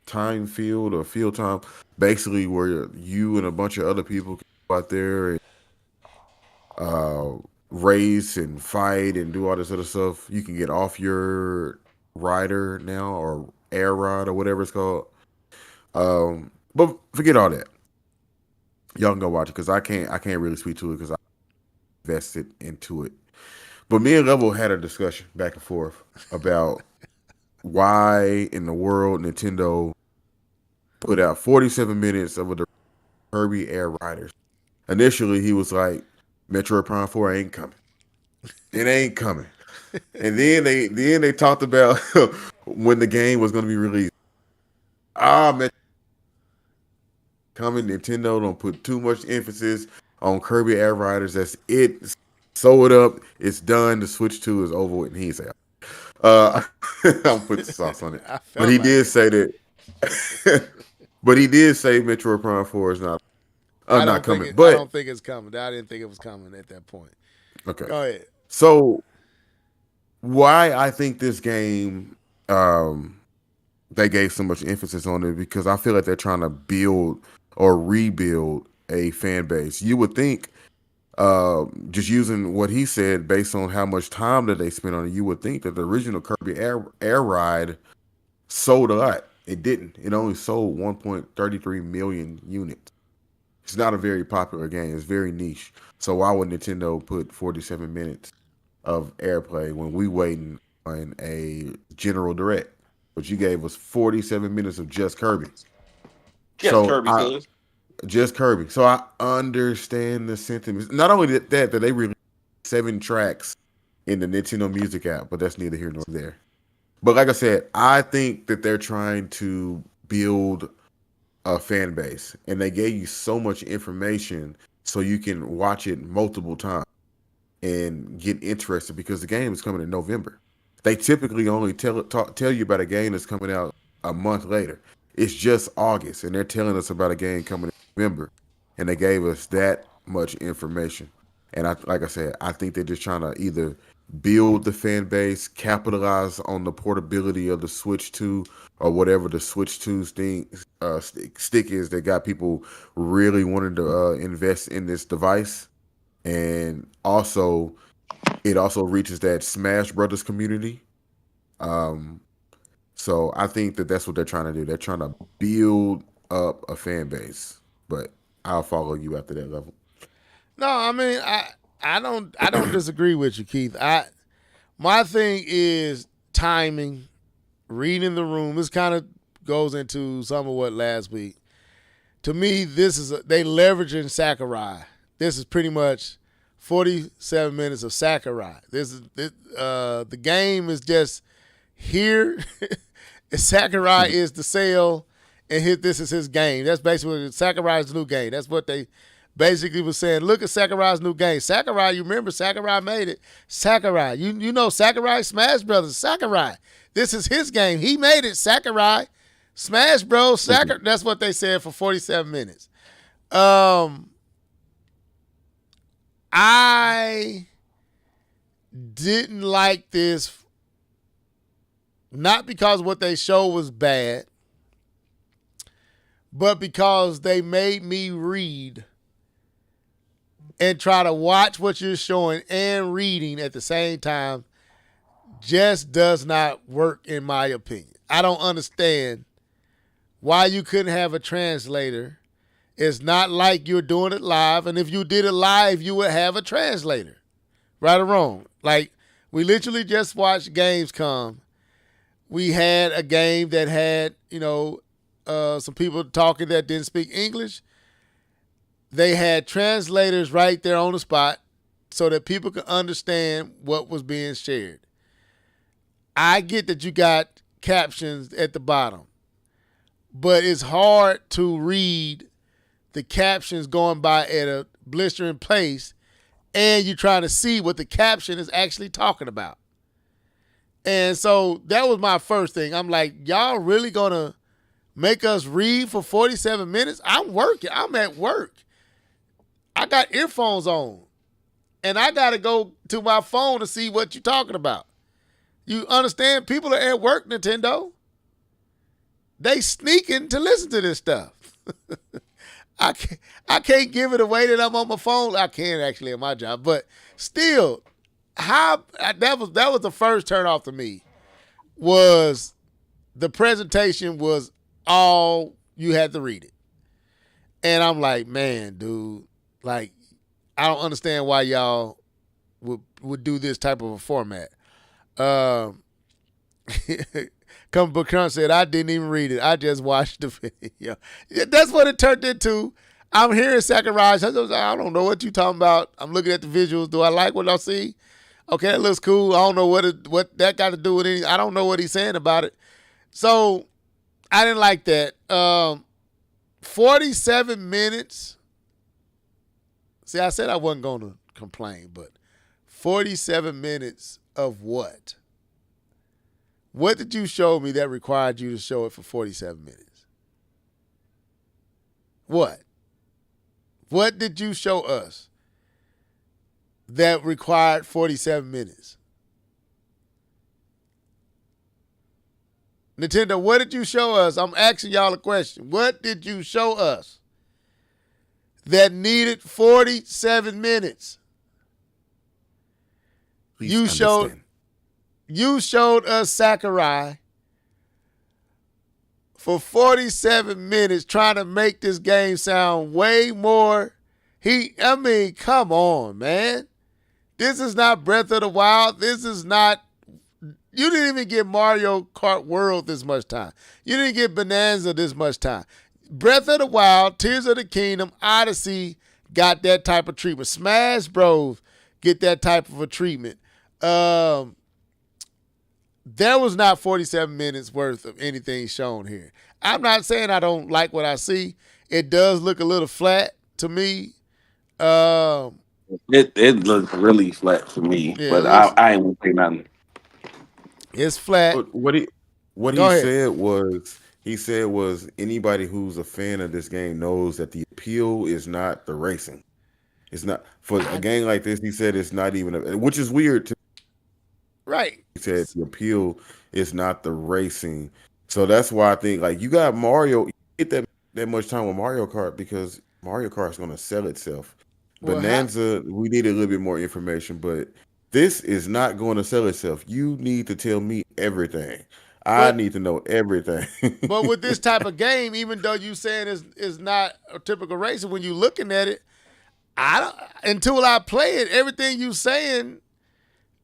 time field or field time, basically where you and a bunch of other people can go out there and race and fight and do all this other stuff. You can get off your rider now, or air ride, or whatever it's called. But forget all that. Y'all can go watch it because I can't really speak to it because I invested into it. But me and Level had a discussion back and forth about why in the world Nintendo put out 47 minutes of the Kirby Air Riders. Initially, he was like, Metroid Prime 4 ain't coming. It ain't coming. And then they talked about when the game was going to be released. Metroid coming. Nintendo don't put too much emphasis on Kirby Air Riders. That's it. Sew it up. It's done. The Switch 2 is over with. And he said, I'll put the sauce on it. But he did say that. But he did say Metroid Prime 4 is not coming. I don't think it's coming. I didn't think it was coming at that point. Okay. Go ahead. So why I think this game, they gave so much emphasis on it, because I feel like they're trying to build or rebuild a fan base. You would think, just using what he said, based on how much time that they spent on it, you would think that the original Kirby Air Ride sold a lot. It didn't. It only sold 1.33 million units. It's not a very popular game. It's very niche. So why would Nintendo put 47 minutes of airplay when we waiting on a general direct? But you gave us 47 minutes of just Kirby. Just Kirby. So I understand the sentiments. Not only that they released 7 tracks in the Nintendo Music app, but that's neither here nor there. But like I said, I think that they're trying to build a fan base, and they gave you so much information so you can watch it multiple times and get interested, because the game is coming in November. They typically only tell you about a game that's coming out a month later. It's just August, and they're telling us about a game coming in November, and they gave us that much information. And like I said, I think they're just trying to either build the fan base, capitalize on the portability of the Switch 2, or whatever the Switch 2's stick is that got people really wanting to invest in this device. And also, it also reaches that Smash Brothers community. So I think that that's what they're trying to do. They're trying to build up a fan base. But I'll follow you after that level. No, I mean, I don't disagree with you, Keith. My thing is timing, reading the room. This kind of goes into some of what last week. To me, they leveraging Sakurai. This is pretty much 47 minutes of Sakurai. The game is just here. Sakurai is the sale, and this is his game. That's basically Sakurai's new game. That's what they basically was saying. Look at Sakurai's new game. Sakurai, you remember Sakurai made it. Sakurai, you know Sakurai, Smash Brothers, Sakurai. This is his game. He made it. Sakurai, Smash Bros. Sakurai. That's what they said for 47 minutes. I didn't like this, not because what they showed was bad, but because they made me read and try to watch what you're showing and reading at the same time. Just does not work, in my opinion. I don't understand why you couldn't have a translator. It's not like you're doing it live, and if you did it live, you would have a translator. Right or wrong? Like, we literally just watched Gamescom. We had a game that had, some people talking that didn't speak English. They had translators right there on the spot so that people could understand what was being shared. I get that you got captions at the bottom, but it's hard to read the captions going by at a blistering pace, and you're trying to see what the caption is actually talking about. And so that was my first thing. I'm like, y'all really gonna make us read for 47 minutes? I'm working. I'm at work. I got earphones on, and I got to go to my phone to see what you're talking about. You understand? People are at work, Nintendo. They sneaking to listen to this stuff. I can't give it away that I'm on my phone. I can actually at my job, but still, that was the first turn off to me. Was the presentation was all you had to read it, and I'm like, man, dude, like, I don't understand why y'all would do this type of a format. Come Book Crunch said, I didn't even read it. I just watched the video. Yeah, that's what it turned into. I'm hearing Sakurai. I don't know what you're talking about. I'm looking at the visuals. Do I like what I see? Okay, that looks cool. I don't know what that got to do with anything. I don't know what he's saying about it. So I didn't like that. 47 minutes. See, I said I wasn't going to complain, but 47 minutes of what? What did you show me that required you to show it for 47 minutes? What? What did you show us that required 47 minutes? Nintendo, what did you show us? I'm asking y'all a question. What did you show us that needed 47 minutes? You showed us Sakurai for 47 minutes trying to make this game sound way more. Come on, man. This is not Breath of the Wild. This is not. You didn't even get Mario Kart World this much time. You didn't get Bonanza this much time. Breath of the Wild, Tears of the Kingdom, Odyssey got that type of treatment. Smash Bros. Get that type of a treatment. There was not 47 minutes worth of anything shown here. I'm not saying I don't like what I see. It does look a little flat to me. It looked really flat to me, Yeah, but I ain't gonna say nothing. It's flat. What he Go ahead. said was anybody who's a fan of this game knows that the appeal is not the racing. It's not for a game like this. He said it's not even, which is weird to. Right. He said the appeal is not the racing. So that's why I think, like, you got Mario, you get that much time with Mario Kart because Mario Kart is going to sell itself. Well, Bonanza, we need a little bit more information, but this is not going to sell itself. You need to tell me everything. I need to know everything. But with this type of game, even though you saying is not a typical racing, when you looking at it, until I play it, everything you saying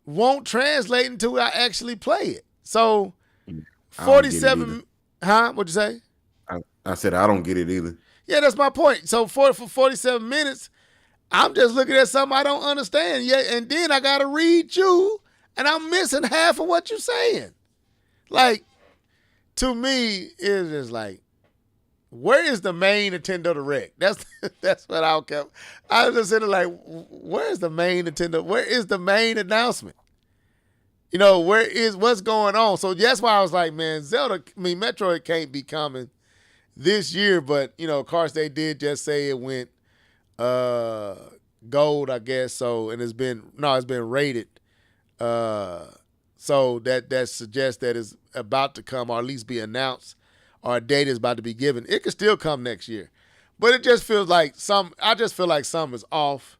won't translate until I actually play it. So 47, huh? What'd you say? I said I don't get it either. Yeah, that's my point. So for 47 minutes, I'm just looking at something I don't understand yet, and then I gotta read you, and I'm missing half of what you're saying. Like, to me, it's just like, where is the main Nintendo Direct? That's what I kept. I was just sitting like, where's the main Nintendo? Where is the main announcement? What's going on? So that's why I was like, man, Metroid can't be coming this year, but of course they did just say it went gold, I guess. So, and it's been rated. So that suggests that it's about to come, or at least be announced, or a date is about to be given. It could still come next year, but it just feels like I just feel like something is off.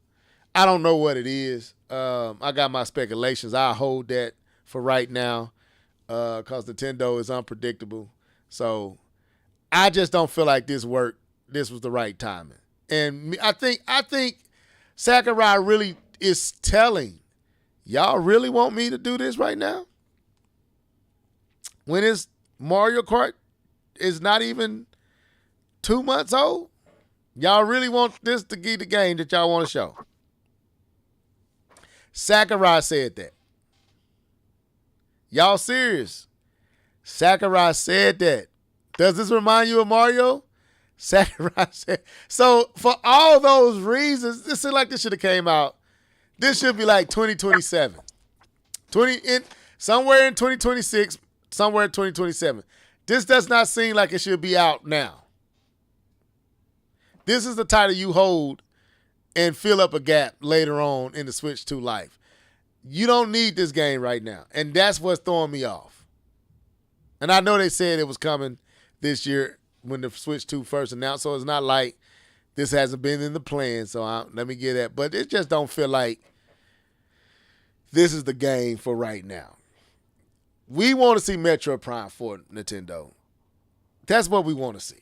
I don't know what it is. I got my speculations. I'll hold that for right now, because Nintendo is unpredictable. So I just don't feel like this worked. This was the right timing. And I think Sakurai really is telling, y'all really want me to do this right now? When it's Mario Kart is not even 2 months old? Y'all really want this to be the game that y'all want to show? Sakurai said that. Y'all serious? Sakurai said that. Does this remind you of Mario? Sakurai said. So for all those reasons, this seems like this should have came out. This should be like 2027. Somewhere in 2026, somewhere in 2027. This does not seem like it should be out now. This is the title you hold and fill up a gap later on in the Switch 2 life. You don't need this game right now. And that's what's throwing me off. And I know they said it was coming this year when the Switch 2 first announced, so it's not like this hasn't been in the plan, so let me get that. But it just don't feel like this is the game for right now. We want to see Metroid Prime for Nintendo. That's what we want to see.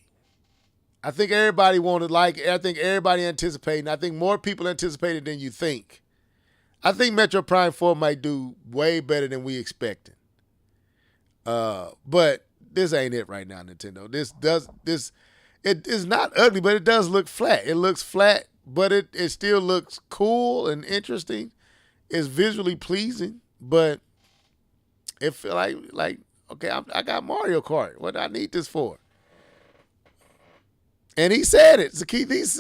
I think everybody wanted I think everybody anticipating. I think more people anticipated than you think. I think Metroid Prime 4 might do way better than we expected. But this ain't it right now, Nintendo. It is not ugly, but it does look flat. It looks flat, but it still looks cool and interesting. It's visually pleasing, but it feel like okay, I got Mario Kart. What do I need this for? And he said it.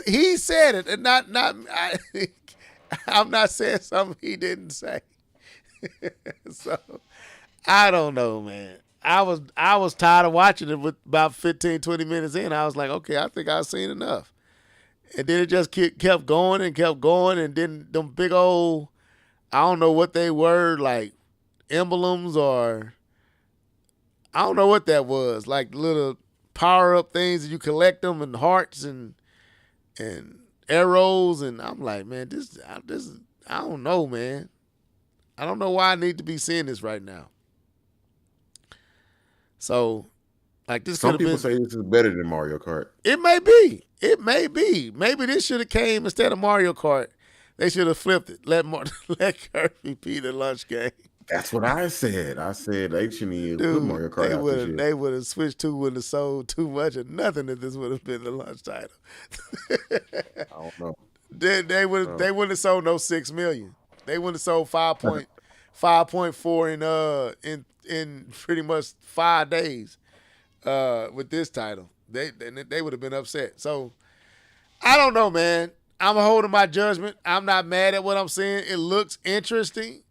He said it, and I'm not saying something he didn't say. So I don't know, man. I was tired of watching it with about 15, 20 minutes in. I was like, okay, I think I've seen enough. And then it just kept going, and then them big old, I don't know what they were, like emblems or I don't know what that was, like little power-up things and you collect them and hearts and arrows, and I'm like, man, this I don't know, man. I don't know why I need to be seeing this right now. So, like this. Some people say this is better than Mario Kart. It may be. It may be. Maybe this should have came instead of Mario Kart. They should have flipped it. Let Kirby be the launch game. That's what I said. I said they shouldn't even put Mario Kart out this year. They would have switched to, wouldn't have sold too much or nothing if this would have been the launch title. I don't know. They wouldn't have sold no 6 million. They wouldn't have sold 5.4 in pretty much 5 days with this title. They would have been upset. So I don't know, man. I'm holding my judgment. I'm not mad at what I'm seeing. It looks interesting.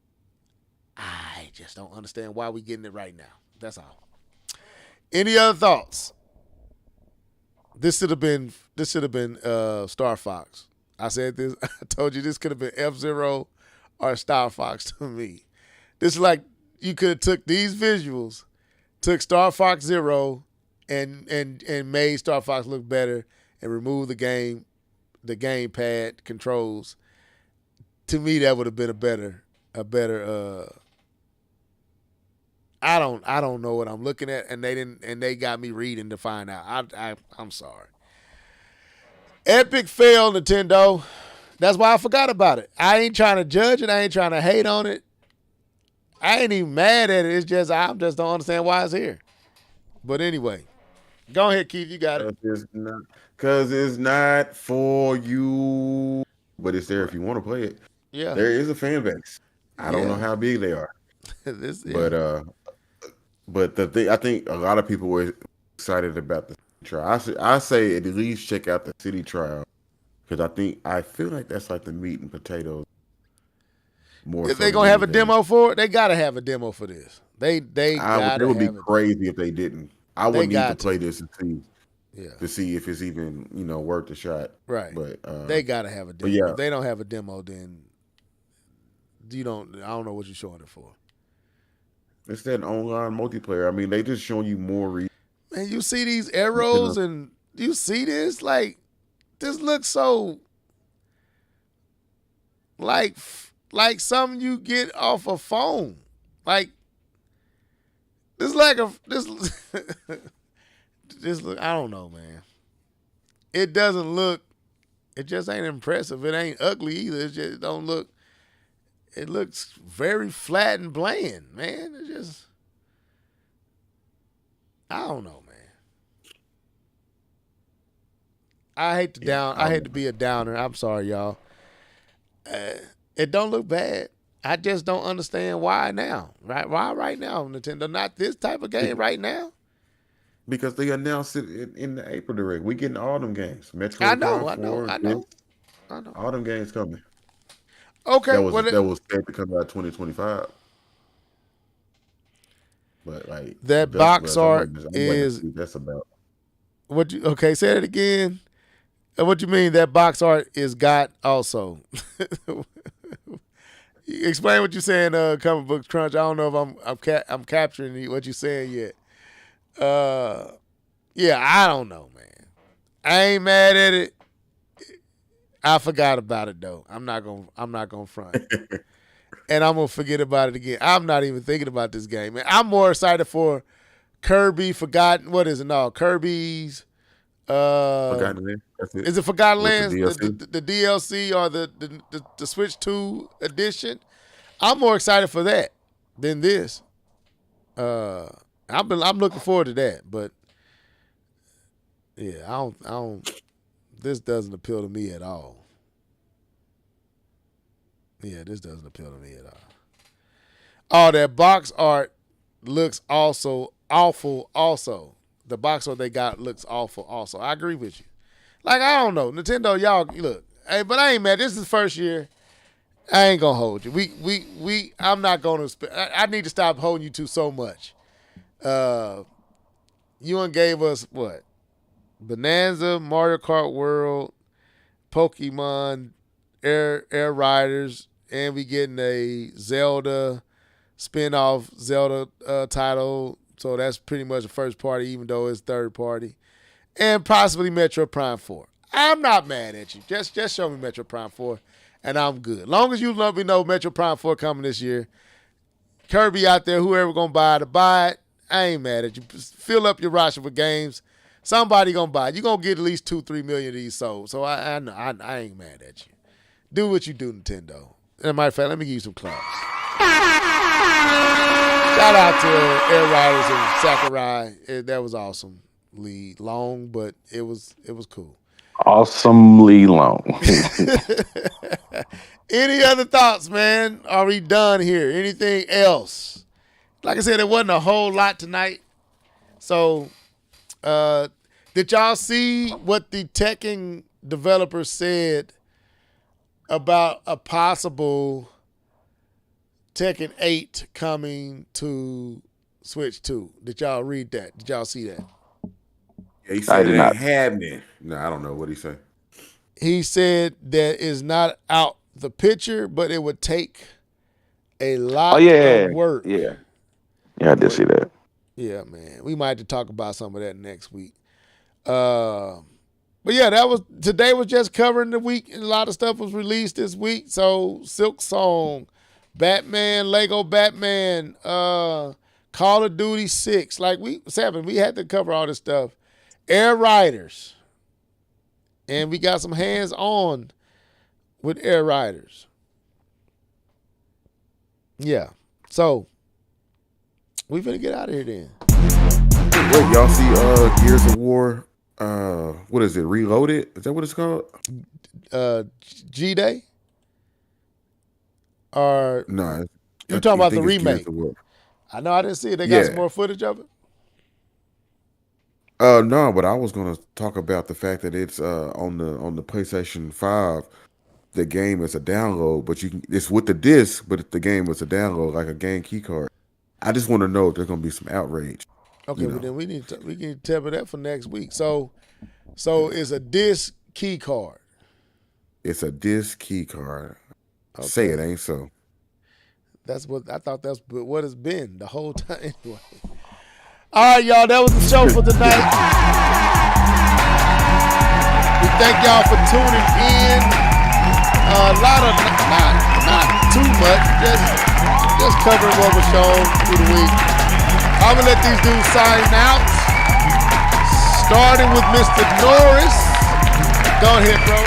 I just don't understand why we're getting it right now. That's all. Any other thoughts? This should have been Star Fox. I said this. I told you this could have been F-Zero or Star Fox to me. This is like you could have took these visuals, took Star Fox Zero, and made Star Fox look better and removed the gamepad controls. To me, that would have been a better. I don't know what I'm looking at, and they got me reading to find out. I'm sorry. Epic fail, Nintendo. That's why I forgot about it. I ain't trying to judge it. I ain't trying to hate on it. I ain't even mad at it. It's just I just don't understand why it's here. But anyway, go ahead, Keith. You got it. Because it's not for you, but it's there if you want to play it. Yeah, there is a fan base. I don't know how big they are, but the thing, I think a lot of people were excited about the trial. I say at least check out the city trial because I feel like that's like the meat and potatoes. More if they gonna have a demo for it, they gotta have a demo for this. It would be crazy if they didn't. I would need to play this and see. Yeah. To see if it's even worth the shot. Right. But they gotta have a demo. Yeah. If they don't have a demo, then I don't know what you're showing it for. It's that online multiplayer. I mean, they just showing you more reasons. Man, you see these arrows and you see this? Like, this looks so like something you get off a phone. Like, this like This look. I don't know, man. It doesn't look. It just ain't impressive. It ain't ugly either. It just don't look. It looks very flat and bland, man. It just. I don't know, man. I hate to I hate to be a downer. I'm sorry, y'all. It don't look bad. I just don't understand why now. Right? Why right now, Nintendo? Not this type of game right now. Because they announced it in the April Direct. We getting all them games. Metroid I know. All them games coming. Okay. That was said to come out 2025. But like that box art is that's about. What you okay? Say it again. What you mean that box art is got also? Explain what you're saying, Comic Book Crunch. I don't know if I'm capturing what you're saying yet. Yeah, I don't know, man. I ain't mad at it. I forgot about it though. I'm not gonna front. And I'm gonna forget about it again. I'm not even thinking about this game, man. I'm more excited for Kirby Forgotten. What is it? No, Kirby's. Forgotten Lands. That's it. Is it Forgotten Lands? The DLC or the Switch 2 edition? I'm more excited for that than this. I'm looking forward to that, but yeah, I don't. This doesn't appeal to me at all. Yeah, this doesn't appeal to me at all. Oh, that box art looks also awful. Also, the box art they got looks awful. Also, I agree with you. Like, I don't know, Nintendo, y'all look. Hey, but I ain't mad. This is the first year. I ain't gonna hold you. I'm not gonna. I need to stop holding you to so much. You and gave us what? Bonanza, Mario Kart World, Pokemon, Air Riders, and we getting a Zelda spin-off Zelda title. So that's pretty much a first party, even though it's third party. And possibly Metro Prime 4. I'm not mad at you. Just show me Metro Prime 4, and I'm good. Long as you let me know Metro Prime 4 coming this year. Kirby out there, whoever gonna buy it, I ain't mad at you. Just fill up your roster with games. Somebody gonna buy it. You gonna get at least 2-3 million of these sold. So I ain't mad at you. Do what you do, Nintendo. And matter of fact, let me give you some claps. Shout out to Air Riders and Sakurai. That was awesome. Long, but it was cool. Awesomely long. Any other thoughts, man? Are we done here? Anything else? Like I said, there wasn't a whole lot tonight. So, did y'all see what the Tekken developers said about a possible Tekken 8 coming to Switch 2? Did y'all read that? Did y'all see that? Yeah, he said it ain't happening. No, I don't know what he said. He said that is not out the picture, but it would take a lot of work. Yeah, I did see that. Yeah, man. We might have to talk about some of that next week. But yeah, today was just covering the week. A lot of stuff was released this week. So Silk Song, Batman, Lego Batman, Call of Duty 6. Like we had to cover all this stuff. Air Riders. And we got some hands-on with Air Riders. Yeah. So we finna get out of here then. Wait, y'all see Gears of War? What is it? Reloaded? Is that what it's called? G-Day? Or no? You're talking about the remake? I know I didn't see it. They got some more footage of it. No, but I was gonna talk about the fact that it's on the PlayStation 5. The game is a download, but it's with the disc, but the game was a download, like a game key card. I just want to know if there's gonna be some outrage. Okay, but then we can table that for next week. So it's a disc key card. It's a disc key card. Okay. Say it ain't so. That's what I thought. That's what it's been the whole time. Anyway. All right, y'all. That was the show for tonight. We thank y'all for tuning in. A lot of not too much, just covering what was shown through the week. I'm gonna let these dudes sign out. Starting with Mr. Norris. Go ahead, bro.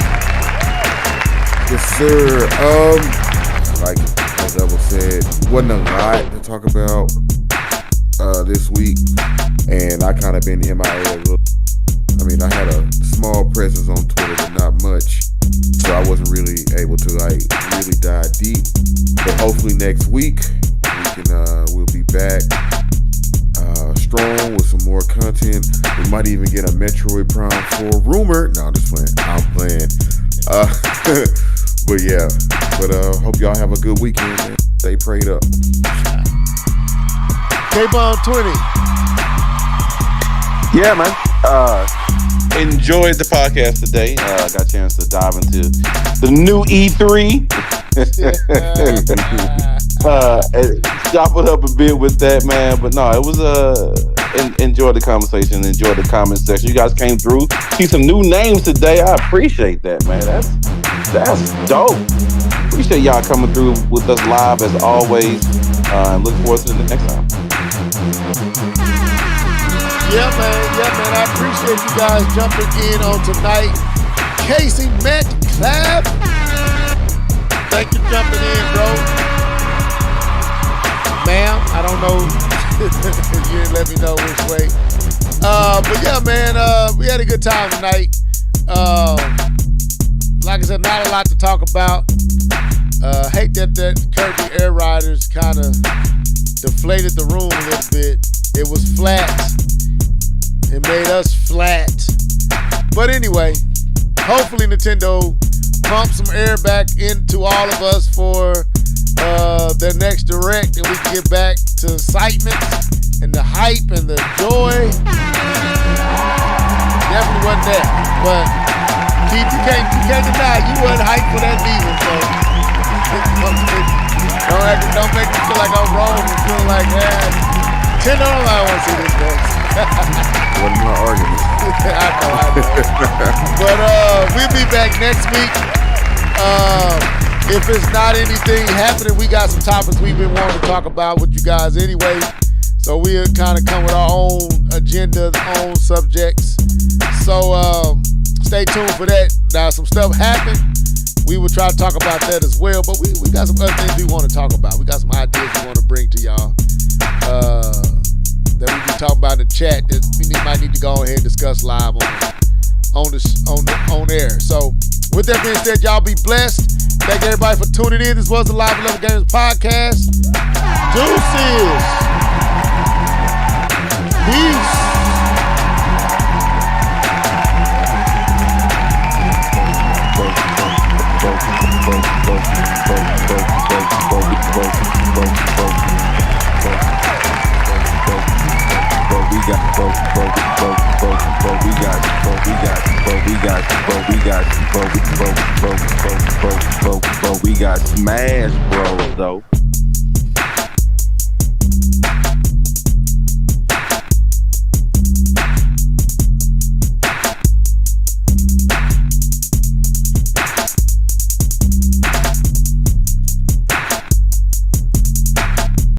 Yes, sir. Like as Evel said, wasn't a lot to talk about this week, and I kind of been MIA a little. I mean, I had a small presence on Twitter, but not much, so I wasn't really able to like really dive deep. But hopefully next week we'll be back strong with some more content. We might even get a Metroid Prime 4 rumor. No, I'm just playing. I'm playing. But yeah. But hope y'all have a good weekend, man. Stay prayed up. K-Bomb 20. Yeah, man. Enjoyed the podcast today. Got a chance to dive into the new E3. And chop it up a bit with that, man. But no, it was enjoy the conversation, enjoy the comment section. You guys came through. See some new names today. I appreciate that, man. That's dope. Appreciate y'all coming through with us live as always. And look forward to the next time. Yeah, man. I appreciate you guys jumping in on tonight. Casey Metcalf. Thank you for jumping in, bro. Ma'am, I don't know if you didn't let me know which way. But yeah, man, we had a good time tonight. Like I said, not a lot to talk about. Hate that Kirby Air Riders kind of deflated the room a little bit. It was flat. It made us flat. But anyway, hopefully Nintendo pump some air back into all of us for their next direct, and we can get back to excitement and the hype and the joy. Definitely wasn't there, but Keith, you can't deny you wasn't hyped for that neither. So don't make me feel like I'm wrong and feel like, $10 I want to see this next. Wasn't my argument. I know. But we'll be back next week. If it's not anything happening, we got some topics we've been wanting to talk about with you guys anyway. So we'll kind of come with our own agendas, own subjects. So stay tuned for that. Now, some stuff happened. We will try to talk about that as well. But we got some other things we want to talk about. We got some ideas we want to bring to y'all that we can talk about in the chat that we might need to go ahead and discuss live on air. So with that being said, y'all be blessed. Thank everybody for tuning in. This was the Live 11 Games podcast. Deuces. Peace. We got Smash Bros though.